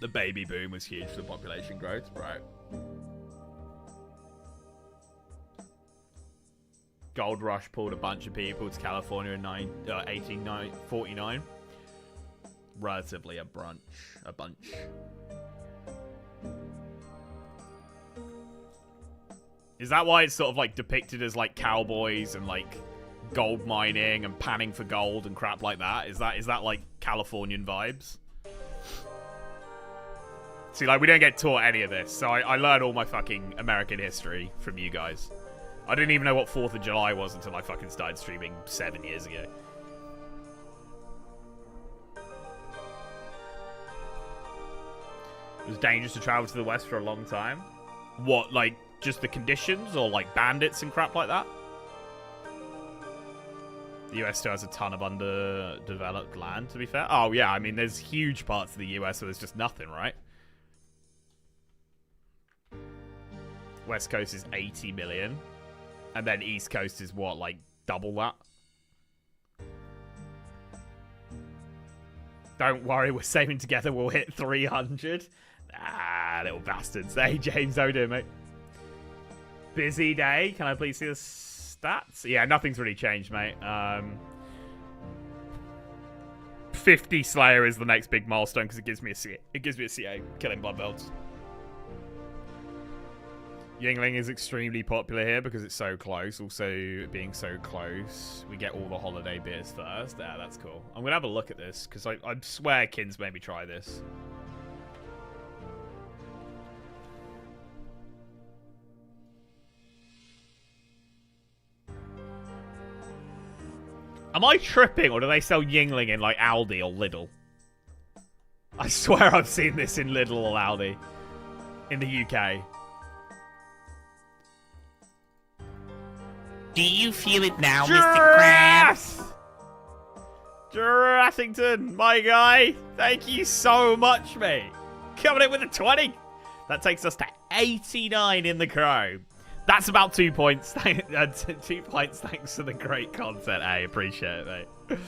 The baby boom was huge for the population growth, right? Gold Rush pulled a bunch of people to California in 1849. Relatively a bunch. Is that why it's sort of like depicted as like cowboys and like gold mining and panning for gold and crap like that? Is that like Californian vibes? See, like, we don't get taught any of this, so I learned all my fucking American history from you guys. I didn't even know what 4th of July was until I fucking started streaming 7 years ago. It was dangerous to travel to the West for a long time. What, like, just the conditions, or like bandits and crap like that? The US still has a ton of underdeveloped land, to be fair. Oh, yeah, I mean, there's huge parts of the US where there's just nothing, right? West Coast is 80 million. And then East Coast is what, like double that? Don't worry, we're saving together. We'll hit 300. Ah, little bastards. Hey, James, how you doing, mate? Busy day. Can I please see the stats? Yeah, nothing's really changed, mate. 50 Slayer is the next big milestone because it gives me a CA. It gives me a CA. Killing blood belts. Yingling is extremely popular here because it's so close. Also, being so close, we get all the holiday beers first. Yeah, that's cool. I'm going to have a look at this because I swear Kins made me try this. Am I tripping, or do they sell Yingling in like Aldi or Lidl? I swear I've seen this in Lidl or Aldi in the UK. Do you feel it now, Mr. Krabs? Drathington, my guy. Thank you so much, mate. Coming in with a 20. That takes us to 89 in the crow. That's about 2 points. 2 points thanks for the great content. I appreciate it, mate.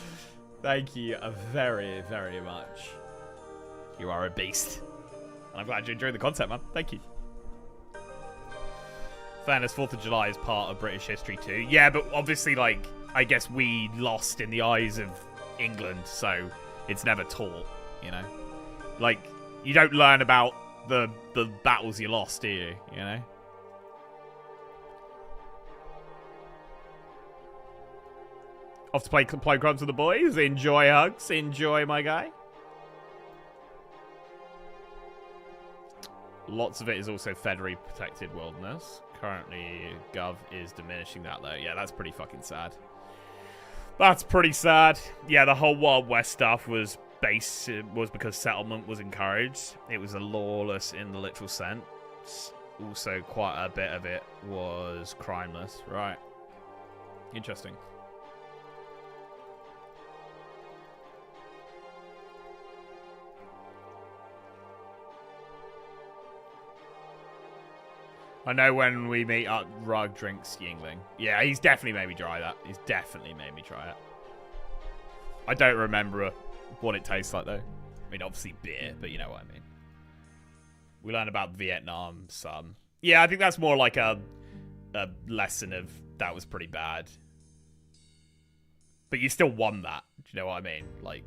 Thank you very, very much. You are a beast. And I'm glad you enjoyed the content, man. Thank you. Fairness, 4th of July is part of British history too. Yeah, but obviously, like, I guess we lost in the eyes of England, so it's never taught, you know? Like, you don't learn about the battles you lost, do you? You know? Off to play Crumbs with the boys. Enjoy, Hugs. Enjoy, my guy. Lots of it is also federally protected wilderness. Currently, Gov is diminishing that, though. Yeah, that's pretty fucking sad. That's pretty sad. Yeah, the whole Wild West stuff was because settlement was encouraged. It was a lawless in the literal sense. Also, quite a bit of it was crimeless. Right. Interesting. I know when we meet up, Rug drinks Yingling. Yeah, he's definitely made me try that. He's definitely made me try it. I don't remember what it tastes like, though. I mean, obviously beer, but you know what I mean. We learned about Vietnam some. Yeah, I think that's more like a lesson of that was pretty bad. But you still won that. Do you know what I mean? Like,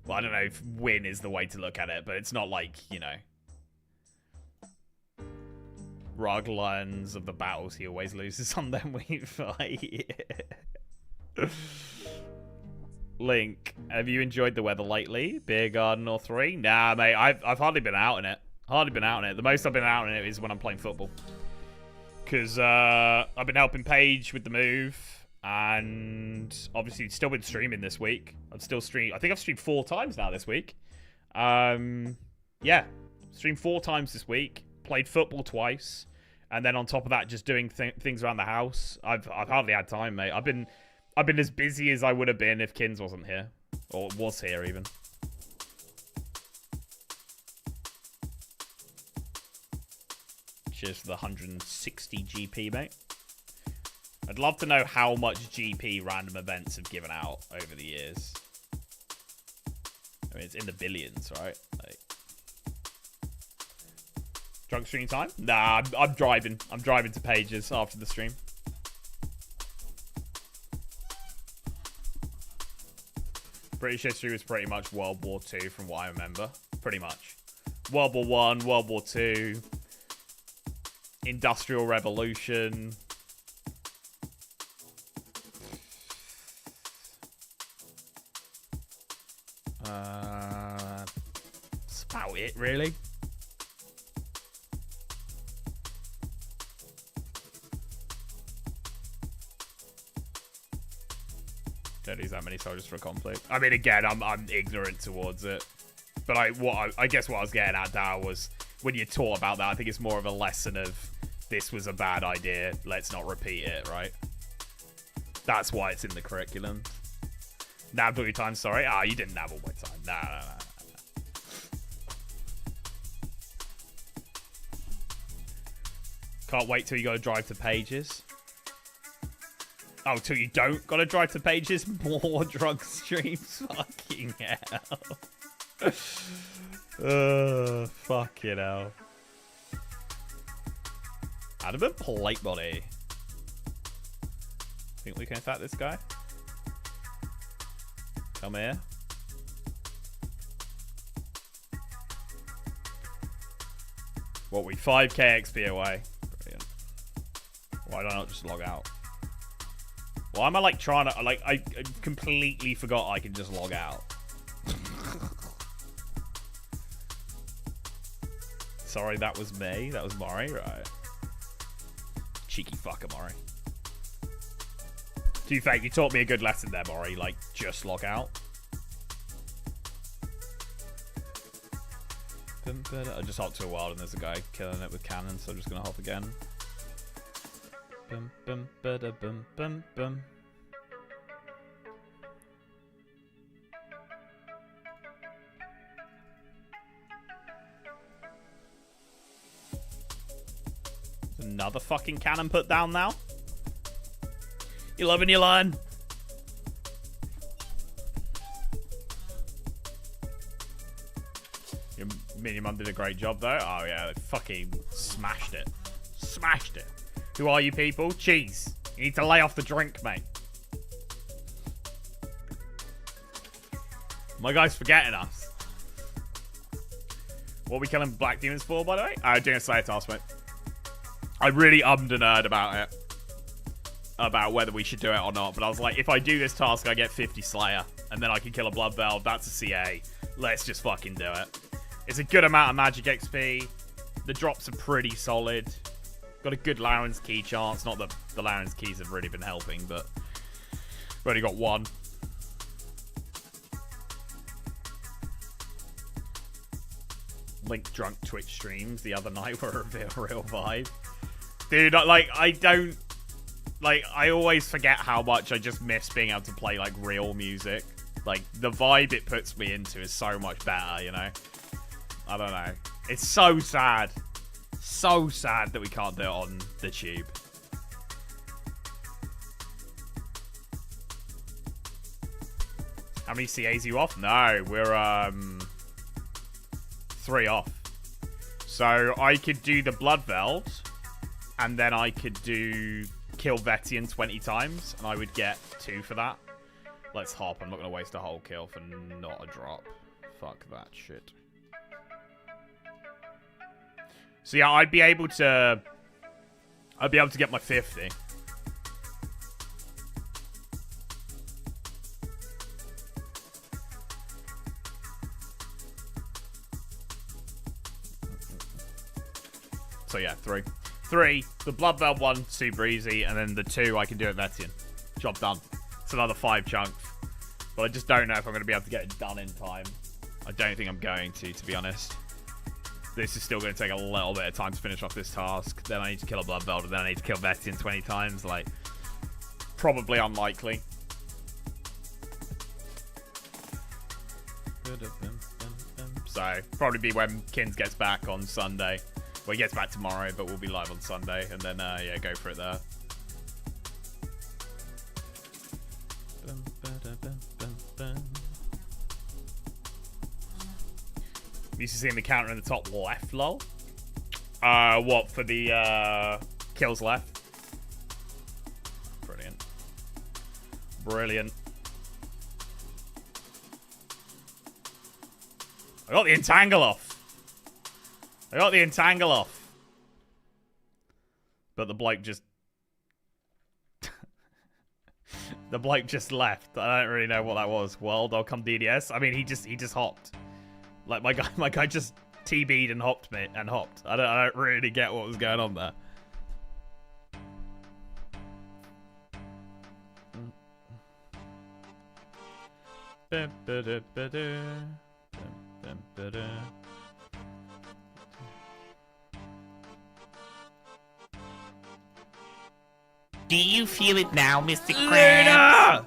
well, I don't know if win is the way to look at it, but it's not like, you know... Rug learns of the battles he always loses on them we fight. Link, have you enjoyed the weather lately? Beer garden or 3? Nah, mate, I've hardly been out in it. The most I've been out in it is when I'm playing football. Because I've been helping Paige with the move. And obviously still been streaming this week. I've still streamed. I think I've streamed 4 times now this week. Yeah. Streamed 4 times this week. Played football twice. And then on top of that, just doing things around the house. I've hardly had time, mate. I've been as busy as I would have been if Kins wasn't here. Or was here, even. Cheers for the 160 GP, mate. I'd love to know how much GP random events have given out over the years. I mean, it's in the billions, right? Like, drunk stream time? Nah, I'm driving. I'm driving to Pages after the stream. British history was pretty much World War II from what I remember. Pretty much. World War I, World War II, Industrial Revolution. That's about it, really. Don't use that many soldiers for a conflict. I mean, again, I'm ignorant towards it. But I guess what I was getting at, Dow, was when you taught about that, I think it's more of a lesson of this was a bad idea. Let's not repeat it, right? That's why it's in the curriculum. Nabbed all your time, sorry. Ah, you didn't nab all my time. Nah. Can't wait till you gotta drive to Pages. Oh, till you don't gotta drive to Pages? More drug streams? Fucking hell. Fucking hell. Adamant plate body. Think we can attack this guy? Come here. What, we 5k XP away? Brilliant. Why don't I not just log out? Why am I like trying to, like, I completely forgot I can just log out. Sorry, that was me. That was Mori, right? Cheeky fucker, Mori. To be fair, you taught me a good lesson there, Mori. Like, just log out. I just hopped to a wild and there's a guy killing it with cannons, so I'm just gonna hop again. Bum bum bada bum bum bum. There's another fucking cannon put down now. You loving your line? Me and your mum did a great job though. Oh yeah, they fucking smashed it. Smashed it. Who are you people? Cheese. You need to lay off the drink, mate. My guy's forgetting us. What are we killing black demons for, by the way? Doing a Slayer task, mate. I really ummed and erred about it. About whether we should do it or not. But I was like, if I do this task, I get 50 Slayer. And then I can kill a Blood Valve. That's a CA. Let's just fucking do it. It's a good amount of magic XP. The drops are pretty solid. Got a good Lauren's key chance. Not that the Lauren's keys have really been helping, but we've only got one. Link drunk Twitch streams the other night were a real vibe. Dude, I always forget how much I just miss being able to play, like, real music. Like, the vibe it puts me into is so much better, you know? I don't know. It's so sad. So sad that we can't do it on the tube. How many CAs are you off? No, we're 3 off. So I could do the Blood Veld, and then I could do kill Vetian 20 times, and I would get 2 for that. Let's hop. I'm not going to waste a whole kill for not a drop. Fuck that shit. So yeah, I'd be able to get my 50. So yeah, 3. 3, the Blood Belt one, super easy, and then the 2 I can do at Vetian. Job done. It's another 5 chunks. But I just don't know if I'm going to be able to get it done in time. I don't think I'm going to be honest. This is still going to take a little bit of time to finish off this task. Then I need to kill a Blood Belt, and then I need to kill Vetian 20 times. Like, probably unlikely. So, probably be when Kins gets back on Sunday. Well, he gets back tomorrow, but we'll be live on Sunday. And then, yeah, go for it there. You used to see the counter in the top left, lol. What, for the kills left? Brilliant. Brilliant. I got the entangle off. But the bloke just... the bloke just left. I don't really know what that was. World, I'll come DDS. I mean, he just hopped. Like, my guy just TB'd and hopped me and hopped. I don't really get what was going on there. Do you feel it now, Mr. Krabs?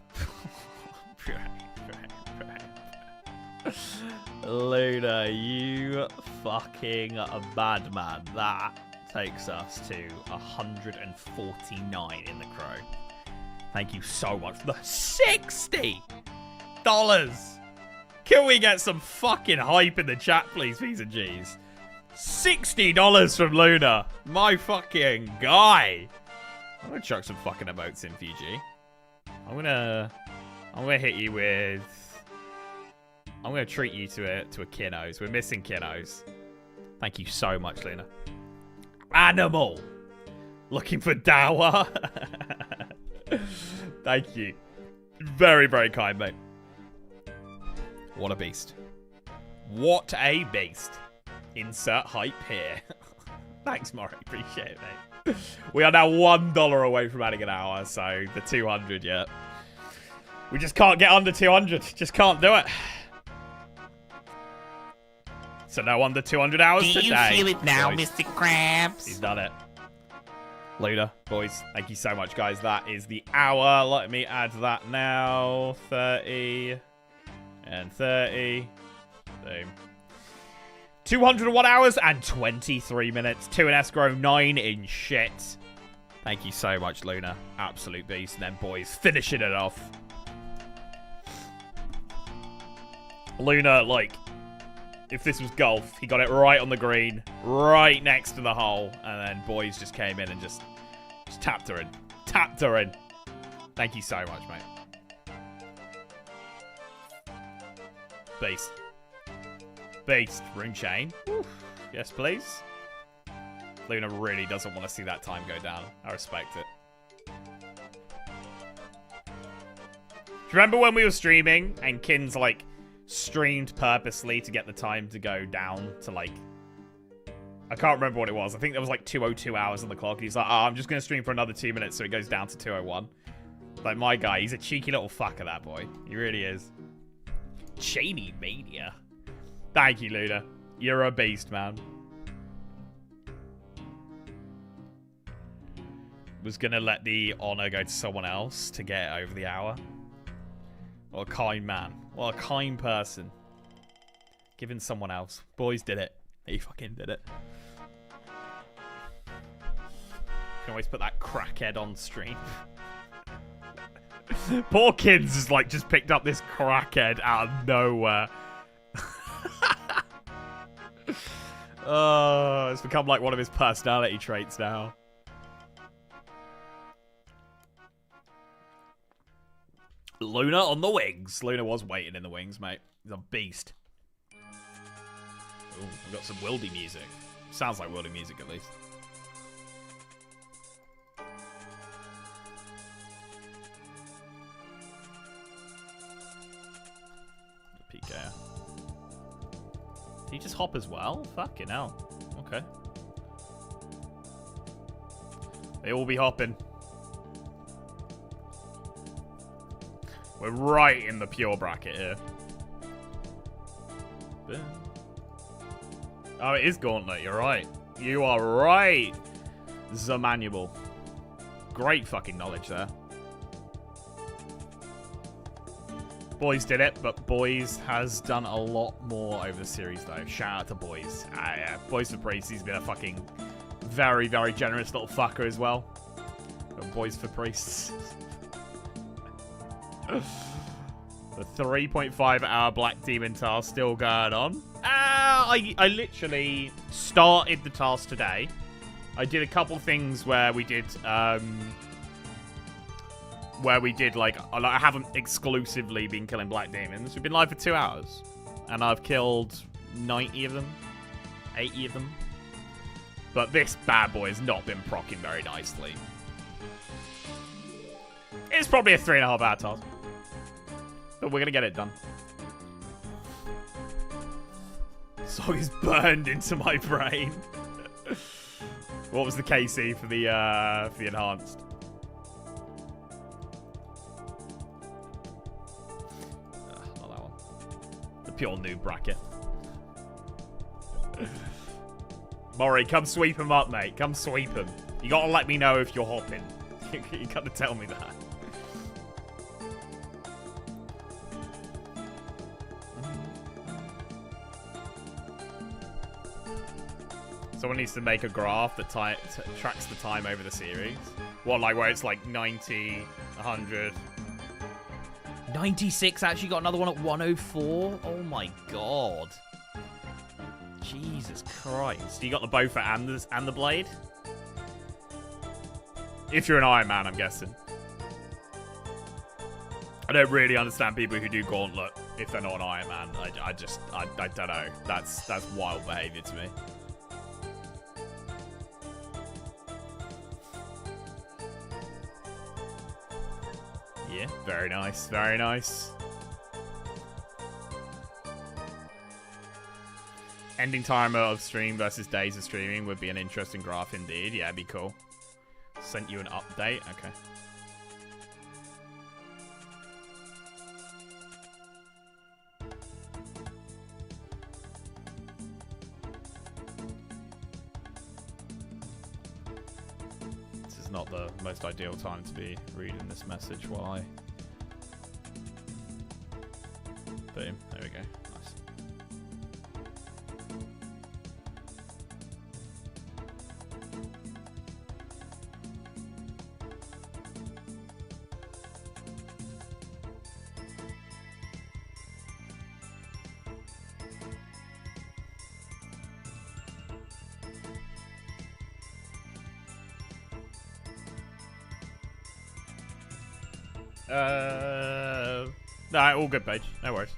Luna, you fucking bad man. That takes us to 149 in the crow. Thank you so much for the $60. Can we get some fucking hype in the chat, please, P's and G's? $60 from Luna. My fucking guy. I'm gonna chuck some fucking emotes in for you, G. I'm gonna hit you with... I'm gonna treat you to a Kinnos. We're missing Kinnos. Thank you so much, Luna. Animal. Looking for Dawa. Thank you. Very, very kind, mate. What a beast. What a beast. Insert hype here. Thanks, Maury. Appreciate it, mate. We are now $1 away from adding an hour, so the 200 yet. We just can't get under 200. Just can't do it. So no under 200 hours today. Do you feel it now, boys. Mr. Krabs? He's done it. Luna, boys, thank you so much, guys. That is the hour. Let me add that now. 30 and 30. Boom. 201 hours and 23 minutes. 2 in escrow, 9 in shit. Thank you so much, Luna. Absolute beast. And then, boys, finishing it off. Luna, like... if this was golf, he got it right on the green, right next to the hole, and then boys just came in and just tapped her in. Tapped her in. Thank you so much, mate. Beast. Beast. Rune chain. Oof. Yes, please. Luna really doesn't want to see that time go down. I respect it. Do you remember when we were streaming and Kins, like, streamed purposely to get the time to go down to, like, I can't remember what it was. I think there was like 202 hours on the clock. He's like, oh, I'm just going to stream for another 2 minutes so it goes down to 201. Like, my guy, he's a cheeky little fucker, that boy. He really is. Chainy Mania. Thank you, Luna. You're a beast, man. Was going to let the honor go to someone else to get over the hour. What a kind man. What a kind person. Giving someone else. Boys did it. He fucking did it. Can always put that crackhead on stream. Poor Kids has like just picked up this crackhead out of nowhere. Oh, it's become like one of his personality traits now. Luna on the wings. Luna was waiting in the wings, mate. He's a beast. Ooh, we got some Wildy music. Sounds like Wildy music, at least. PK. Did he just hop as well? Fucking hell. Okay. They all be hopping. We're right in the pure bracket here. Oh, it is Gauntlet. You're right. You are right. Zamanual. Great fucking knowledge there. Boys did it, but Boys has done a lot more over the series, though. Shout out to Boys. Yeah. Boys for Priest, he's been a fucking very, very generous little fucker as well. Boys for Priests. The 3.5 hour Black Demon task still going on. I literally started the task today. I did a couple things where we did like I haven't exclusively been killing Black Demons. We've been live for 2 hours, and I've killed 90 of them, 80 of them. But this bad boy has not been proccing very nicely. It's probably a 3.5 hour task, but we're gonna get it done. Song is burned into my brain. What was the KC for the enhanced? Not that one. The pure noob bracket. Maury, come sweep him up, mate. Come sweep him. You gotta let me know if you're hopping. You gotta tell me that. Someone needs to make a graph that tracks the time over the series. What, like where it's like 90, 100. 96 actually got another one at 104? Oh my god. Jesus Christ. You got the Boffa and the Blade? If you're an Iron Man, I'm guessing. I don't really understand people who do Gauntlet if they're not an Iron Man. I don't know. That's wild behavior to me. Yeah, very nice, very nice. Ending timer of stream versus days of streaming would be an interesting graph indeed. Yeah, it'd be cool. Sent you an update. Okay. This is not the most ideal time to be reading this message while I... Boom. There we go. Nice. No, all good, Paige. No worries.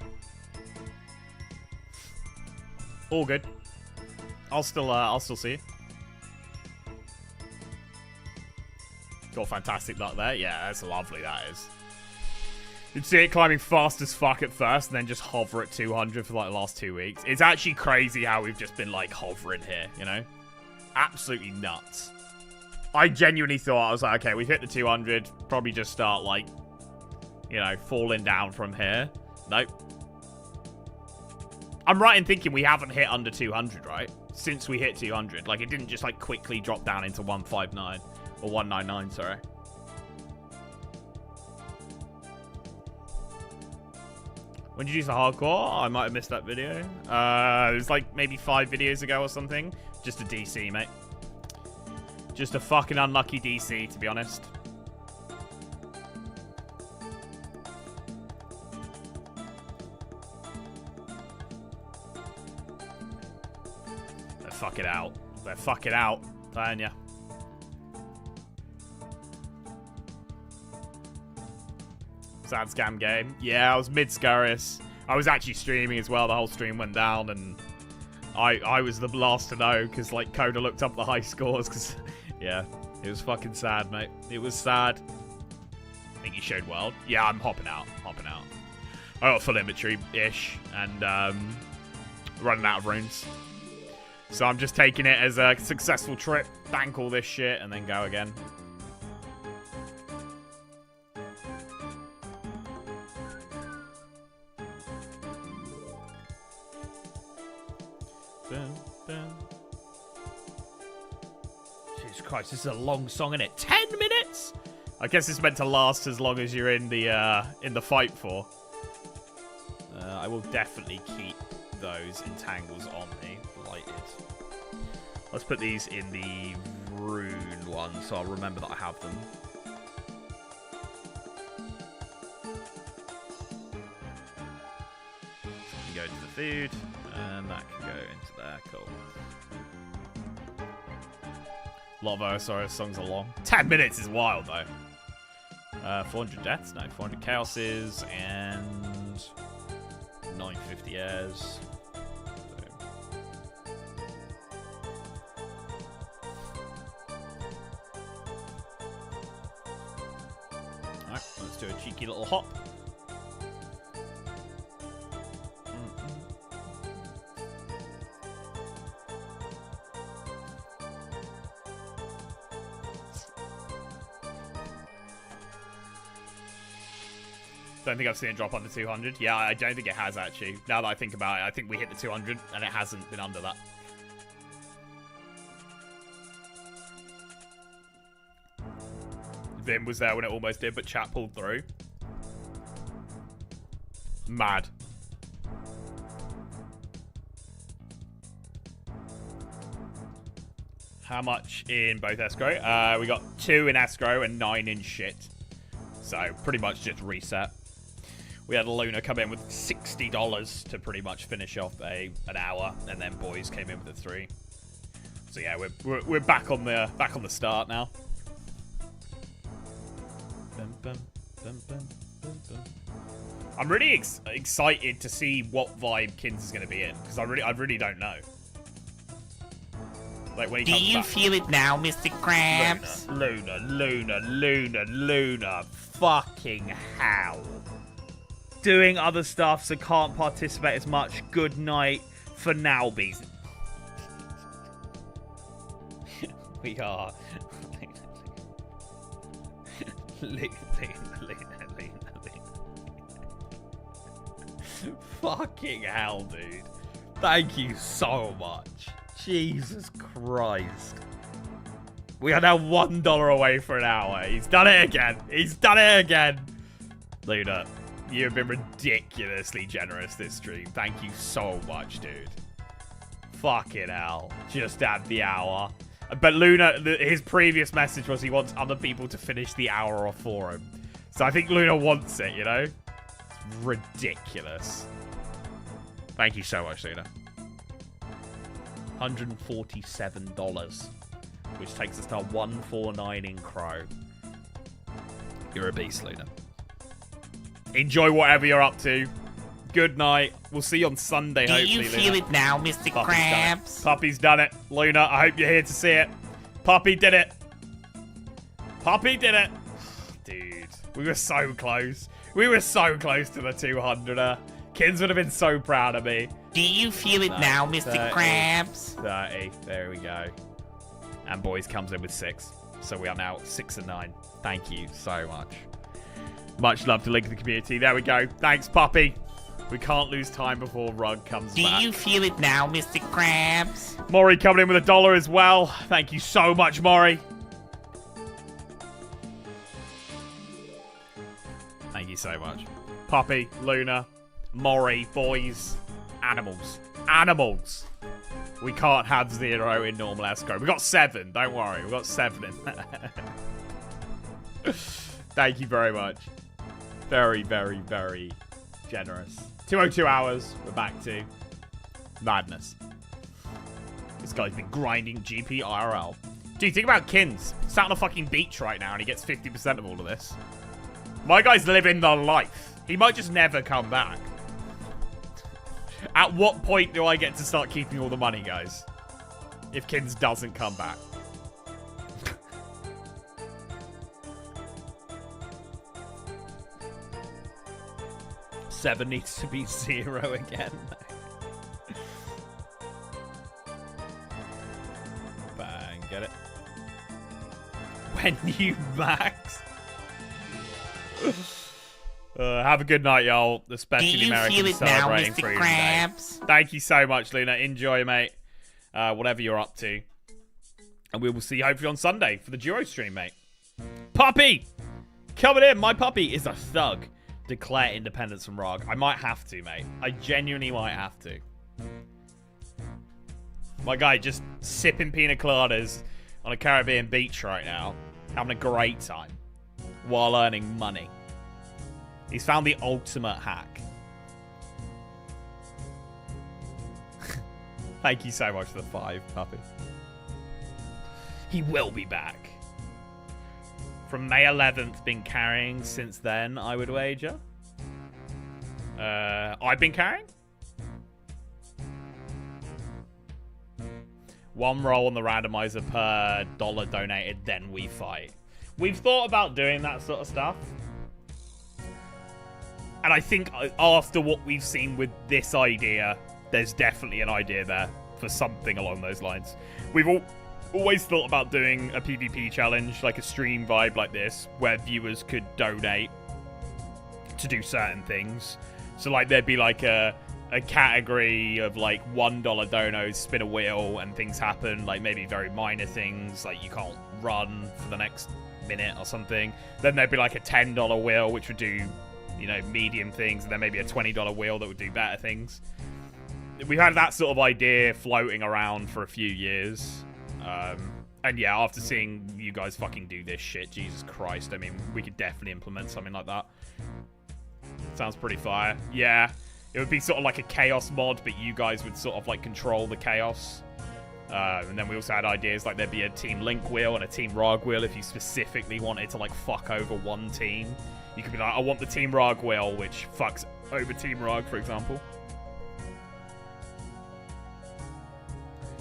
All good. I'll still see you. Got fantastic luck there. Yeah, that's lovely, that is. You'd see it climbing fast as fuck at first and then just hover at 200 for like the last 2 weeks. It's actually crazy how we've just been like hovering here, you know? Absolutely nuts. I genuinely thought, I was like, okay, we've hit the 200. Probably just start like, you know, falling down from here. Nope. I'm right in thinking we haven't hit under 200, right? Since we hit 200. Like, it didn't just, like, quickly drop down into 159. Or 199, sorry. When did you use the hardcore? I might have missed that video. It was, like, maybe 5 videos ago or something. Just a DC, mate. Just a fucking unlucky DC, to be honest. Fuck it out. They're fuck it out. Telling ya. Sad scam game. Yeah, I was mid-scurrious. I was actually streaming as well. The whole stream went down, and I was the last to know because, like, Coda looked up the high scores because, yeah, it was fucking sad, mate. It was sad. I think you showed World. Yeah, I'm hopping out. Hopping out. I got full inventory-ish and running out of runes. So I'm just taking it as a successful trip, bank all this shit, and then go again. Jesus Christ, this is a long song, isn't it? 10 minutes? I guess it's meant to last as long as you're in the fight for. I will definitely keep those entangles on me. Lighted. Let's put these in the rune one so I'll remember that I have them. Can go into the food, and that can go into there. Cool. A lot of Osiris songs are long. 10 minutes is wild, though. 400 deaths? No, 400 chaoses, and 950 airs. Alright, let's do a cheeky little hop. Don't think I've seen it drop under 200. Yeah, I don't think it has, actually. Now that I think about it, I think we hit the 200, and it hasn't been under that. Vim was there when it almost did, but chat pulled through. Mad. How much in both escrow? We got 2 in escrow and 9 in shit. So, pretty much just reset. We had Luna come in with $60 to pretty much finish off an hour, and then boys came in with a 3. So yeah, we're back on the start now. I'm really excited to see what vibe Kins is going to be in, because I really don't know. Like when he comes back. Do you feel it now, Mr. Krabs? Luna. Fucking hell. Doing other stuff so can't participate as much. Good night for now, bees. We are. Luna. Fucking hell, dude. Thank you so much. Jesus Christ. We are now $1 away for an hour. He's done it again. Luna, you have been ridiculously generous this stream. Thank you so much, dude. Fucking hell. Just at the hour. But Luna, his previous message was he wants other people to finish the hour off for him. So I think Luna wants it, you know? It's ridiculous. Thank you so much, Luna. $147, which takes us to 149 in Crow. You're a beast, Luna. Enjoy whatever you're up to. Good night. We'll see you on Sunday, hopefully, Do you feel Luna. it now, Mr. Krabs? Puppy's done it. Luna, I hope you're here to see it. Puppy did it. Dude, we were so close. We were so close to the 200er. Kids would have been so proud of me. Do you feel it now, Mr. 30, Krabs? 30. There we go. And boys comes in with 6. So we are now 6 and 9. Thank you so much. Much love to Link in the community. There we go. Thanks, Puppy. We can't lose time before Rug comes back. Do you feel it now, Mr. Krabs? Maury coming in with $1 as well. Thank you so much, Maury. Thank you so much. Puppy, Luna, Maury, boys, animals. Animals. We can't have 0 in normal escrow. We got 7. Don't worry. We got 7 in there. Thank you very much. Very, very, very generous. 202 hours. We're back to madness. This guy's been grinding GP IRL. Dude, think about Kins. Sat on a fucking beach right now and he gets 50% of all of this. My guy's living the life. He might just never come back. At what point do I get to start keeping all the money, guys? If Kins doesn't come back. Seven needs to be 0 again. Get it? When you max. Have a good night, y'all. Especially the Americans celebrating Freedom Day. Thank you so much, Luna. Enjoy, mate. Whatever you're up to. And we will see you hopefully on Sunday for the duo stream, mate. Puppy! Coming in. My puppy is a thug. Declare independence from Rog. I might have to, mate. I genuinely might have to. My guy just sipping pina coladas on a Caribbean beach right now. Having a great time. While earning money. He's found the ultimate hack. Thank you so much for the 5, puppy. He will be back. From May 11th, been carrying since then, I would wager. I've been carrying? 1 roll on the randomizer per $1 donated, then we fight. We've thought about doing that sort of stuff. And I think after what we've seen with this idea, there's definitely an idea there for something along those lines. We've always thought about doing a PvP challenge, like a stream vibe like this, where viewers could donate to do certain things. So like there'd be like a category of like $1 donos, spin a wheel, and things happen, like maybe very minor things, like you can't run for the next minute or something. Then there'd be like a $10 wheel, which would do, you know, medium things, and then maybe a $20 wheel that would do better things. We've had that sort of idea floating around for a few years. And yeah, after seeing you guys fucking do this shit, Jesus Christ, I mean, we could definitely implement something like that. Sounds pretty fire. Yeah, it would be sort of like a chaos mod, but you guys would sort of like control the chaos. And then we also had ideas like there'd be a Team Link wheel and a Team Rog wheel if you specifically wanted to like fuck over one team. You could be like, I want the Team Rog wheel, which fucks over Team Rog, for example.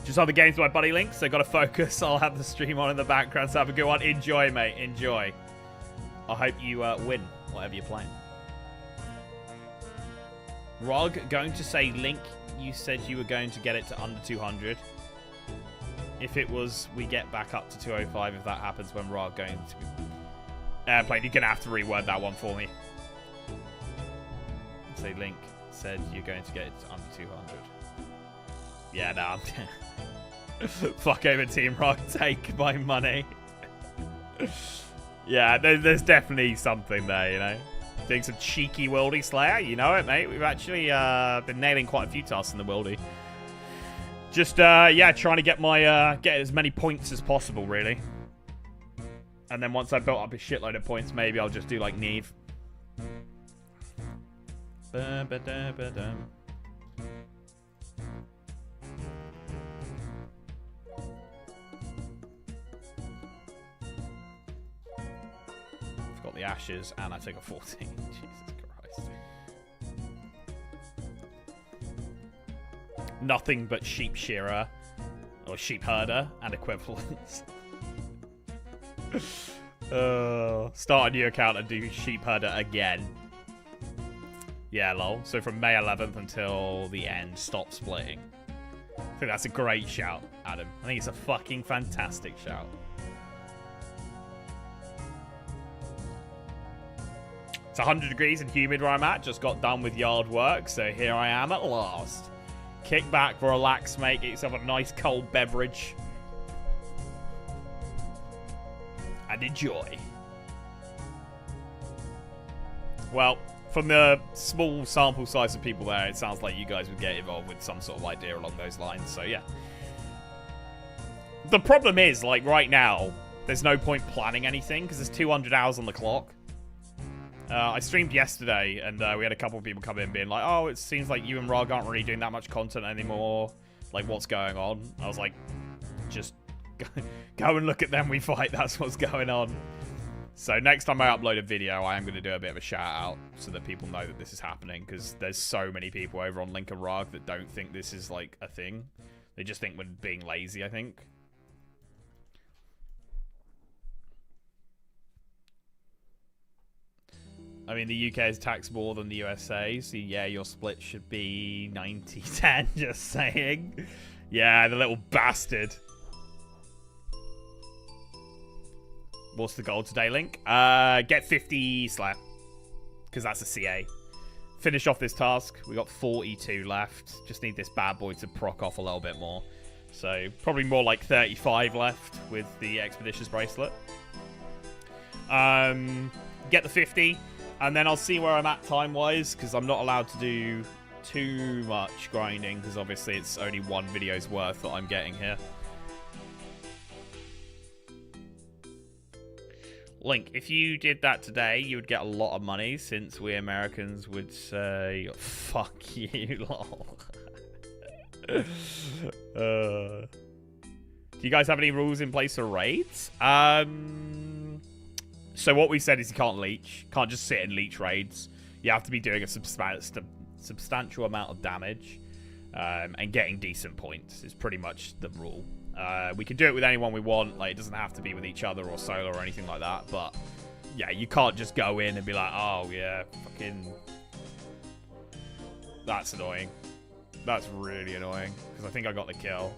Just other games with my buddy Link, so gotta focus. I'll have the stream on in the background, so have a good one. Enjoy, mate. Enjoy. I hope you win, whatever you're playing. Rog, going to say, Link, you said you were going to get it to under 200. If it was, we get back up to 205 if that happens when Rog going to be... Airplane, you're going to have to reword that one for me. Say, Link said you're going to get it to under 200. Yeah, no. Fuck over Team Rock, take my money. Yeah, there's definitely something there, you know. Doing some cheeky Wildy Slayer, you know it, mate. We've actually been nailing quite a few tasks in the Wildy. Just, yeah, trying to get my get as many points as possible, really. And then once I've built up a shitload of points, maybe I'll just do like Neve. Got the ashes, and I took a 14. Jesus Christ. Nothing but sheep shearer, or sheep herder, and equivalents. Start a new account and do sheep herder again. Yeah, lol. So from May 11th until the end, stop splitting. I think that's a great shout, Adam. I think it's a fucking fantastic shout. It's 100 degrees and humid where I'm at. Just got done with yard work, so here I am at last. Kick back, relax, mate. Get yourself a nice cold beverage. And enjoy. Well, from the small sample size of people there, it sounds like you guys would get involved with some sort of idea along those lines, so yeah. The problem is, like, right now, there's no point planning anything, because there's 200 hours on the clock. I streamed yesterday, and we had a couple of people come in being like, oh, it seems like you and Rog aren't really doing that much content anymore. Like, what's going on? I was like, just go and look at them we fight. That's what's going on. So next time I upload a video, I am going to do a bit of a shout out so that people know that this is happening, because there's so many people over on Link and Rog that don't think this is, like, a thing. They just think we're being lazy, I think. I mean, the UK is taxed more than the USA, so yeah, your split should be 90-10, just saying. Yeah, the little bastard. What's the goal today, Link? Get 50 Slayer. Because that's a CA. Finish off this task. We got 42 left. Just need this bad boy to proc off a little bit more. So, probably more like 35 left with the Expeditious Bracelet. Get the 50. And then I'll see where I'm at time-wise. Because I'm not allowed to do too much grinding. Because obviously it's only one video's worth that I'm getting here. Link, if you did that today, you would get a lot of money, since we Americans would say, fuck you, lol. Do you guys have any rules in place for raids? So what we said is you can't leech. Can't just sit and leech raids. You have to be doing a substantial amount of damage. And getting decent points is pretty much the rule. We can do it with anyone we want. Like, it doesn't have to be with each other or solo or anything like that. But, yeah, you can't just go in and be like, oh, yeah, fucking... That's annoying. That's really annoying. Because I think I got the kill.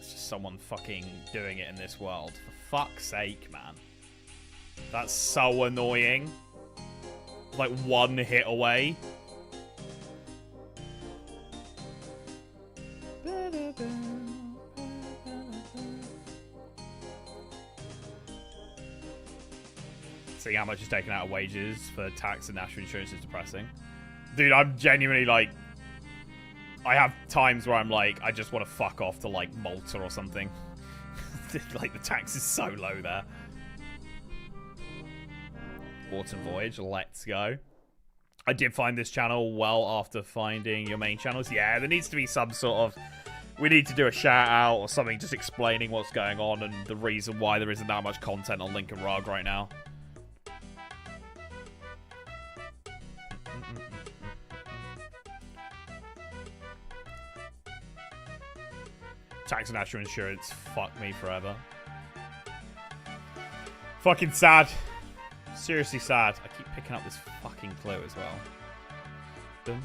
Someone fucking doing it in this world. For fuck's sake, man. That's so annoying. Like, one hit away. Seeing how much is taken out of wages for tax and national insurance is depressing. Dude, I'm genuinely like... I have times where I'm like, I just want to fuck off to, like, Malta or something. Like, the tax is so low there. Autumn Voyage, let's go. I did find this channel well after finding your main channels. Yeah, there needs to be some sort of... We need to do a shout out or something just explaining what's going on and the reason why there isn't that much content on Lincoln Rog right now. Tax and national insurance, fuck me forever. Fucking sad. Seriously sad. I keep picking up this fucking clue as well.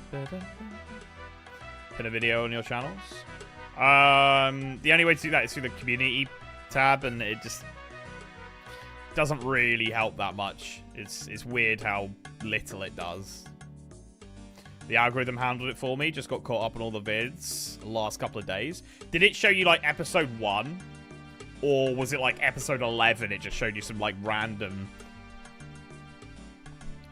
Pin a video on your channels. The only way to do that is through the community tab, and it just doesn't really help that much. It's weird how little it does. The algorithm handled it for me. Just got caught up on all the vids the last couple of days. Did it show you, like, episode 1? Or was it, like, episode 11? It just showed you some, like, random...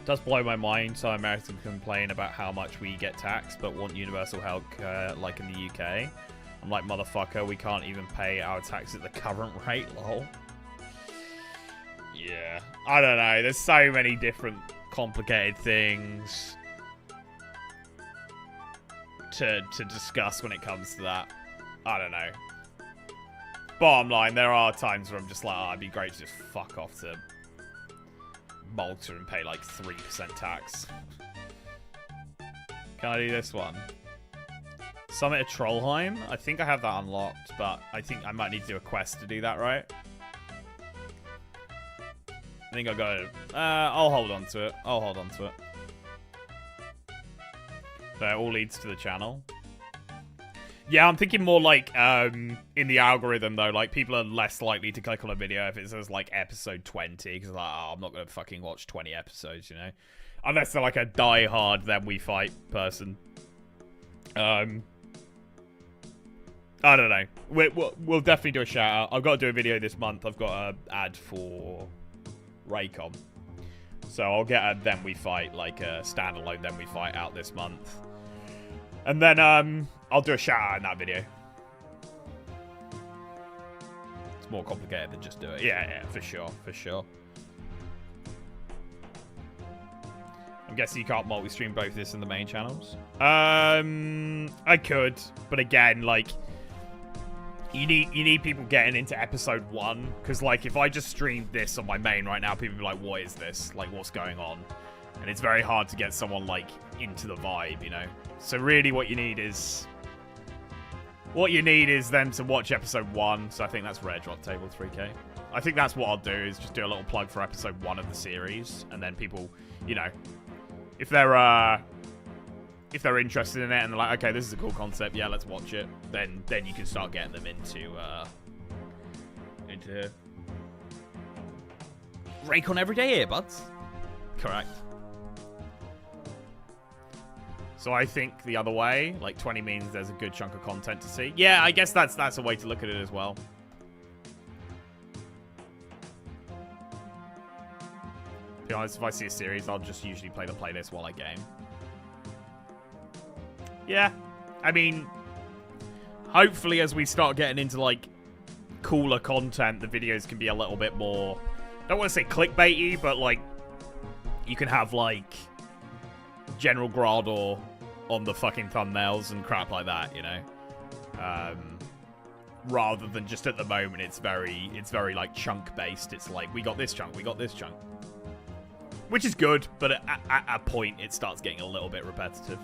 It does blow my mind. Some Americans complain about how much we get taxed, but want universal health, like in the UK. I'm like, motherfucker, we can't even pay our tax at the current rate, lol. Yeah. I don't know. There's so many different complicated things to discuss when it comes to that. I don't know. Bottom line, there are times where I'm just like, oh, it'd be great to just fuck off to Malta and pay like 3% tax. Can I do this one? Summit of Trollheim? I think I have that unlocked, but I think I might need to do a quest to do that, right? I think I'll go... I'll hold on to it. I'll hold on to it. So it all leads to the channel. Yeah, I'm thinking more like in the algorithm, though. Like, people are less likely to click on a video if it says, like, episode 20. Because, like, oh, I'm not going to fucking watch 20 episodes, you know? Unless they're, like, a die-hard Then We Fight person. I don't know. We'll definitely do a shout-out. I've got to do a video this month. I've got an ad for Raycon. So I'll get a Then We Fight, like a standalone Then We Fight out this month. And then I'll do a shout-out in that video. It's more complicated than just do it. Yeah, for sure, for sure. I'm guessing you can't multi-stream both this and the main channels. I could, but again, like, you need people getting into episode 1, because, like, if I just streamed this on my main right now, people would be like, what is this? Like, what's going on? And it's very hard to get someone, like, into the vibe, you know? So really what you need is... them to watch episode 1, so I think that's Rare Drop Table 3K. I think that's what I'll do, is just do a little plug for episode 1 of the series, and then people, you know, if they're interested in it and they're like, okay, this is a cool concept, yeah, let's watch it, then you can start getting them into Raycon Everyday Earbuds. Correct. So I think the other way, like 20 means there's a good chunk of content to see. Yeah, I guess that's a way to look at it as well. To be honest, if I see a series, I'll just usually play the playlist while I game. Yeah, I mean, hopefully as we start getting into, like, cooler content, the videos can be a little bit more, I don't want to say clickbaity, but, like, you can have, like, General Grador on the fucking thumbnails and crap like that, you know? Rather than just at the moment, it's very, like, chunk-based. It's like, we got this chunk, we got this chunk. Which is good, but at a point, it starts getting a little bit repetitive.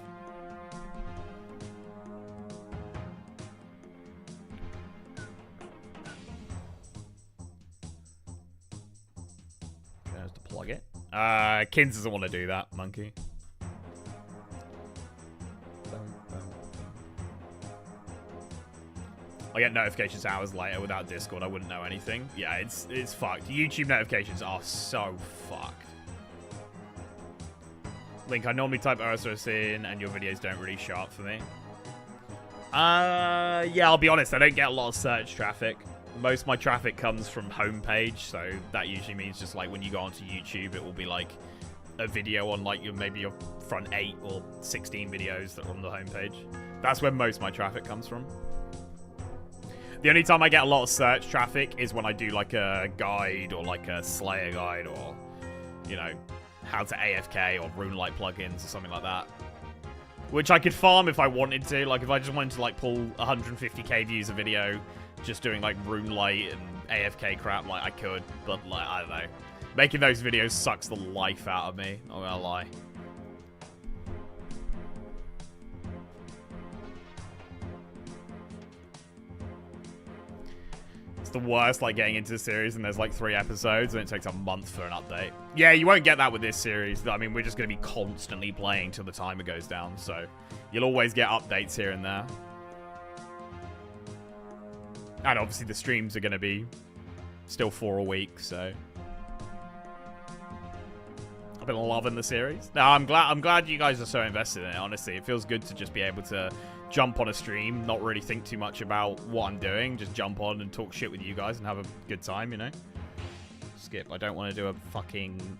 There's to plug it. Kins doesn't want to do that, monkey. I get notifications hours later without Discord. I wouldn't know anything. Yeah, it's fucked. YouTube notifications are so fucked. Link, I normally type RSS in and your videos don't really show up for me. Yeah, I'll be honest. I don't get a lot of search traffic. Most of my traffic comes from homepage, so that usually means just like when you go onto YouTube, it will be like a video on like maybe your front 8 or 16 videos that are on the homepage. That's where most of my traffic comes from. The only time I get a lot of search traffic is when I do like a guide or like a Slayer guide or, you know, how to AFK or RuneLite plugins or something like that. Which I could farm if I wanted to. Like if I just wanted to like pull 150k views a video just doing like RuneLite and AFK crap, like I could. But like, I don't know. Making those videos sucks the life out of me. Not gonna lie. It's the worst, like, getting into the series and there's, like, 3 episodes and it takes a month for an update. Yeah, you won't get that with this series. I mean, we're just going to be constantly playing till the timer goes down, so you'll always get updates here and there. And obviously the streams are going to be still 4 a week, so... I've been loving the series. No, I'm glad you guys are so invested in it, honestly. It feels good to just be able to jump on a stream, not really think too much about what I'm doing, just jump on and talk shit with you guys and have a good time, you know? Skip, I don't want to do a fucking...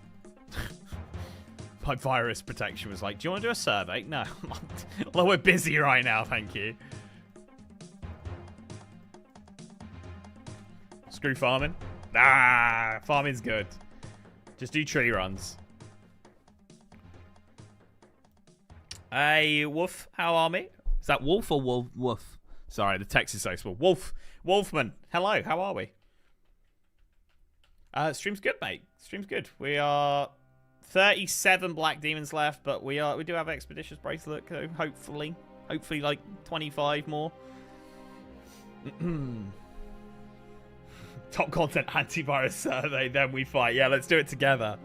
My virus protection was like, do you want to do a survey? No. Well, we're busy right now, thank you. Screw farming. Ah, farming's good. Just do tree runs. Hey, Wolf, how are we? Is that Wolf or Wolf? Sorry, the text is so small. Wolfman, hello, how are we? Stream's good, mate. Stream's good. We are 37 Black Demons left, but we do have Expeditious Bracelet, so hopefully like 25 more. Top content antivirus survey, then we fight. Yeah, let's do it together.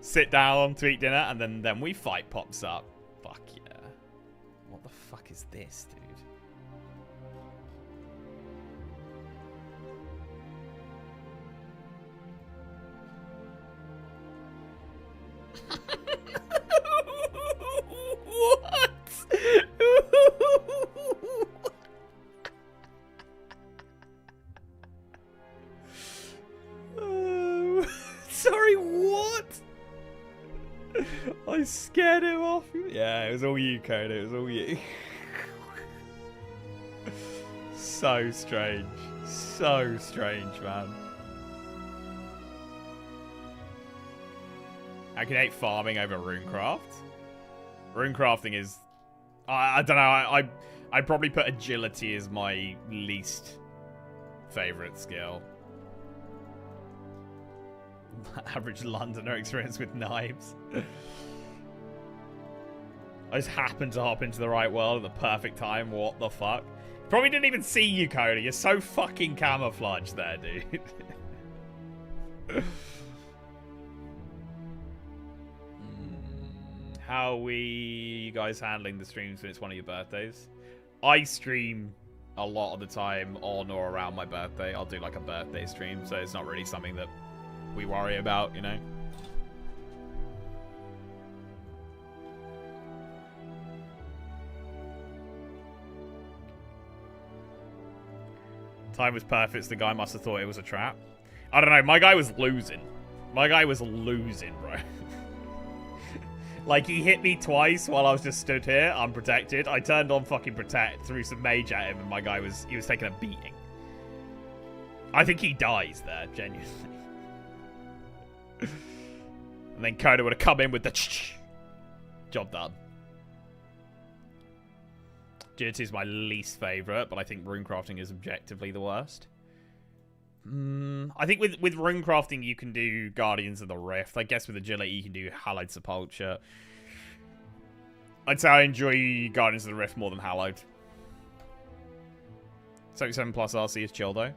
Sit down to eat dinner, and then we fight pops up. Fuck yeah. What the fuck is this, dude? What? Sorry, what? I scared him off. Yeah, it was all you, Code. It was all you. So strange. So strange, man. I can hate farming over runecraft. Runecrafting is... I don't know. I'd probably put agility as my least favorite skill. Average Londoner experience with knives. I just happened to hop into the right world at the perfect time. What the fuck? Probably didn't even see you, Coda. You're so fucking camouflaged there, dude. How are you guys handling the streams when it's one of your birthdays? I stream a lot of the time on or around my birthday. I'll do like a birthday stream, so it's not really something that we worry about, you know? Time was perfect, so the guy must have thought it was a trap. I don't know, my guy was losing. My guy was losing, bro. Like, he hit me twice while I was just stood here, unprotected. I turned on fucking protect, threw some mage at him, and my guy was taking a beating. I think he dies there, genuinely. And then Coda would have come in with the job done. Agility is my least favourite, but I think runecrafting is objectively the worst. I think with runecrafting you can do Guardians of the Rift. I guess with agility you can do Hallowed Sepulture. I'd say I enjoy Guardians of the Rift more than Hallowed. 77 plus RC is chill though.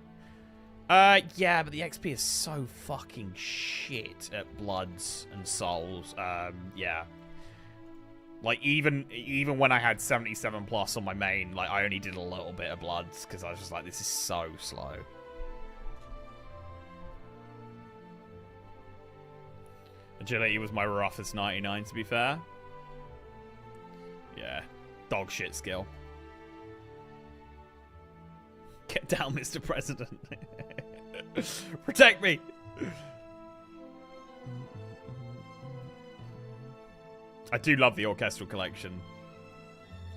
Yeah, but the XP is so fucking shit at Bloods and Souls. Yeah. Like, even when I had 77 plus on my main, like, I only did a little bit of Bloods, because I was just like, this is so slow. Agility was my roughest 99, to be fair. Yeah. Dog shit skill. Get down, Mr. President. Protect me! I do love the Orchestral Collection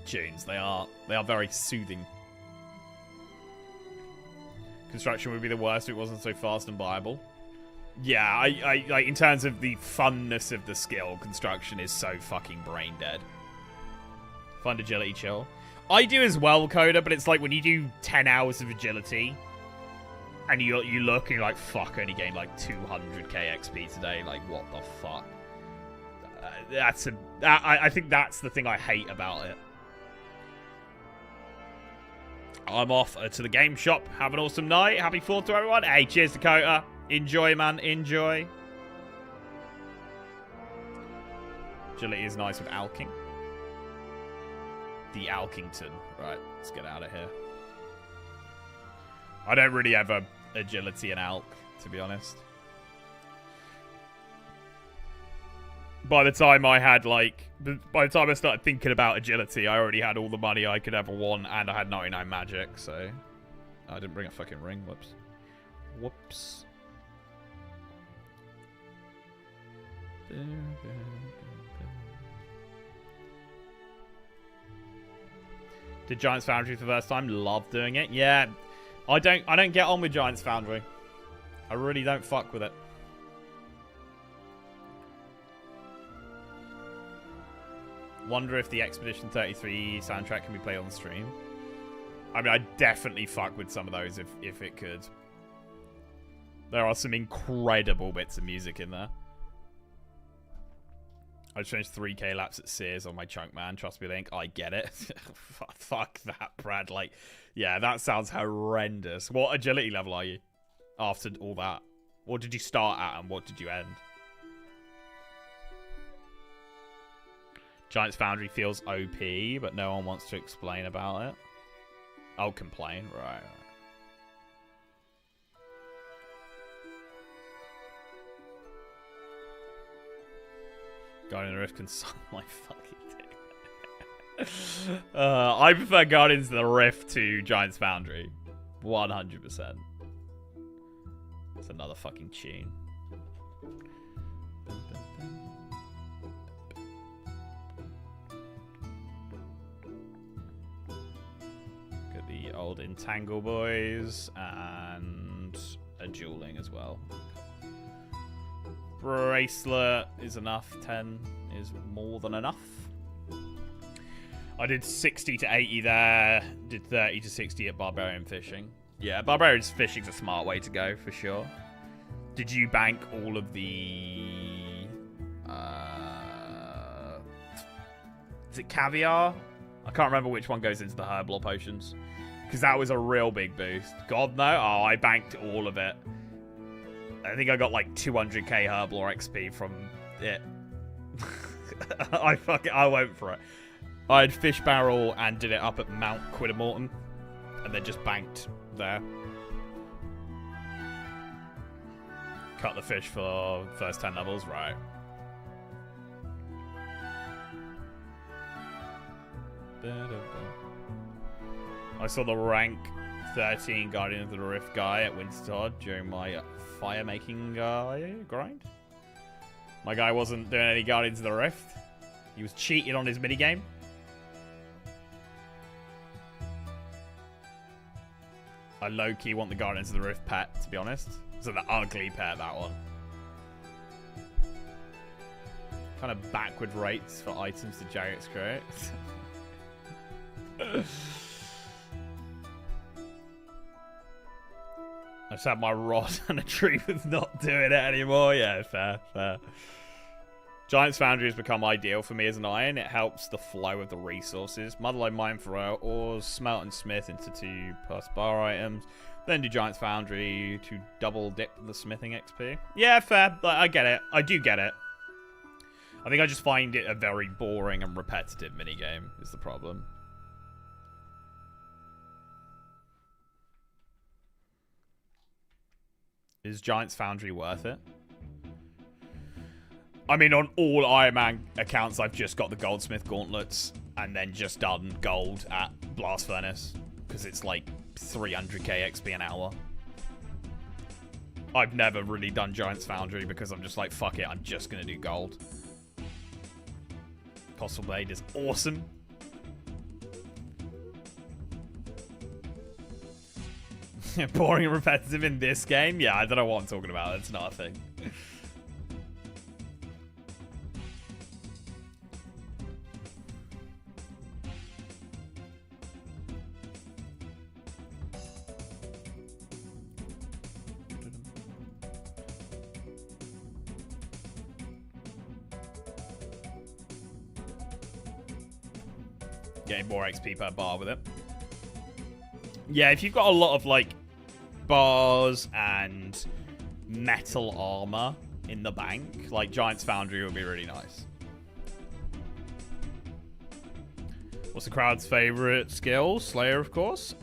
tunes. They are very soothing. Construction would be the worst if it wasn't so fast and viable. Yeah, I like, in terms of the funness of the skill, construction is so fucking brain dead. Fun agility chill. I do as well, Coda, but it's like when you do 10 hours of agility and you look and you're like, fuck, I only gained like 200k XP today. Like, what the fuck? I think that's the thing I hate about it. I'm off to the game shop. Have an awesome night. Happy 4th to everyone. Hey, cheers, Dakota. Enjoy, man. Enjoy. Agility is nice with alking. The Alkington. Right, let's get out of here. I don't really have a agility and alk, to be honest. By the time I had, like... By the time I started thinking about agility, I already had all the money I could ever want, and I had 99 magic, so... I didn't bring a fucking ring. Whoops. Whoops. Did Giants Foundry for the first time? Love doing it. Yeah. I don't get on with Giants Foundry. I really don't fuck with it. Wonder if the Expedition 33 soundtrack can be played on the stream. I mean, I'd definitely fuck with some of those if it could. There are some incredible bits of music in there. I changed 3k laps at Sears on my chunk, man. Trust me, Link. I get it. Fuck that, Brad. Like, yeah, that sounds horrendous. What agility level are you after all that? What did you start at and what did you end? Giants Foundry feels OP, but no one wants to explain about it. I'll complain. Right. Guardian of the Rift can suck my fucking dick. I prefer Guardians of the Rift to Giants Foundry. 100%. It's another fucking tune. Got the old Entangle Boys and a dueling as well. Bracelet is enough. 10 is more than enough. I did 60 to 80 there. Did 30 to 60 at Barbarian Fishing. Yeah, Barbarian Fishing's a smart way to go, for sure. Did you bank all of the... Is it caviar? I can't remember which one goes into the herbal potions. Because that was a real big boost. God, no. Oh, I banked all of it. I think I got like 200k herbal XP from it. I went for it. I had fish barrel and did it up at Mount Quidamorton. And then just banked there. Cut the fish for first 10 levels, right. I saw the rank 13 Guardian of the Rift guy at Wintertodd during my fire making grind. My guy wasn't doing any Guardians of the Rift. He was cheating on his minigame. I low-key want the Guardians of the Rift pet, to be honest. So the ugly pet, that one. Kind of backward rates for items to Jarek's create. I just had my rod and a tree with not doing it anymore. Yeah, fair, fair. Giant's Foundry has become ideal for me as an iron. It helps the flow of the resources. Motherlode mine for ores, smelt and smith into 2 plus bar items. Then do Giant's Foundry to double dip the smithing XP. Yeah, fair. I get it. I do get it. I think I just find it a very boring and repetitive minigame is the problem. Is Giant's Foundry worth it? I mean, on all Iron Man accounts, I've just got the Goldsmith Gauntlets and then just done gold at Blast Furnace because it's like 300k XP an hour. I've never really done Giant's Foundry because I'm just like, fuck it, I'm just going to do gold. Colossal Blade is awesome. Boring and repetitive in this game? Yeah, I don't know what I'm talking about. That's not a thing. Getting more XP per bar with it. Yeah, if you've got a lot of, like, bars and metal armor in the bank, like, Giant's Foundry would be really nice. What's the crowd's favorite skill? Slayer, of course.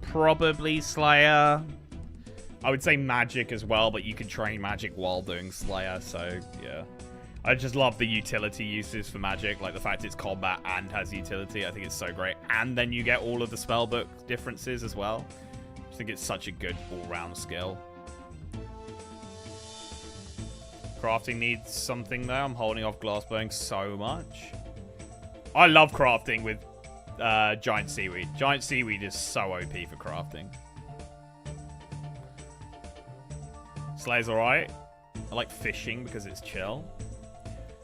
Probably Slayer. I would say magic as well, but you can train magic while doing Slayer, so yeah. I just love the utility uses for magic, like the fact it's combat and has utility. I think it's so great. And then you get all of the spellbook differences as well. I think it's such a good all-round skill. Crafting needs something though. I'm holding off glassblowing so much. I love crafting with Giant Seaweed. Giant Seaweed is so OP for crafting. Slayer's alright. I like fishing because it's chill.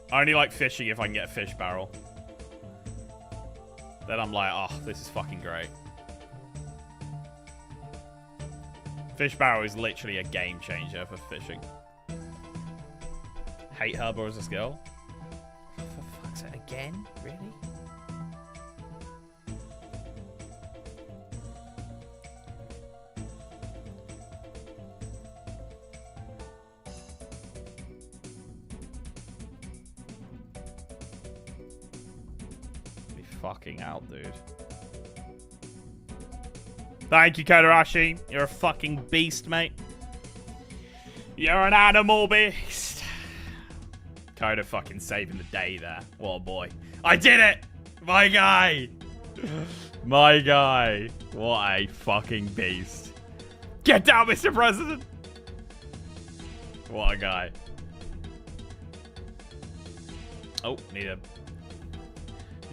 I only like fishing if I can get a fish barrel. Then I'm like, oh, this is fucking great. Fish barrel is literally a game changer for fishing. Hate Herba as a skill. For fuck's sake, again? Really? Fucking out, dude. Thank you, Kodarashi. You're a fucking beast, mate. You're an animal beast. Koda fucking saving the day there. What a boy. I did it! My guy! My guy. What a fucking beast. Get down, Mr. President! What a guy. Oh, need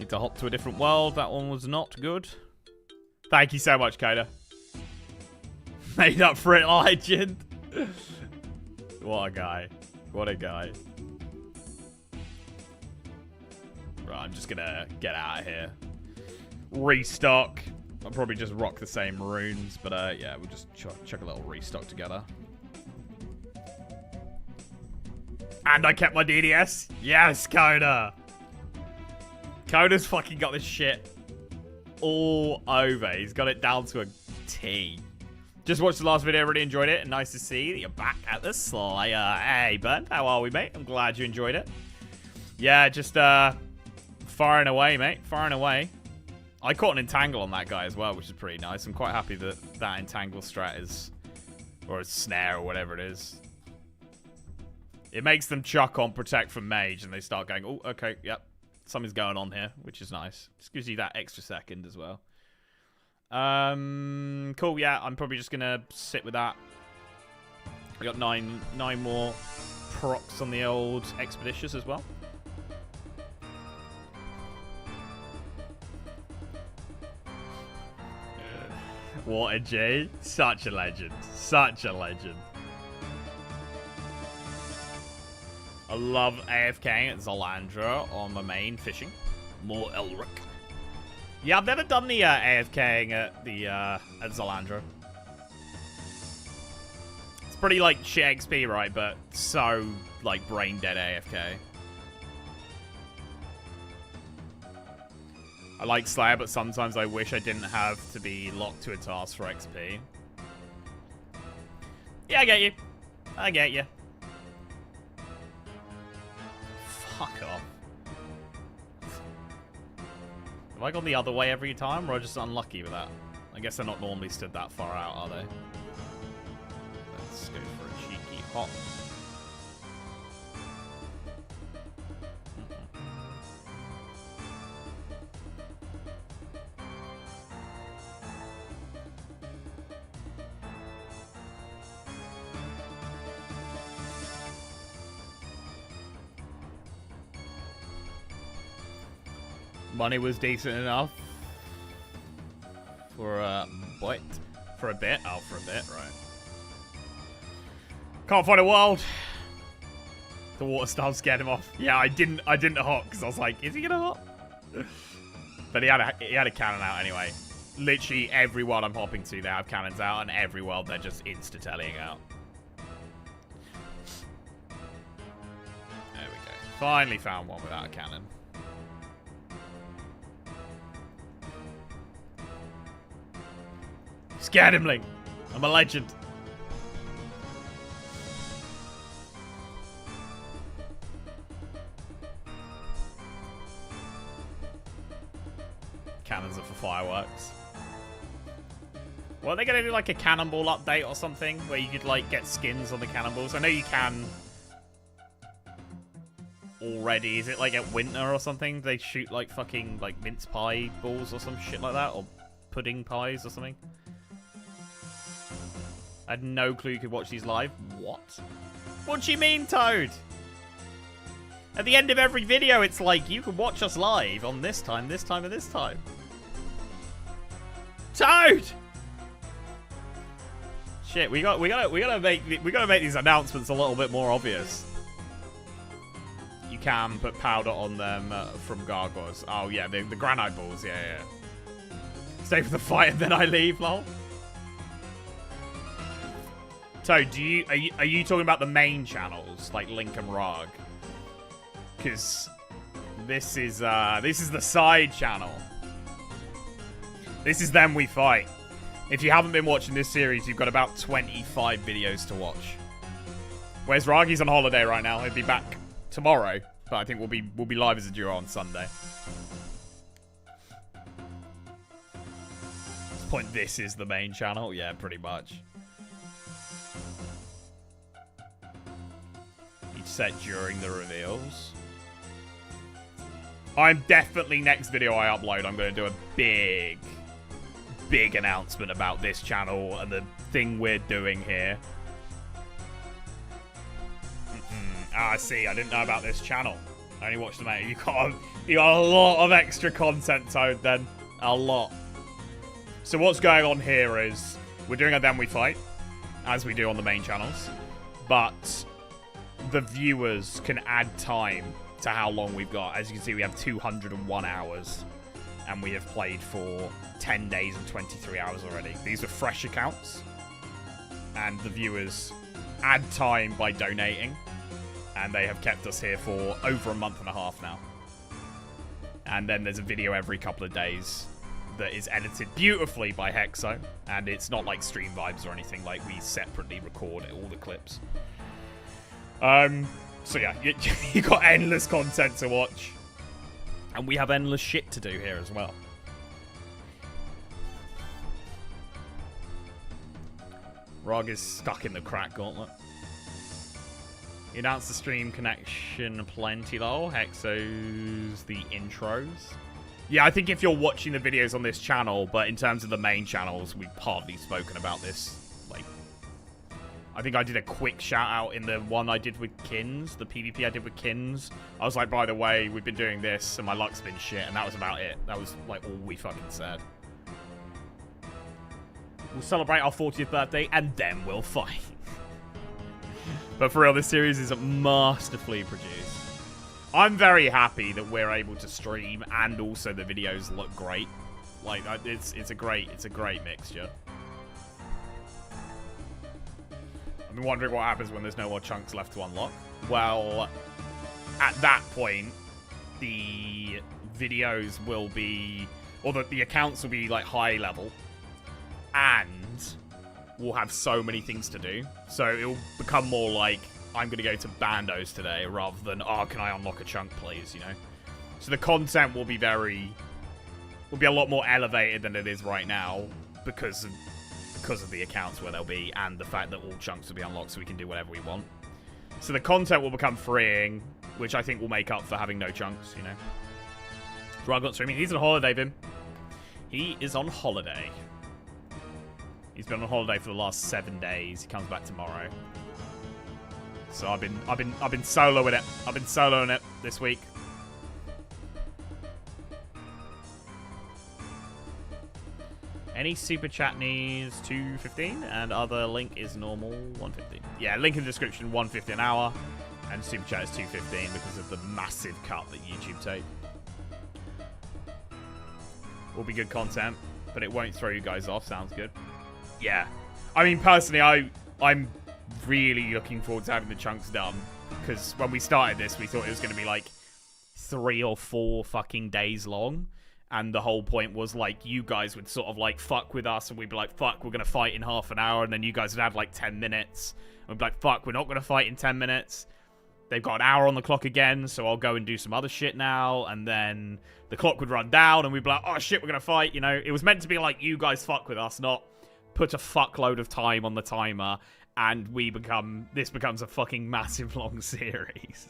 to hop to a different world. That one was not good. Thank you so much, Koda. Made up for it, legend. What a guy. What a guy. Right, I'm just gonna get out of here. Restock. I'll probably just rock the same runes, but yeah, we'll just chuck a little restock together. And I kept my DDS. Yes, Coda. Coda's fucking got this shit all over. He's got it down to a T. Just watched the last video, really enjoyed it, and nice to see that you're back at the Slayer. Hey, bud, how are we, mate? I'm glad you enjoyed it. Yeah, just firing away, mate, firing away. I caught an entangle on that guy as well, which is pretty nice. I'm quite happy that that entangle strat is, or a snare or whatever it is. It makes them chuck on protect from mage, and they start going, oh, okay, yep, something's going on here, which is nice. Just gives you that extra second as well. Cool, yeah, I'm probably just gonna sit with that. I got nine more procs on the old Expeditious as well. What a G. Such a legend. Such a legend. I love AFKing at Zalandra on my main fishing. More Elric. Yeah, I've never done the AFKing at the at Zalandra. It's pretty like shit XP, right? But so like brain dead AFK. I like Slayer, but sometimes I wish I didn't have to be locked to a task for XP. Yeah, I get you. I get you. Fuck off. Have I gone the other way every time, or am I just unlucky with that? I guess they're not normally stood that far out, are they? Let's go for a cheeky hop. Money was decent enough for a bit. For a bit? Oh, for a bit, right. Can't find a world. The water style scared him off. Yeah, I didn't hop because I was like, is he gonna hop? But he had a cannon out anyway. Literally every world I'm hopping to, they have cannons out, and every world they're just insta-tellying out. There we go. Finally found one without a cannon. Scared him, Link. I'm a legend. Cannons are for fireworks. Well, are they gonna do like a cannonball update or something where you could like get skins on the cannonballs? I know you can already. Is it like at winter or something? They shoot like fucking like mince pie balls or some shit like that, or pudding pies or something. I had no clue you could watch these live. What? What do you mean, Toad? At the end of every video, it's like, you can watch us live on this time, this time, and this time. Toad! Shit, we gotta make these announcements a little bit more obvious. You can put powder on them from gargoyles. Oh yeah, the granite balls. Yeah, yeah. Stay for the fight and then I leave, lol. So, are you talking about the main channels like Link and Rog? Because this is the side channel. This is them we fight. If you haven't been watching this series, you've got about 25 videos to watch. Whereas Ragi's on holiday right now. He'll be back tomorrow, but I think we'll be live as a duo on Sunday. At this point, this is the main channel. Yeah, pretty much. Each set during the reveals. I'm definitely, next video I upload, I'm going to do a big announcement about this channel and the thing we're doing here. Ah, see, I didn't know about this channel. I only watched the main. You got a lot of extra content, Toad, then. A lot. So what's going on here is we're doing a Then We Fight, as we do on the main channels, but the viewers can add time to how long we've got. As you can see, we have 201 hours. and we have played for 10 days and 23 hours already. These are fresh accounts, and the viewers add time by donating, and they have kept us here for over a month and a half now. And then there's a video every couple of days that is edited beautifully by Hexo, and it's not like Stream Vibes or anything. Like, we separately record all the clips. So yeah, you got endless content to watch, and we have endless shit to do here as well. Rog is stuck in the crack gauntlet. He announced the stream connection plenty though. Hexo's the intros. Yeah, I think if you're watching the videos on this channel, but in terms of the main channels, we've hardly spoken about this. Like, I think I did a quick shout out in the one I did with Kins, the PvP I did with Kins. I was like, by the way, we've been doing this and my luck's been shit, and that was about it. That was like all we fucking said. We'll celebrate our 40th birthday and then we'll fight. But for real, this series is masterfully produced. I'm very happy that we're able to stream and also the videos look great. Like, it's a great mixture. I've been wondering what happens when there's no more chunks left to unlock. Well, at that point, the videos will be, or the accounts will be like high level, and we'll have so many things to do. So it'll become more like, I'm going to go to Bandos today, rather than, oh, can I unlock a chunk, please, you know? So the content will be a lot more elevated than it is right now, because of the accounts where they'll be, and the fact that all chunks will be unlocked so we can do whatever we want. So the content will become freeing, which I think will make up for having no chunks, you know? Dragon streaming. He's on holiday, Vim. He is on holiday. He's been on holiday for the last 7 days. He comes back tomorrow. So I've been soloing it. I've been soloing it this week. Any super chat needs 215, and other link is normal 150. Yeah, link in the description 150 an hour, and super chat is 215 because of the massive cut that YouTube take. Will be good content, but it won't throw you guys off. Sounds good. Yeah, I mean, personally, I'm really looking forward to having the chunks done, because when we started this, we thought it was going to be like 3 or 4 fucking days long, and the whole point was like you guys would sort of like fuck with us, and we'd be like, fuck, we're going to fight in half an hour, and then you guys would have like 10 minutes, and we'd be like, fuck, we're not going to fight in 10 minutes. They've got an hour on the clock again, so I'll go and do some other shit now, and then the clock would run down, and we'd be like, oh shit, we're going to fight, you know? It was meant to be like, you guys fuck with us, not put a fuckload of time on the timer, and this becomes a fucking massive long series.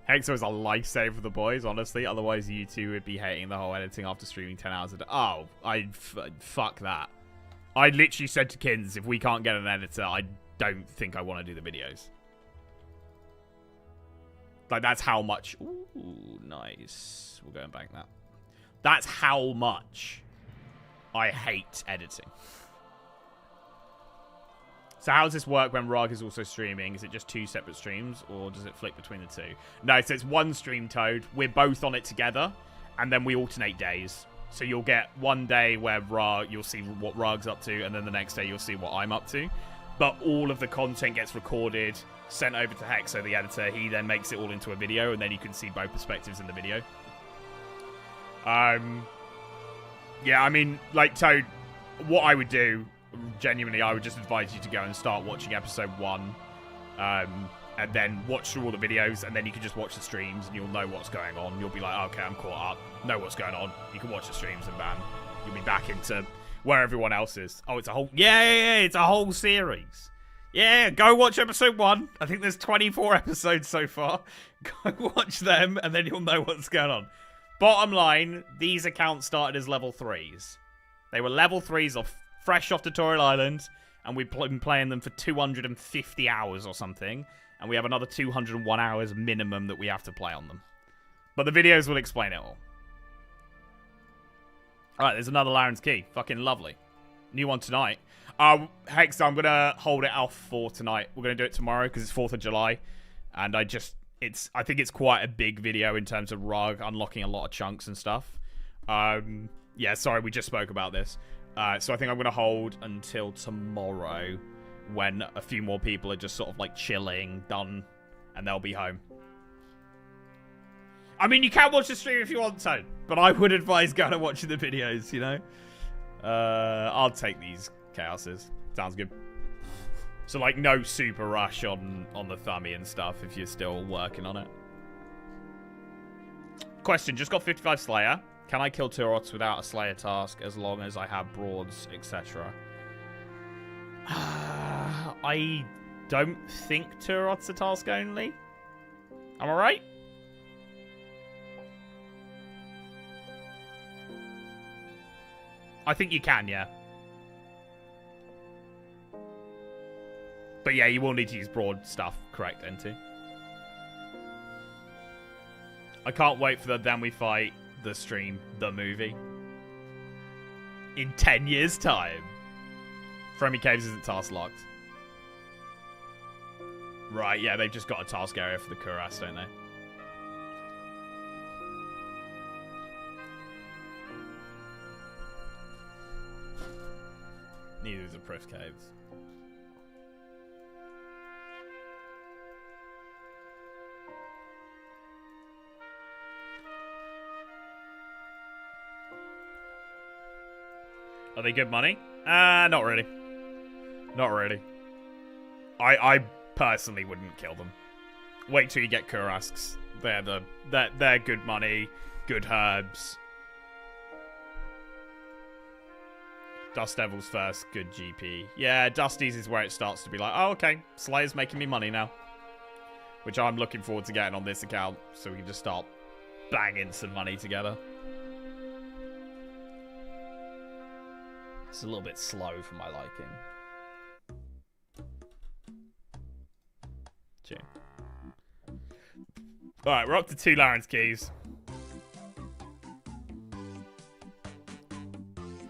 Hexo is a lifesaver for the boys, honestly. Otherwise, you two would be hating the whole editing after streaming 10 hours a day. Oh, fuck that. I literally said to Kins, if we can't get an editor, I don't think I want to do the videos. Like, that's how much... Ooh, nice. We'll go and bank that. That's how much I hate editing. So how does this work when Rog is also streaming? Is it just 2 separate streams, or does it flick between the 2? No, so it's one stream, Toad. We're both on it together, and then we alternate days. So you'll get one day where you'll see what Rog's up to, and then the next day you'll see what I'm up to. But all of the content gets recorded, sent over to Hexo, the editor. He then makes it all into a video, and then you can see both perspectives in the video. Yeah, I mean, like, Toad, what I would do, genuinely, I would just advise you to go and start watching episode 1, and then watch through all the videos, and then you can just watch the streams, and you'll know what's going on. You'll be like, okay, I'm caught up, know what's going on. You can watch the streams, and bam, you'll be back into where everyone else is. Oh, it's a whole... Yeah, it's a whole series. Yeah, go watch episode 1. I think there's 24 episodes so far. Go watch them, and then you'll know what's going on. Bottom line, these accounts started as level 3s. They were level 3s fresh off Tutorial Island, and we've been playing them for 250 hours or something, and we have another 201 hours minimum that we have to play on them. But the videos will explain it all. Alright, there's another Laren's Key. Fucking lovely. New one tonight. Hex, I'm going to hold it off for tonight. We're going to do it tomorrow because it's 4th of July. And I just I think it's quite a big video in terms of Rug unlocking a lot of chunks and stuff. Yeah, sorry, we just spoke about this. So I think I'm going to hold until tomorrow when a few more people are just sort of like chilling, done, and they'll be home. I mean, you can watch the stream if you want to, but I would advise going and watching the videos, you know? I'll take these chaoses. Sounds good. So, like, no super rush on the thummy and stuff if you're still working on it. Question, just got 55 Slayer. Can I kill Turots without a Slayer task as long as I have Broads, etc.? I don't think Turots are task only. Am I right? I think you can, yeah. But yeah, you will need to use broad stuff, correct, NT? I can't wait for the Then We Fight, the stream, the movie. In 10 years' time. Fremy Caves isn't task locked. Right, yeah, they've just got a task area for the Kuras, don't they? Neither is a Prif Caves. Are they good money? Not really. Not really. I personally wouldn't kill them. Wait till you get Kurasks. They're good money, good herbs. Dust Devils first, good GP. Yeah, Dusties is where it starts to be like, oh, okay, Slayer's making me money now. Which I'm looking forward to getting on this account, so we can just start banging some money together. It's a little bit slow for my liking. Gee. Alright, we're up to 2 Lawrence keys.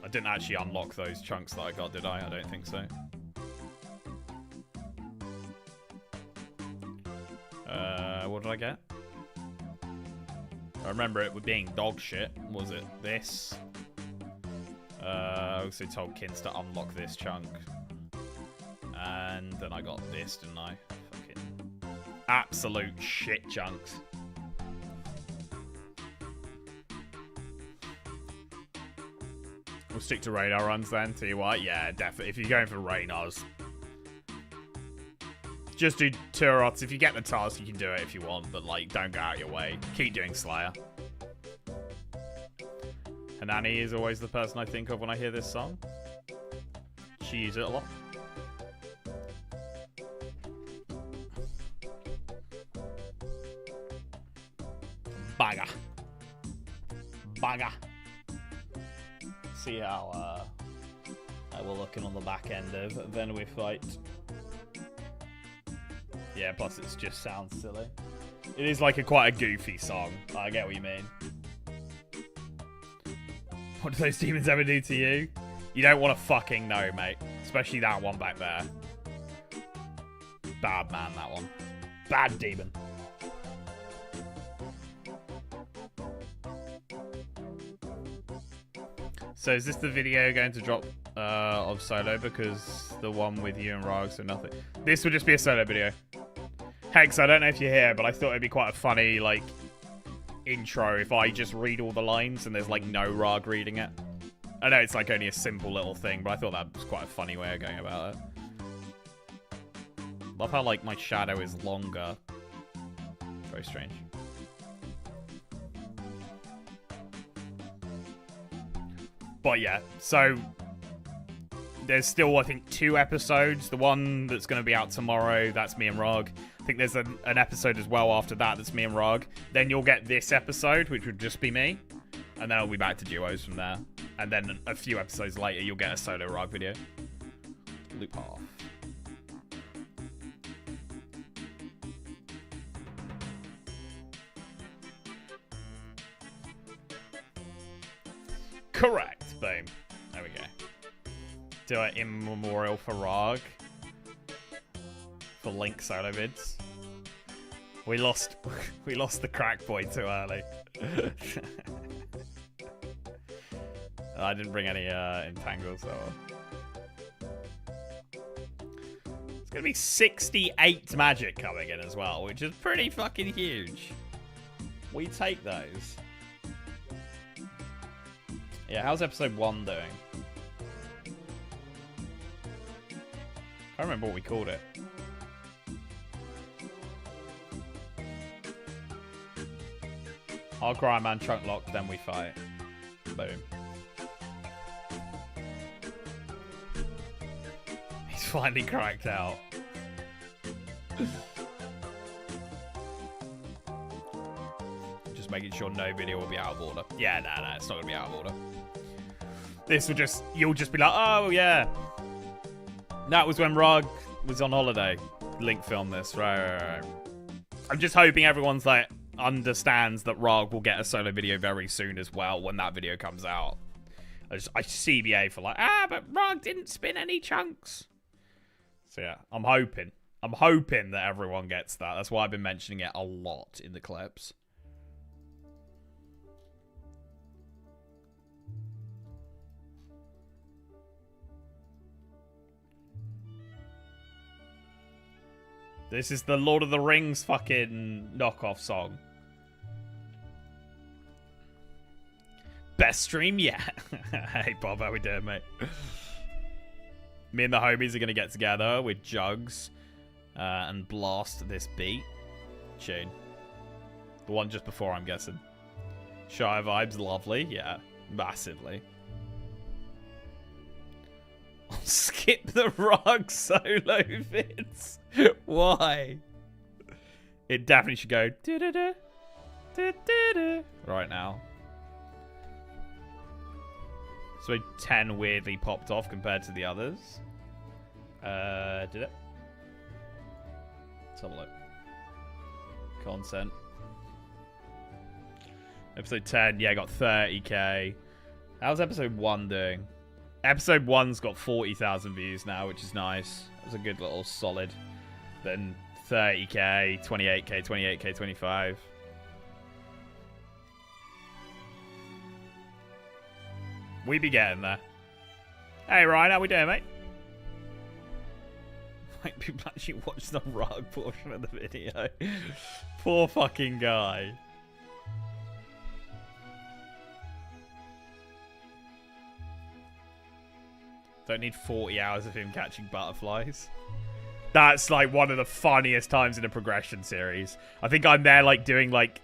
I didn't actually unlock those chunks that I got, did I? I don't think so. What did I get? I remember it being dog shit. Was it this? I also told Kins to unlock this chunk. And then I got this, didn't I? Fucking absolute shit chunks. We'll stick to radar runs then, tell you what. Yeah, definitely. If you're going for radars, just do Turots. If you get the task, you can do it if you want, but like, don't go out your way. Keep doing Slayer. Hanani is always the person I think of when I hear this song. She uses it a lot. Bagger. Bagger. See how we're looking on the back end of Then We Fight. Yeah, plus it just sounds silly. It is like quite a goofy song. I get what you mean. What do those demons ever do to you? You don't want to fucking know, mate. Especially that one back there. Bad man, that one. Bad demon. So is this the video going to drop of solo? Because the one with you and Rog, so nothing. This would just be a solo video. Hex, I don't know if you're here, but I thought it'd be quite a funny, like, intro if I just read all the lines and there's, like, no Rog reading it. I know it's, like, only a simple little thing, but I thought that was quite a funny way of going about it. Love how, like, my shadow is longer. Very strange. But yeah, so there's still, I think, 2 episodes. The one that's going to be out tomorrow, that's me and Rog. I think there's an episode as well after that that's me and Rog. Then you'll get this episode, which would just be me. And then I'll be back to duos from there. And then a few episodes later, you'll get a solo Rog video. Loop off. Correct. Boom. There we go. Do it in memorial for Rog. For Link solo vids. We lost the crack boy too early. I didn't bring any entangles though. It's gonna be 68 magic coming in as well, which is pretty fucking huge. We take those. Yeah, how's episode 1 doing? I don't remember what we called it. Hardcore Iron Man, Trunk Lock, then we fight. Boom. He's finally cracked out. Just making sure no video will be out of order. Yeah, nah, it's not gonna be out of order. This will just, you'll just be like, oh yeah. That was when Rug was on holiday. Link filmed this, right. I'm just hoping everyone's like, understands that Rog will get a solo video very soon as well when that video comes out. I CBA for like, but Rog didn't spin any chunks. So yeah, I'm hoping that everyone gets that. That's why I've been mentioning it a lot in the clips. This is the Lord of the Rings fucking knockoff song. Best stream yet. Hey Bob, how we doing, mate? Me and the homies are gonna get together with Jugs and blast this beat. Tune. The one just before, I'm guessing. Shire vibes, lovely. Yeah, massively. I'll skip the Rug solo vids. Why? It definitely should go right now. So 10 weirdly popped off compared to the others. Did it? Let's have a look. Consent. Episode 10, yeah, got 30k. How's episode 1 doing? Episode 1's got 40,000 views now, which is nice. It was a good little solid. Then 30k, 28k, 28k, 25. We be getting there. Hey Ryan, how we doing, mate? Like people actually watch the Rug portion of the video. Poor fucking guy. Don't need 40 hours of him catching butterflies. That's like one of the funniest times in a progression series. I think I'm there like doing like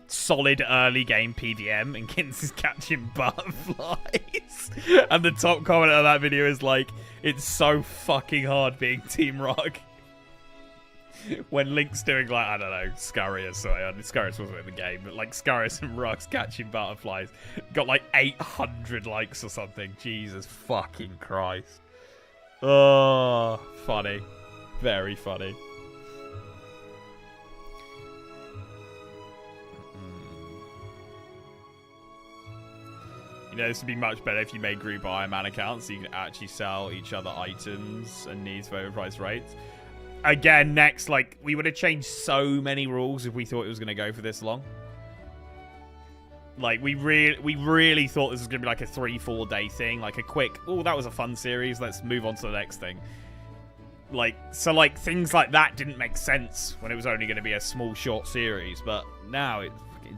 solid early game PVM and Kins is catching butterflies. And the top comment on that video is like, it's so fucking hard being Team Rock. When Link's doing like, I don't know, Scarius. Scarius wasn't in the game, but like Scarius and Rux catching butterflies. Got like 800 likes or something. Jesus fucking Christ. Oh, funny. Very funny. You know, this would be much better if you made group Iron Man accounts so you can actually sell each other items and needs for overpriced rates. Again, next, like, we would have changed so many rules if we thought it was going to go for this long. Like, we really thought this was going to be like a 3-4 day thing. Like a quick, oh, that was a fun series. Let's move on to the next thing. Like, so, like, things like that didn't make sense when it was only going to be a small, short series. But now it's fucking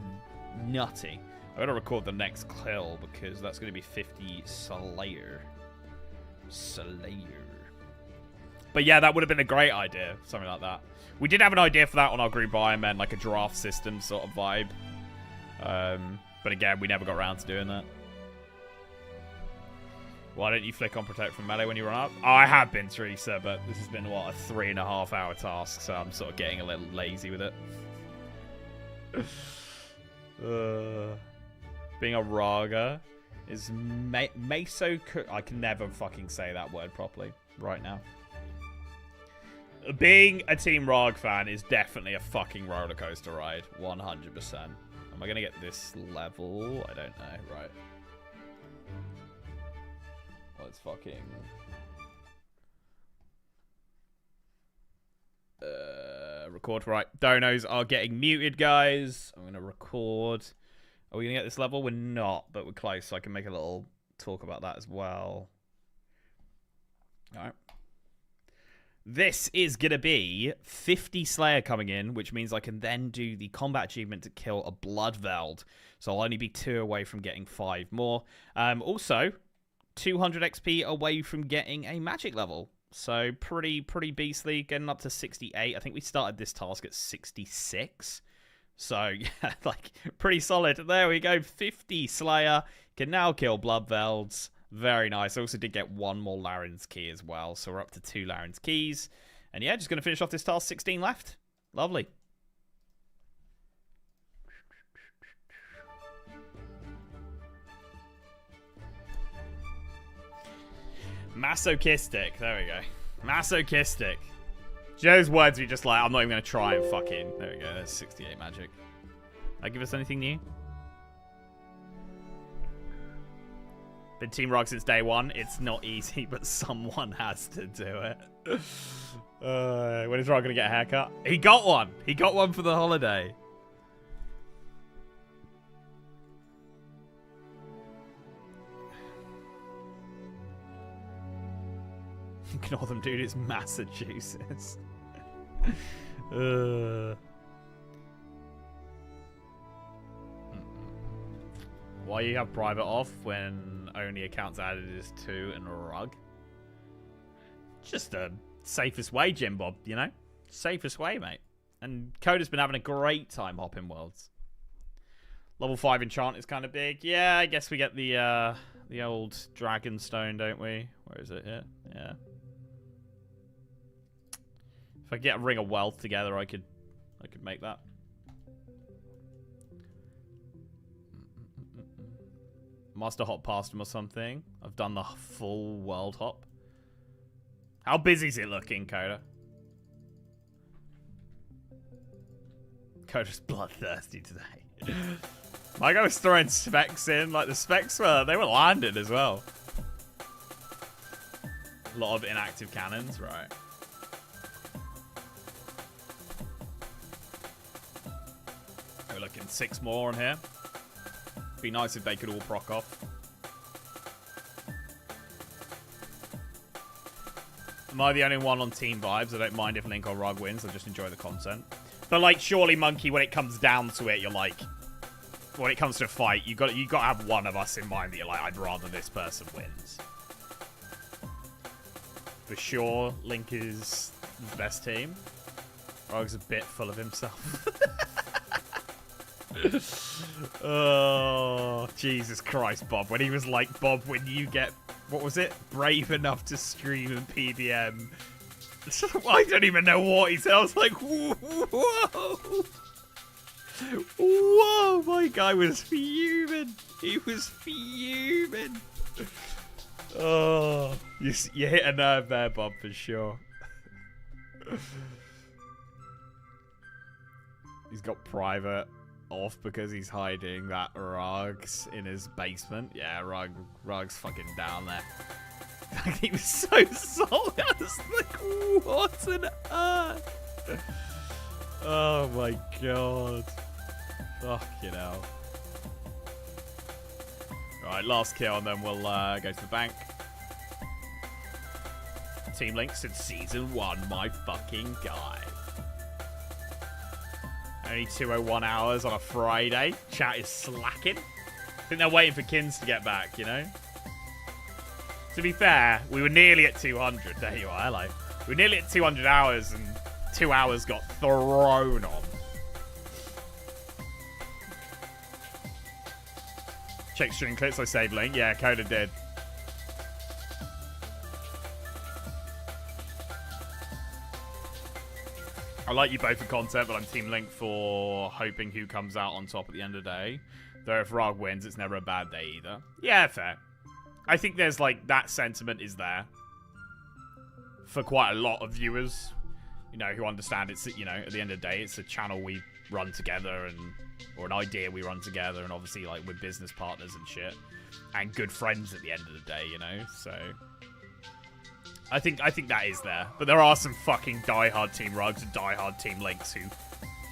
nutty. I gotta record the next kill because that's gonna be 50 Slayer. But yeah, that would have been a great idea, something like that. We did have an idea for that on our group Iron Man, like a draft system sort of vibe. But again, we never got around to doing that. Why don't you flick on protect from melee when you run up? Oh, I have been, Teresa, but this has been, what, a 3.5 hour task, so I'm sort of getting a little lazy with it. Being a Raga is Meso. I can never fucking say that word properly right now. Being a Team Rog fan is definitely a fucking roller coaster ride. 100%. Am I going to get this level? I don't know. Right. Let's fucking... record. Right, donos are getting muted, guys. I'm going to record. Are we going to get this level? We're not, but we're close, so I can make a little talk about that as well. All right. This is going to be 50 Slayer coming in, which means I can then do the combat achievement to kill a Bloodveld. So I'll only be 2 away from getting 5 more. Also, 200 XP away from getting a magic level. So pretty beastly, getting up to 68. I think we started this task at 66. So, yeah, like, pretty solid. There we go, 50 Slayer. Can now kill Bloodvelds. Very nice. I also did get 1 more Laren's key as well. So we're up to 2 Laren's keys. And yeah, just going to finish off this task. 16 left. Lovely. Masochistic. There we go. Masochistic. Joe's words were just like, I'm not even going to try and fucking... There we go. That's 68 magic. Did I give us anything new? Been Team Rock since day 1. It's not easy, but someone has to do it. When is Rock going to get a haircut? He got one. He got one for the holiday. Ignore them, dude. It's Massachusetts. Why you have private off when only accounts added is 2 and a rug? Just the safest way, Jim Bob, you know? Safest way, mate. And Coda's been having a great time hopping worlds. Level 5 enchant is kind of big. Yeah, I guess we get the old dragon stone, don't we? Where is it here? Yeah. If I get a ring of wealth together, I could make that. Master hop past him or something. I've done the full world hop. How busy is it looking, Coda? Coda's bloodthirsty today. My guy was throwing specs in. Like, the specs were landed as well. A lot of inactive cannons, right. We're looking 6 more on here. Be nice if they could all proc off. Am I the only one on team vibes? I don't mind if Link or Rug wins. I just enjoy the content. But like, surely, Monkey, when it comes down to it, you're like, when it comes to a fight, you got to have one of us in mind that you're like, I'd rather this person wins. For sure, Link is the best team. Rug's a bit full of himself. Oh, Jesus Christ, Bob. When he was like, Bob, when you get, what was it? Brave enough to stream and PDM. I don't even know what he said. I was like, whoa. Whoa, my guy was fuming. He was fuming. Oh, you hit a nerve there, Bob, for sure. He's got private off because he's hiding that Rug's in his basement. Yeah, Rug's fucking down there. He was so solid. I was like, what on earth? Oh my god. Fucking hell. Right, last kill and then we'll go to the bank. Team Link since season 1, my fucking guy. Only 2:01 hours on a Friday. Chat is slacking. I think they're waiting for Kins to get back, you know? To be fair, we were nearly at 200. There you are, hello. We were nearly at 200 hours and 2 hours got thrown on. Check string clips, I saved Link. Yeah, Coda did. I like you both for content, but I'm Team Link for hoping who comes out on top at the end of the day. Though if Rug wins, it's never a bad day either. Yeah, fair. I think there's, like, that sentiment is there for quite a lot of viewers, you know, who understand it's, you know, at the end of the day, it's a channel we run together and, or an idea we run together, and obviously, like, we're business partners and shit, and good friends at the end of the day, you know, so I think that is there. But there are some fucking diehard Team Rugs and diehard Team Links who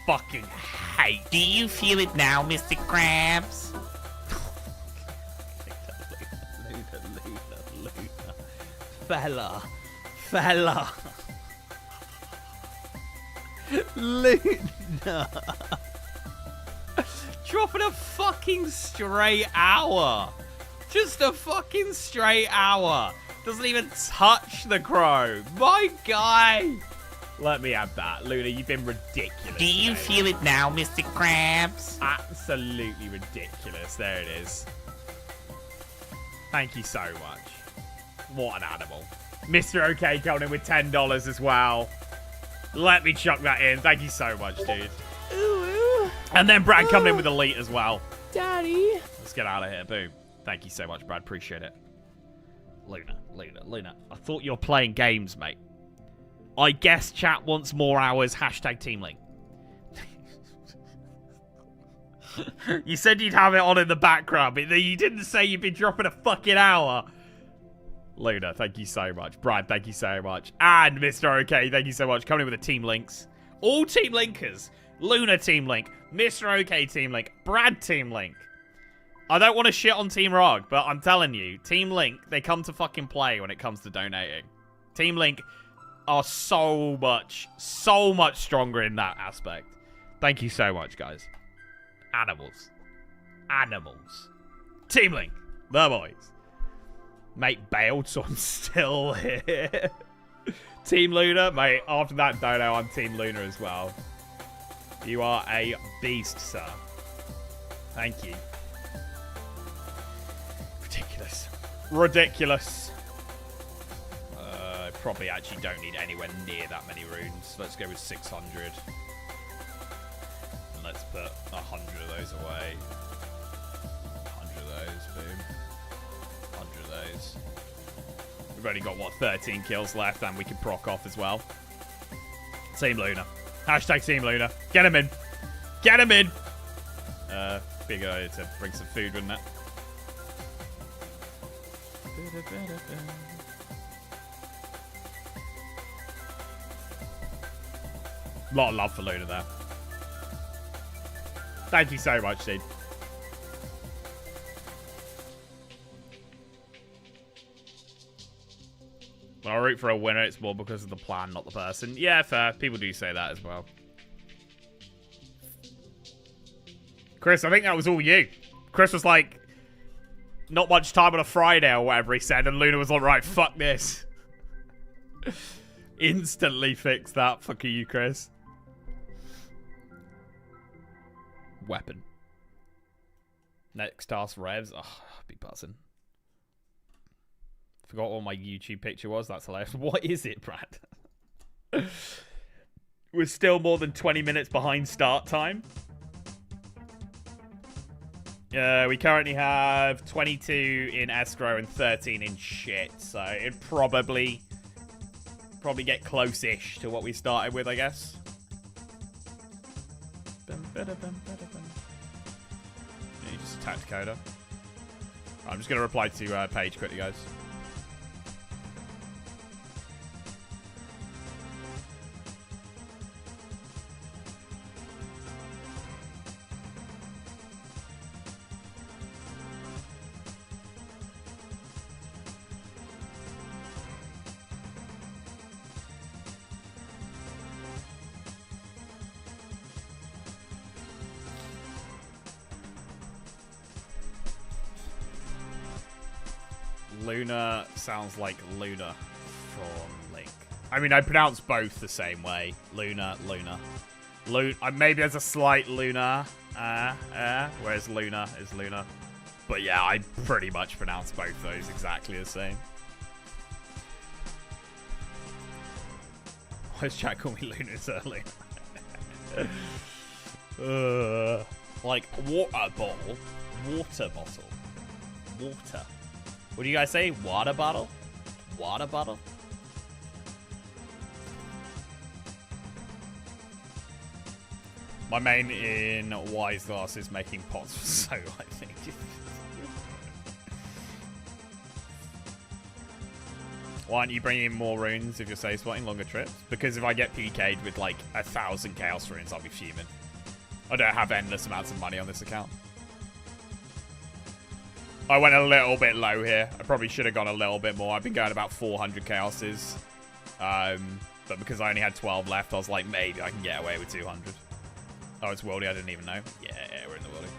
fucking hate. Do you feel it now, Mr. Krabs? Luna. Fella. Luna. Dropping a fucking straight hour. Just a fucking straight hour. Doesn't even touch the crow. My guy. Let me have that. Luna, you've been ridiculous. Do you today. feel it now, Mr. Krabs? Absolutely ridiculous. There it is. Thank you so much. What an animal. Mr. OK coming in with $10 as well. Let me chuck that in. Thank you so much, dude. Ooh, And then Brad coming in with Elite as well. Daddy. Let's get out of here. Boom. Thank you so much, Brad. Appreciate it. Luna. I thought you were playing games, mate. I guess chat wants more hours. Hashtag Team Link. You said you'd have it on in the background, but you didn't say you'd be dropping a fucking hour. Luna, thank you so much. Brad, thank you so much. And Mr. OK, thank you so much. Coming in with the Team Links. All Team Linkers. Luna Team Link. Mr. OK Team Link. Brad Team Link. I don't want to shit on Team Rog, but I'm telling you, Team Link, they come to fucking play when it comes to donating. Team Link are so much stronger in that aspect. Thank you so much, guys. Animals. Team Link. The boys. Mate bailed, so I'm still here. Team Luna, mate, after that dono, I'm Team Luna as well. You are a beast, sir. Thank you. Ridiculous. I probably actually don't need anywhere near that many runes. Let's go with 600. And let's put 100 of those away. 100 of those, boom. 100 of those. We've only got, what, 13 kills left, and we can proc off as well. Team Luna. Hashtag Team Luna. Get him in. Get him in! Be a good idea to bring some food, wouldn't it? A lot of love for Luna there. Thank you so much, dude. When I root for a winner, it's more because of the plan, not the person. Yeah, fair. People do say that as well. Chris, I think that was all you. Chris was like, not much time on a Friday or whatever he said, and Luna was like, right, fuck this. Instantly fixed that. Fuck you, Chris. Weapon. Next task, revs. Oh, I'd be buzzing. Forgot what my YouTube picture was. That's hilarious. What is it, Brad? We're still more than 20 minutes behind start time. We currently have 22 in escrow and 13 in shit, so it'd probably get close-ish to what we started with, I guess. You just attack Dakota. I'm just going to reply to Paige quickly, guys. Luna sounds like Luna from Link. I mean, I pronounce both the same way. Luna. Maybe there's a slight Luna, whereas Luna is Luna. But yeah, I pretty much pronounce both those exactly the same. Why does chat call me Luna so early? Like, water bottle. Water bottle. Water. What do you guys say? Water bottle? Water bottle? My main in Wise Glass is making pots for So, I think. Why aren't you bringing in more runes if you're safe spotting longer trips? Because if I get PK'd with like 1,000 chaos runes, I'll be fuming. I don't have endless amounts of money on this account. I went a little bit low here. I probably should have gone a little bit more. I've been going about 400 chaoses. But because I only had 12 left, I was like, maybe I can get away with 200. Oh, it's worldy. I didn't even know. Yeah, we're in the worldy.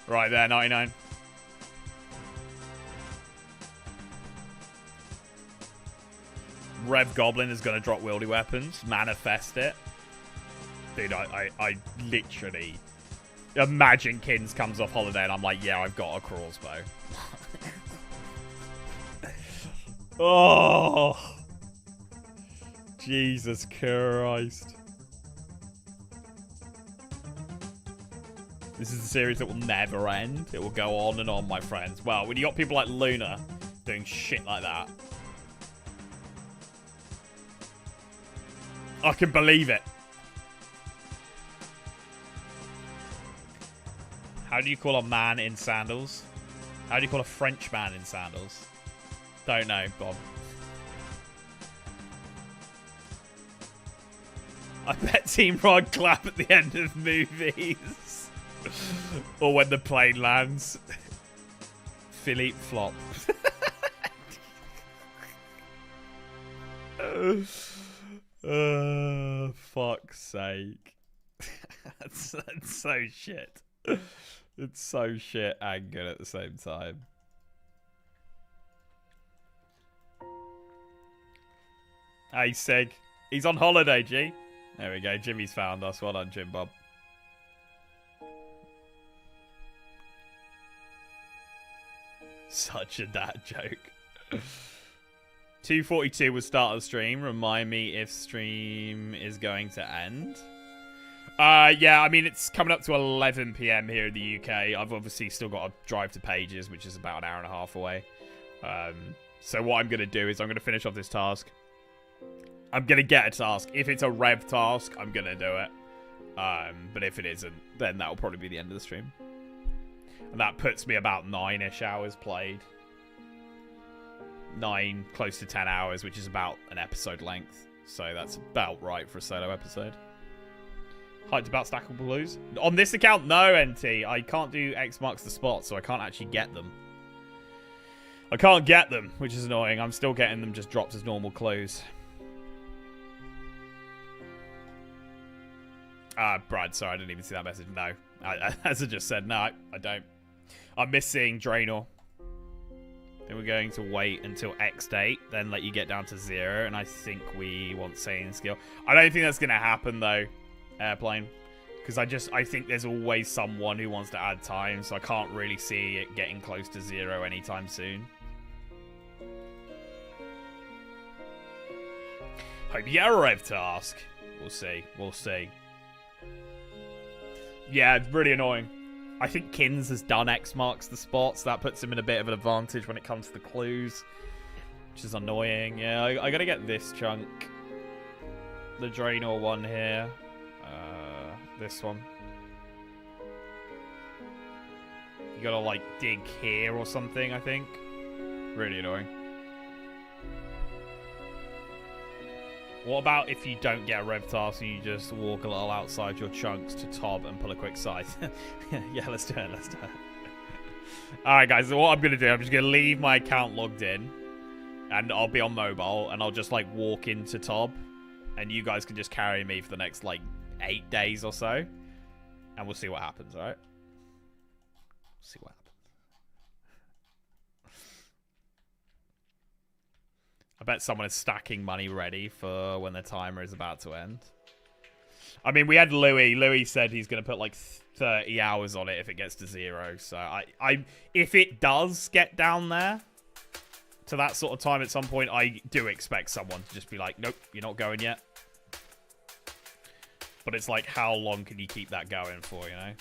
Right there, 99. Rev Goblin is going to drop wieldy weapons. Manifest it. Dude, I literally... Imagine Kins comes off holiday and I'm like, yeah, I've got a crossbow. Oh. Jesus Christ. This is a series that will never end. It will go on and on, my friends. Well, when you got people like Luna doing shit like that. I can believe it. How do you call a man in sandals? How do you call a French man in sandals? Don't know, Bob. I bet Team Rod clap at the end of movies. Or when the plane lands. Philippe flop. Fuck's sake. That's so shit. It's so shit and good at the same time. Hey, Sig. He's on holiday, G. There we go. Jimmy's found us. Well done, Jim Bob. Such a dad joke. 2:42 was start of the stream. Remind me if stream is going to end. Yeah, I mean, it's coming up to 11 PM here in the UK. I've obviously still got to drive to Pages, which is about an hour and a half away. So what I'm going to do is I'm going to finish off this task. I'm going to get a task. If it's a rev task, I'm going to do it. But if it isn't, then that'll probably be the end of the stream. And that puts me about 9-ish hours played. 9, close to 10 hours, which is about an episode length. So that's about right for a solo episode. Hyped about stackable blues? On this account, no, NT. I can't do X marks the spot, so I can't actually get them. I can't get them, which is annoying. I'm still getting them just dropped as normal clues. Brad, sorry, I didn't even see that message. No. As I just said, no, I don't. I'm missing Draenor. Then we're going to wait until X date, then let you get down to 0, and I think we want Saiyan skill. I don't think that's going to happen, though, Airplane. Because I think there's always someone who wants to add time, so I can't really see it getting close to 0 anytime soon. Hope you get a rev task. We'll see. We'll see. Yeah, it's really annoying. I think Kins has done X marks the spot, so that puts him in a bit of an advantage when it comes to the clues. Which is annoying. Yeah, I gotta get this chunk. The Draenor one here. This one. You gotta, like, dig here or something, I think. Really annoying. What about if you don't get a rev task and you just walk a little outside your chunks to Tob and pull a quick scythe? Yeah, let's do it, let's do it. Alright guys, so what I'm going to do, I'm just going to leave my account logged in. And I'll be on mobile, and I'll just, like, walk into Tob. And you guys can just carry me for the next, like, 8 days or so. And we'll see what happens, alright? See what happens. I bet someone is stacking money ready for when the timer is about to end. I mean, we had Louis. Louis said he's going to put like 30 hours on it if it gets to 0. So if it does get down there to that sort of time at some point, I do expect someone to just be like, nope, you're not going yet. But it's like, how long can you keep that going for, you know?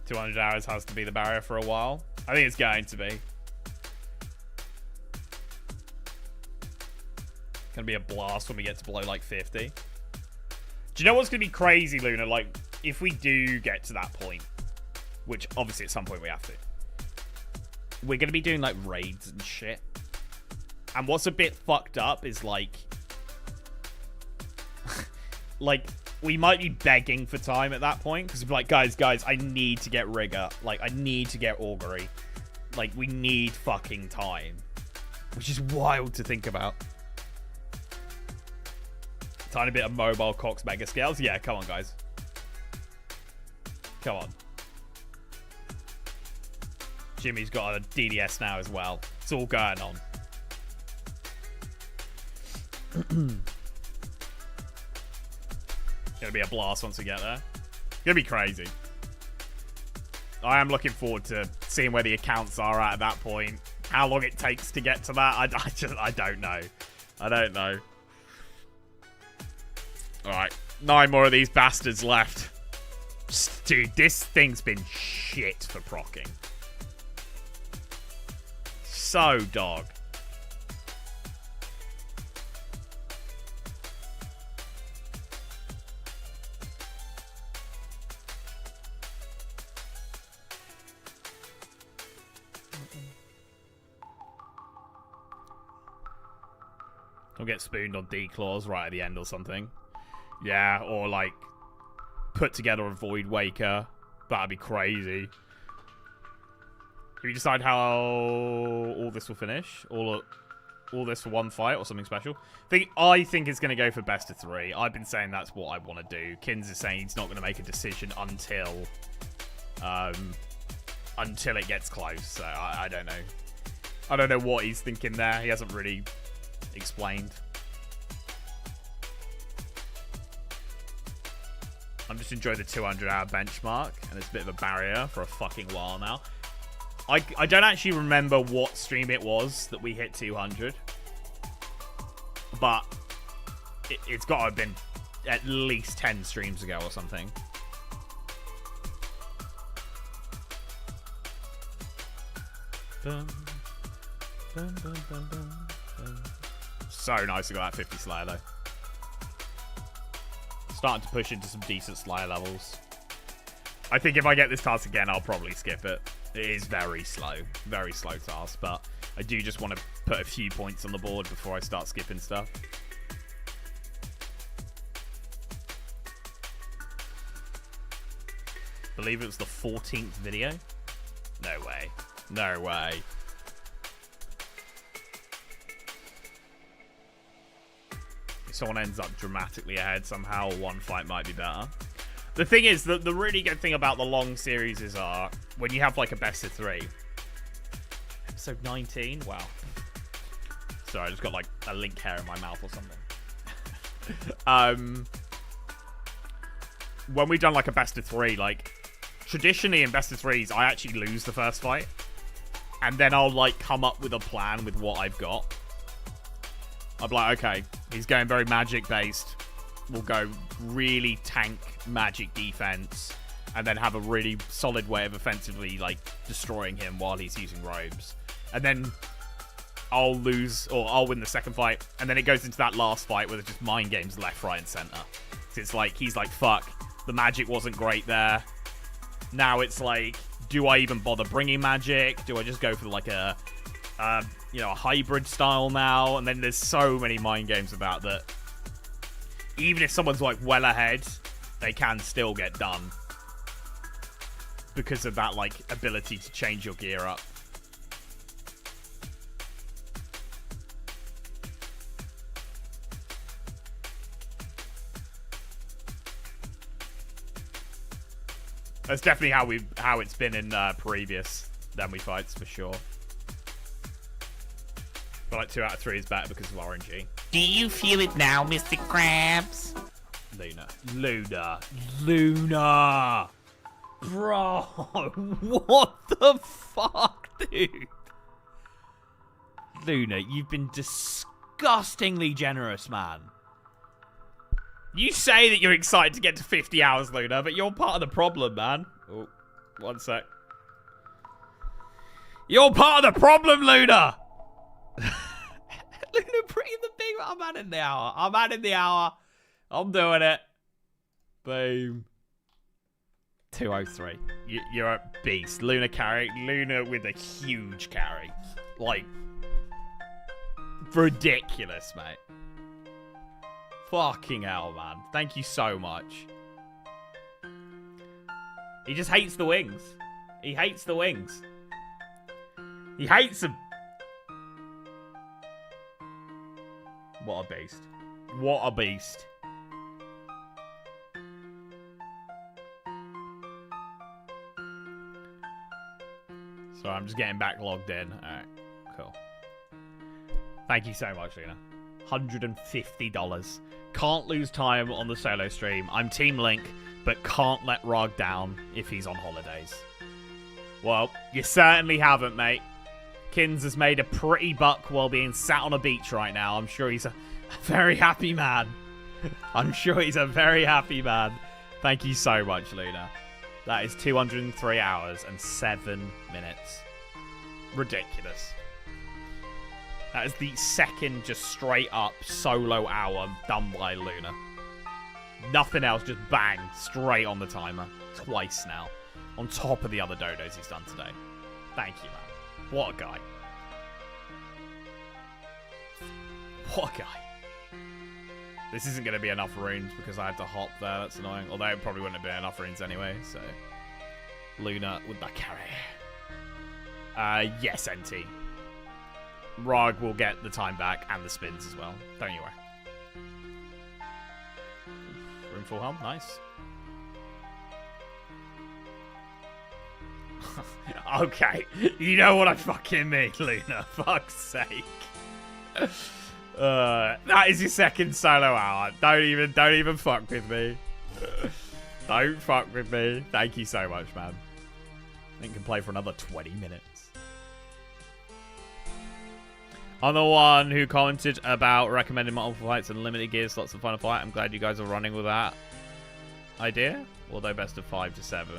200 hours has to be the barrier for a while. I think it's going to be. Gonna be a blast when we get to below like 50. Do you know what's gonna be crazy, Luna? Like, if we do get to that point, which obviously at some point we have to, we're going to be doing, like, raids and shit. And what's a bit fucked up is, like... like, we might be begging for time at that point. Because we're like, guys, I need to get Rigger. Like, I need to get Augury. Like, we need fucking time. Which is wild to think about. Tiny bit of mobile Cox mega scales. Yeah, come on, guys. Come on. Jimmy's got a DDS now as well. It's all going on. Gonna be a blast once we get there. Gonna be crazy. I am looking forward to seeing where the accounts are at that point. How long it takes to get to that, I don't know. I don't know. Alright, 9 more of these bastards left. Dude, this thing's been shit for procking. So dog. I'll get spooned on D-Claws right at the end or something. Yeah, or like put together a Void Waker. That'd be crazy. Can we decide how all this will finish? All this for one fight or something special? I think it's going to go for best of 3. I've been saying that's what I want to do. Kins is saying he's not going to make a decision until it gets close. So I don't know. I don't know what he's thinking there. He hasn't really explained. I'm just enjoying the 200-hour benchmark, and it's a bit of a barrier for a fucking while now. I don't actually remember what stream it was that we hit 200, but it's got to have been at least 10 streams ago or something. Dun, dun, dun, dun, dun, dun. So nice to got that 50 Slayer though. Starting to push into some decent Slayer levels. I think if I get this task again, I'll probably skip it. It is very slow task, but I do just want to put a few points on the board before I start skipping stuff. Believe it was the 14th video? No way. No way. If someone ends up dramatically ahead somehow, one fight might be better. The thing is, the really good thing about the long series is when you have like a best of 3. Episode 19? Wow. Sorry, I just got like a link hair in my mouth or something. When we've done like a best of 3, like traditionally in best of 3s, I actually lose the first fight. And then I'll like come up with a plan with what I've got. I'm like, okay, he's going very magic based. We'll go really tank magic defense and then have a really solid way of offensively like destroying him while he's using robes. And then I'll lose or I'll win the second fight. And then it goes into that last fight where there's just mind games left, right, and center. So it's like, he's like, fuck, the magic wasn't great there. Now it's like, do I even bother bringing magic? Do I just go for like a hybrid style now? And then there's so many mind games about that. Even if someone's like well ahead, they can still get done because of that like ability to change your gear up. That's definitely how it's been in previous Then We fights for sure. But like 2 out of 3 is better because of RNG. Do you feel it now, Mr. Krabs? Luna! Bro, what the fuck, dude? Luna, you've been disgustingly generous, man. You say that you're excited to get to 50 hours, Luna, but you're part of the problem, man. Oh, one sec. You're part of the problem, Luna! Luna, bring the big... I'm adding the hour. I'm doing it. Boom. 203. You're a beast. Luna carry. Luna with a huge carry. Like, ridiculous, mate. Fucking hell, man. Thank you so much. He just hates the wings. He hates the wings. He hates them. What a beast. What a beast. So I'm just getting back logged in. Alright, cool. Thank you so much, Luna. $150. Can't lose time on the solo stream. I'm Team Link, but can't let Rog down if he's on holidays. Well, you certainly haven't, mate. Kins has made a pretty buck while being sat on a beach right now. I'm sure he's a very happy man. I'm sure he's a very happy man. Thank you so much, Luna. That is 203 hours and 7 minutes. Ridiculous. That is the second just straight up solo hour done by Luna. Nothing else, just bang, straight on the timer. Twice now. On top of the other dodos he's done today. Thank you, man. What a guy. What a guy. This isn't going to be enough runes because I had to hop there. That's annoying. Although it probably wouldn't have been enough runes anyway, so... Luna with that carry. Yes, NT. Rog will get the time back and the spins as well. Don't you worry. Room full helm. Nice. Okay. You know what I fucking mean, Luna. Fuck's sake. That is your second solo hour. Don't even fuck with me. Don't fuck with me. Thank you so much, man. I think I can play for another 20 minutes. I'm the one who commented about recommending multiple fights and limited gear slots for Final Fight. I'm glad you guys are running with that idea. Although best of 5 to 7.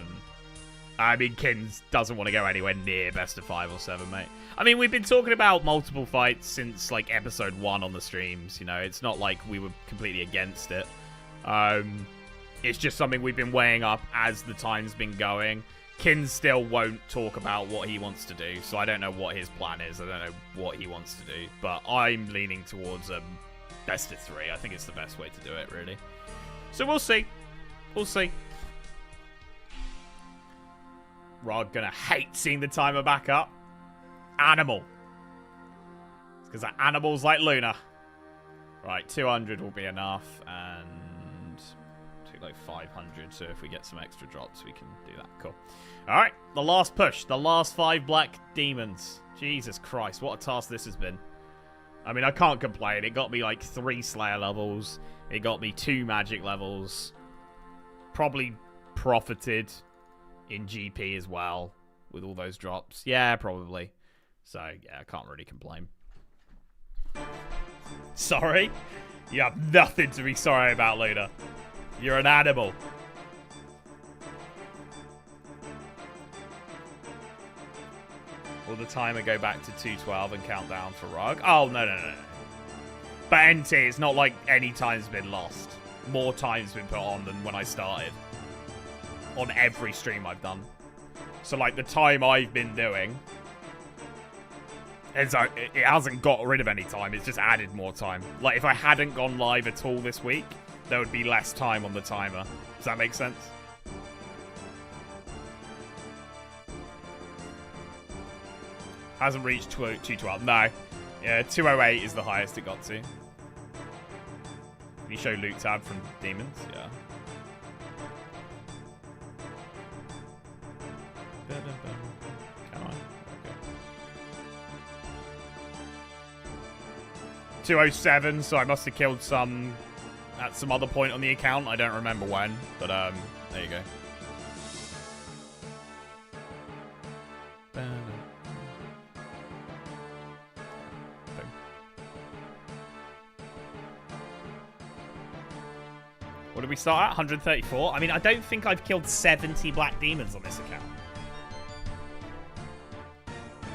I mean, Kins doesn't want to go anywhere near best of 5 or 7, mate. I mean, we've been talking about multiple fights since, like, episode 1 on the streams, you know. It's not like we were completely against it. It's just something we've been weighing up as the time's been going. Kins still won't talk about what he wants to do, so I don't know what his plan is. I don't know what he wants to do. But I'm leaning towards best of 3. I think it's the best way to do it, really. So we'll see. We'll see. Rog gonna hate seeing the timer back up. Animal. It's because that animal's like Luna. Right, 200 will be enough, and take like 500, so if we get some extra drops, we can do that. Cool. Alright, the last push. The last 5 black demons. Jesus Christ, what a task this has been. I mean, I can't complain. It got me like 3 Slayer levels. It got me 2 magic levels. Probably profited in GP as well with all those drops. Yeah, probably. So, yeah, I can't really complain. Sorry? You have nothing to be sorry about, Luna. You're an animal. Will the timer go back to 212 and count down for Rog? Oh, no. But NT, it's not like any time's been lost. More time's been put on than when I started. On every stream I've done. So, like, the time I've been doing, it hasn't got rid of any time. It's just added more time. Like, if I hadn't gone live at all this week, there would be less time on the timer. Does that make sense? Hasn't reached 212. No. Yeah, 208 is the highest it got to. Can you show loot tab from demons? Yeah. Come on. Okay. 207, so I must have killed some at some other point on the account. I don't remember when, but there you go. What did we start at? 134? I mean, I don't think I've killed 70 black demons on this account.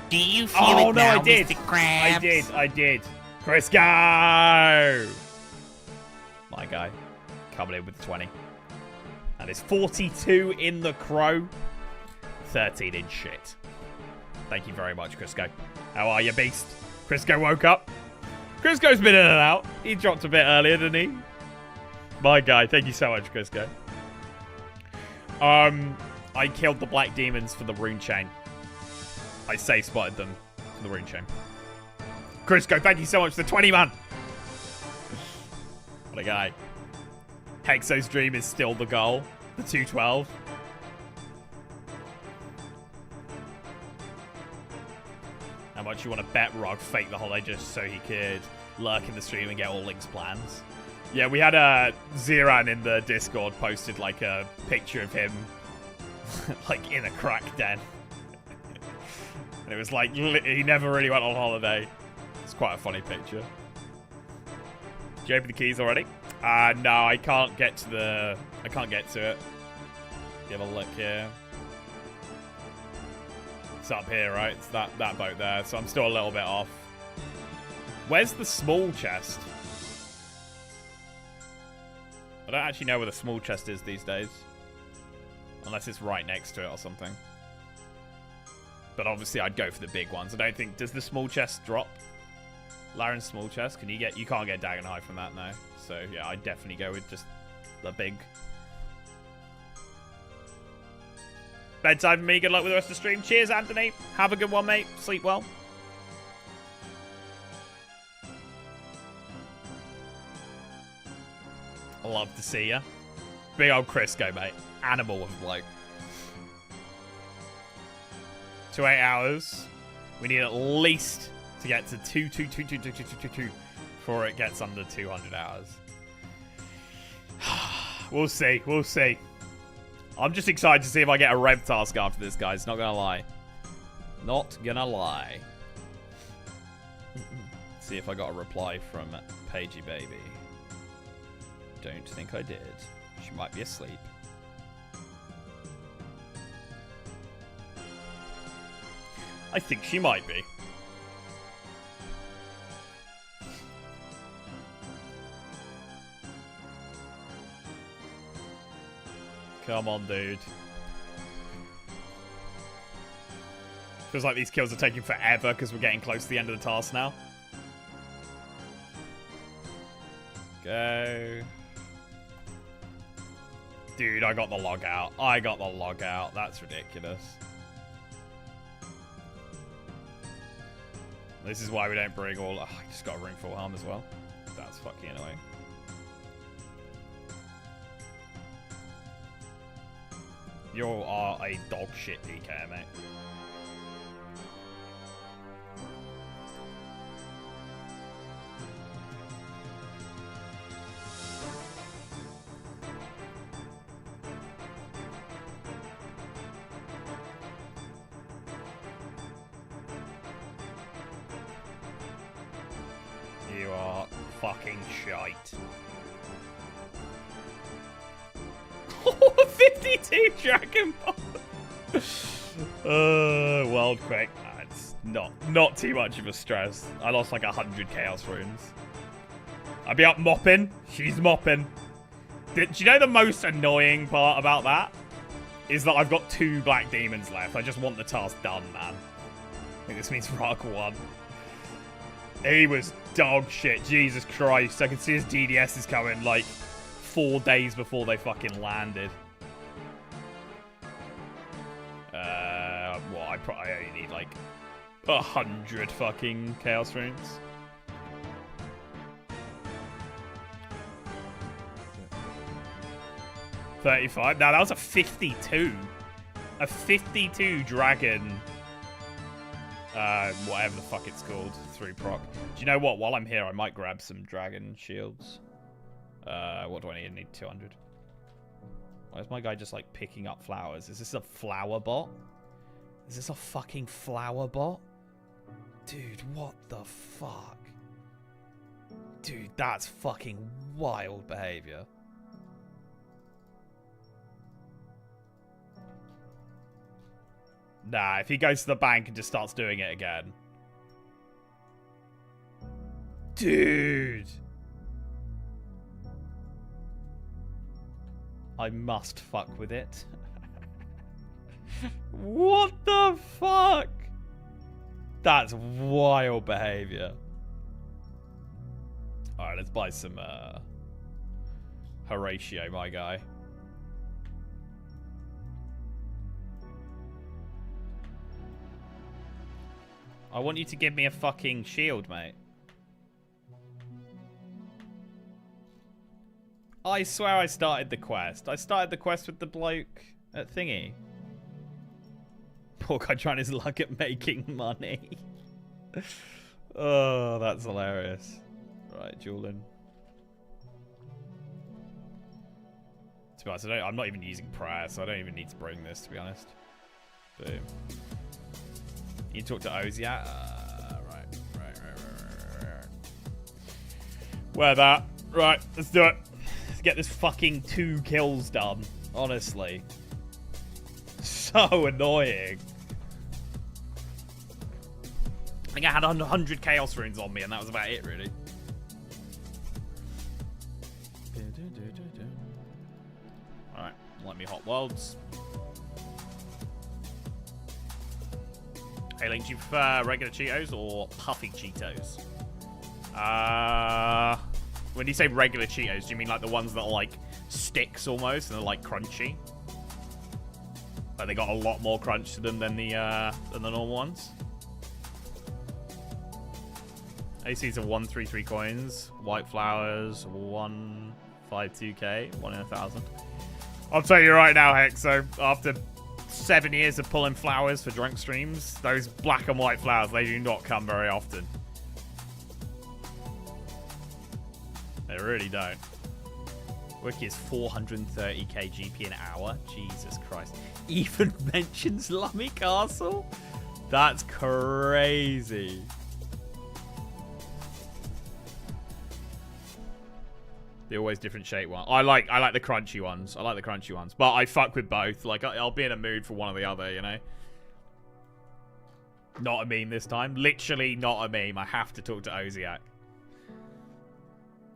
Do you feel it now, Mr. Krabs? I did. Crisco! My guy. Coming in with 20. And it's 42 in the crow. 13 in shit. Thank you very much, Crisco. How are you, beast? Crisco woke up. Crisco's been in and out. He dropped a bit earlier, didn't he? My guy. Thank you so much, Crisco. I killed the black demons for the rune chain. I safe spotted them for the rune chain. Crisco, thank you so much for the 20, man. What a guy. Hexo's dream is still the goal. The 212. How much you want to bet Rog faked the holiday just so he could lurk in the stream and get all Link's plans? Yeah, we had Ziran in the Discord posted like a picture of him like in a crack den. And it was like he never really went on holiday. It's quite a funny picture. Did you open the keys already? No, I can't get to the... I can't get to it. You have a look here. It's up here, right? It's that boat there. So I'm still a little bit off. Where's the small chest? I don't actually know where the small chest is these days. Unless it's right next to it or something. But obviously I'd go for the big ones. I don't think... Does the small chest drop? Laren's small chest? Can you get... You can't get Dagonhide from that now. So yeah, I'd definitely go with just the big... Bedtime for me. Good luck with the rest of the stream. Cheers, Anthony. Have a good one, mate. Sleep well. Love to see ya. Big old Crisco, mate. Animal of a bloke. 2 8 hours. We need at least to get to 2 before it gets under 200 hours. We'll see. We'll see. I'm just excited to see if I get a rev task after this, guys. Not gonna lie. Not gonna lie. See if I got a reply from Pagey Baby. Don't think I did. She might be asleep. I think she might be. Come on, dude. Feels like these kills are taking forever because we're getting close to the end of the task now. Go. Dude, I got the log out. I got the log out. That's ridiculous. This is why we don't bring all... Oh, I just got a room full harm as well. That's fucking annoying. You are a dog shit DK, mate. You are fucking shite. 52 Dragon Ball. World Quick. It's not too much of a stress. I lost like 100 Chaos Runes. I'd be up mopping. She's mopping. Do you know the most annoying part about that? Is that I've got 2 Black Demons left. I just want the task done, man. I think this means Rock won. He was dog shit. Jesus Christ. I can see his DDS is coming like 4 days before they fucking landed. Well, I only need like 100 fucking Chaos Runes. $35. Now that was a 52. A 52 dragon. Whatever the fuck it's called. 3 proc. Do you know what? While I'm here, I might grab some dragon shields. What do I need? I need 200. Why is my guy just like picking up flowers? Is this a flower bot? Is this a fucking flower bot? Dude, what the fuck? Dude, that's fucking wild behavior. Nah, if he goes to the bank and just starts doing it again. Dude. I must fuck with it. What the fuck? That's wild behavior. Alright, let's buy some Horatio, my guy. I want you to give me a fucking shield, mate. I swear I started the quest. I started the quest with the bloke at Thingy. Poor guy trying his luck at making money. Oh, that's hilarious. Right, Julian. To be honest, I'm not even using prayer, so I don't even need to bring this, to be honest. Boom. You talk to Oziak? Right. Where that? Right, let's do it. Let's get this fucking 2 kills done. Honestly. So annoying. I think I had 100 Chaos Runes on me, and that was about it, really. Alright, let me hot worlds. Hey, Link, do you prefer regular Cheetos or puffy Cheetos? When you say regular Cheetos, do you mean like the ones that are like sticks almost, and they're like crunchy? Like they got a lot more crunch to them than the normal ones? ACs are 133 coins. White flowers, 152k, 1 in 1,000. I'll tell you right now, Hexo, after 7 years of pulling flowers for drunk streams, those black and white flowers, they do not come very often. They really don't. Wiki is 430k GP an hour. Jesus Christ. Even mentions Lummy Castle? That's crazy. They're always different shape one. I like the crunchy ones. I like the crunchy ones. But I fuck with both. Like, I'll be in a mood for one or the other, you know? Not a meme this time. Literally not a meme. I have to talk to Oziak.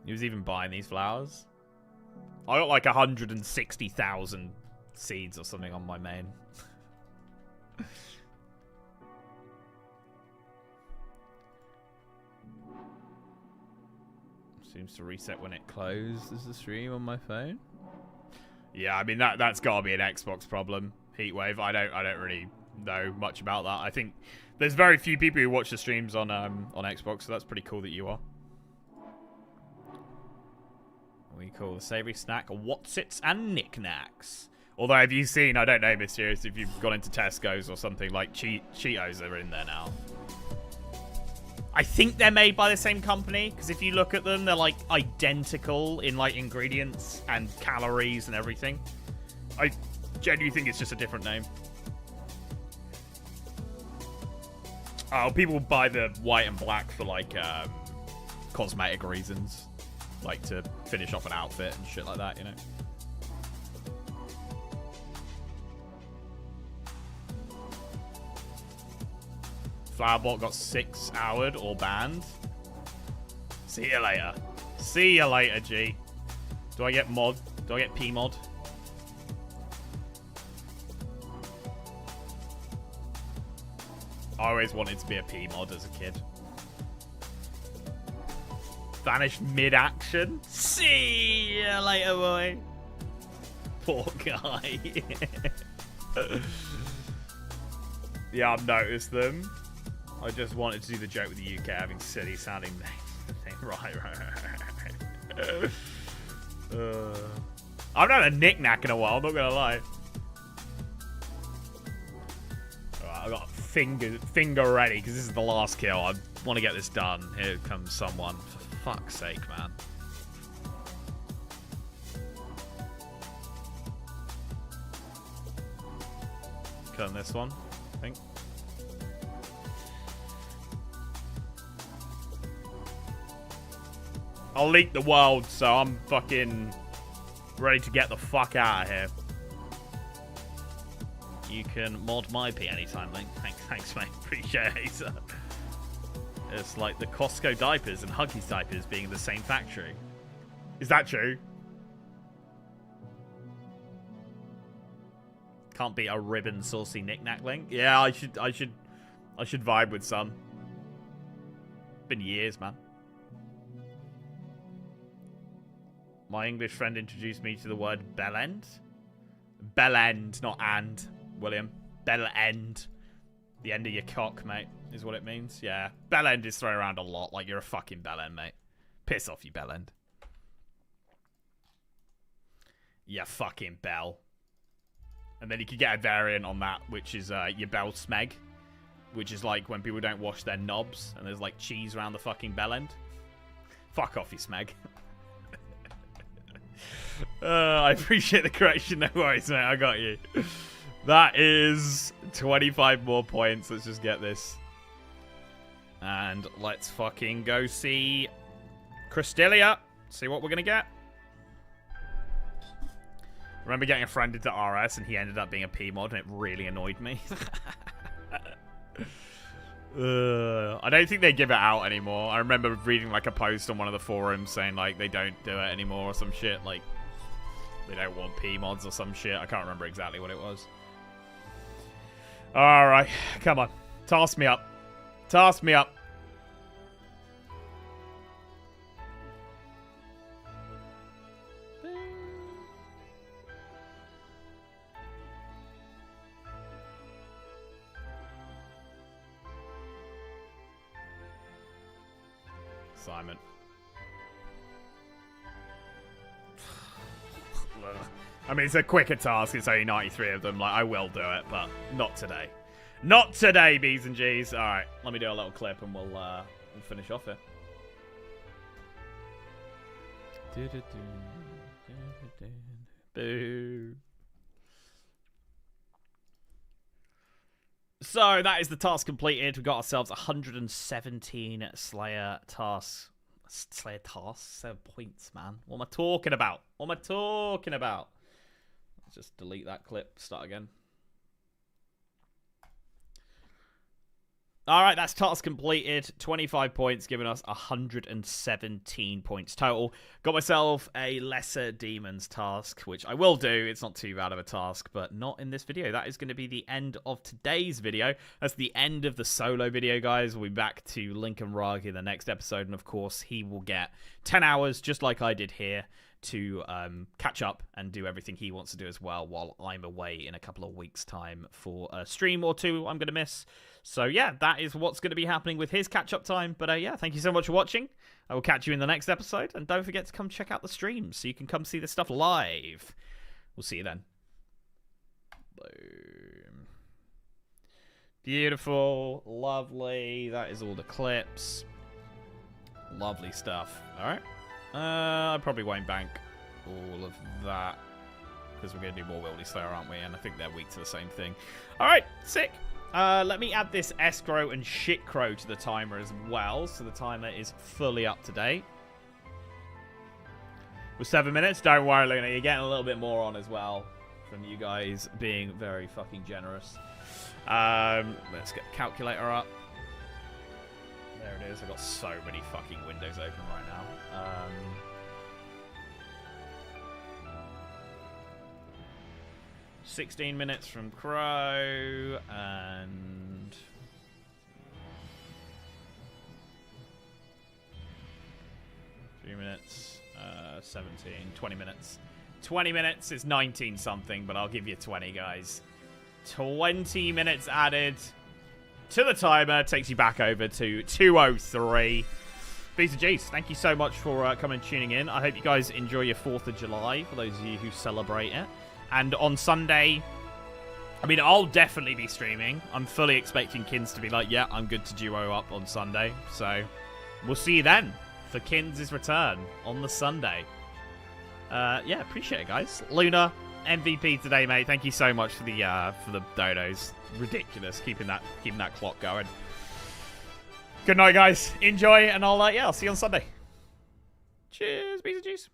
He was even buying these flowers. I got like 160,000 seeds or something on my main. Seems to reset when it closes the stream on my phone. Yeah, I mean that's got to be an Xbox problem. Heatwave. I don't really know much about that. I think there's very few people who watch the streams on Xbox, so that's pretty cool that you are. We call the savoury snack Whatsits and Knickknacks. Although, have you seen, I don't know, Mysterious, if you've gone into Tesco's or something, like Cheetos are in there now. I think they're made by the same company, because if you look at them, they're like identical in like ingredients and calories and everything. I genuinely think it's just a different name. Oh, people buy the white and black for like cosmetic reasons. Like to finish off an outfit and shit like that, you know. Flowerbot got 6-houred or banned. See you later. See you later, G. Do I get mod? Do I get P mod? I always wanted to be a P mod as a kid. Vanished mid-action. See you later, boy. Poor guy. Yeah, I've noticed them. I just wanted to do the joke with the UK having silly sounding names. Right. I've not had a knick-knack in a while, I'm not gonna lie. Alright, I've got finger ready, because this is the last kill. I want to get this done. Here comes someone. For fuck's sake, man. Killing this one, I think. I'll leak the world, so I'm fucking ready to get the fuck out of here. You can mod my P anytime, Link. Thanks, mate. Appreciate it. It's like the Costco diapers and Huggies diapers being the same factory. Is that true? Can't beat a ribbon saucy knick-knack link. Yeah, I should vibe with some. Been years, man. My English friend introduced me to the word bellend. Bellend, not and, William. Bellend. The end of your cock, mate, is what it means. Yeah. Bellend is thrown around a lot, like you're a fucking bellend, mate. Piss off, you bellend. You fucking bell. And then you could get a variant on that, which is your bell smeg. Which is like when people don't wash their knobs and there's like cheese around the fucking bell end. Fuck off, you smeg. I appreciate the correction. No worries, mate. I got you. That is 25 more points. Let's just get this. And let's fucking go see Crystalia. See what we're going to get. Remember getting a friend into RS and he ended up being a P-mod and it really annoyed me. I don't think they give it out anymore. I remember reading like a post on one of the forums saying like they don't do it anymore or some shit. Like they don't want P-mods or some shit. I can't remember exactly what it was. Alright, come on. Task me up. Task me up. Simon. I mean, it's a quicker task. It's only 93 of them. Like, I will do it, but not today. Not today, B's and G's. All right, let me do a little clip and we'll finish off here. Boo. So that is the task completed. We got ourselves 117 Slayer tasks. Slayer tasks? 7 points, man. What am I talking about? What am I talking about? Let's just delete that clip. Start again. Alright, that's task completed. 25 points, giving us 117 points total. Got myself a Lesser Demons task, which I will do. It's not too bad of a task, but not in this video. That is going to be the end of today's video. That's the end of the solo video, guys. We'll be back to Lincoln Rug in the next episode, and of course, he will get 10 hours, just like I did here, to catch up and do everything he wants to do as well, while I'm away in a couple of weeks' time for a stream or two I'm going to miss. So yeah, that is what's going to be happening with his catch-up time. But yeah, thank you so much for watching. I will catch you in the next episode. And don't forget to come check out the streams so you can come see this stuff live. We'll see you then. Boom. Beautiful. Lovely. That is all the clips. Lovely stuff. Alright. I probably won't bank all of that, because we're going to do more Wildy Slayer, aren't we? And I think they're weak to the same thing. Alright, sick. Let me add this escrow and shitcrow to the timer as well, so the timer is fully up to date. With 7 minutes, don't worry, Luna, you're getting a little bit more on as well from you guys being very fucking generous. Let's get the calculator up. There it is. I've got so many fucking windows open right now. 16 minutes from Crow, and 3 minutes, 17, 20 minutes. 20 minutes is 19 something, but I'll give you 20, guys. 20 minutes added to the timer takes you back over to 2:03. B's and G's, thank you so much for coming and tuning in. I hope you guys enjoy your 4th of July, for those of you who celebrate it. And on Sunday, I mean, I'll definitely be streaming. I'm fully expecting Kins to be like, yeah, I'm good to duo up on Sunday. So we'll see you then for Kins' return on the Sunday. Yeah, appreciate it, guys. Luna, MVP today, mate. Thank you so much for the dodos. Ridiculous, keeping that clock going. Good night, guys. Enjoy, and I'll see you on Sunday. Cheers, B's and G's.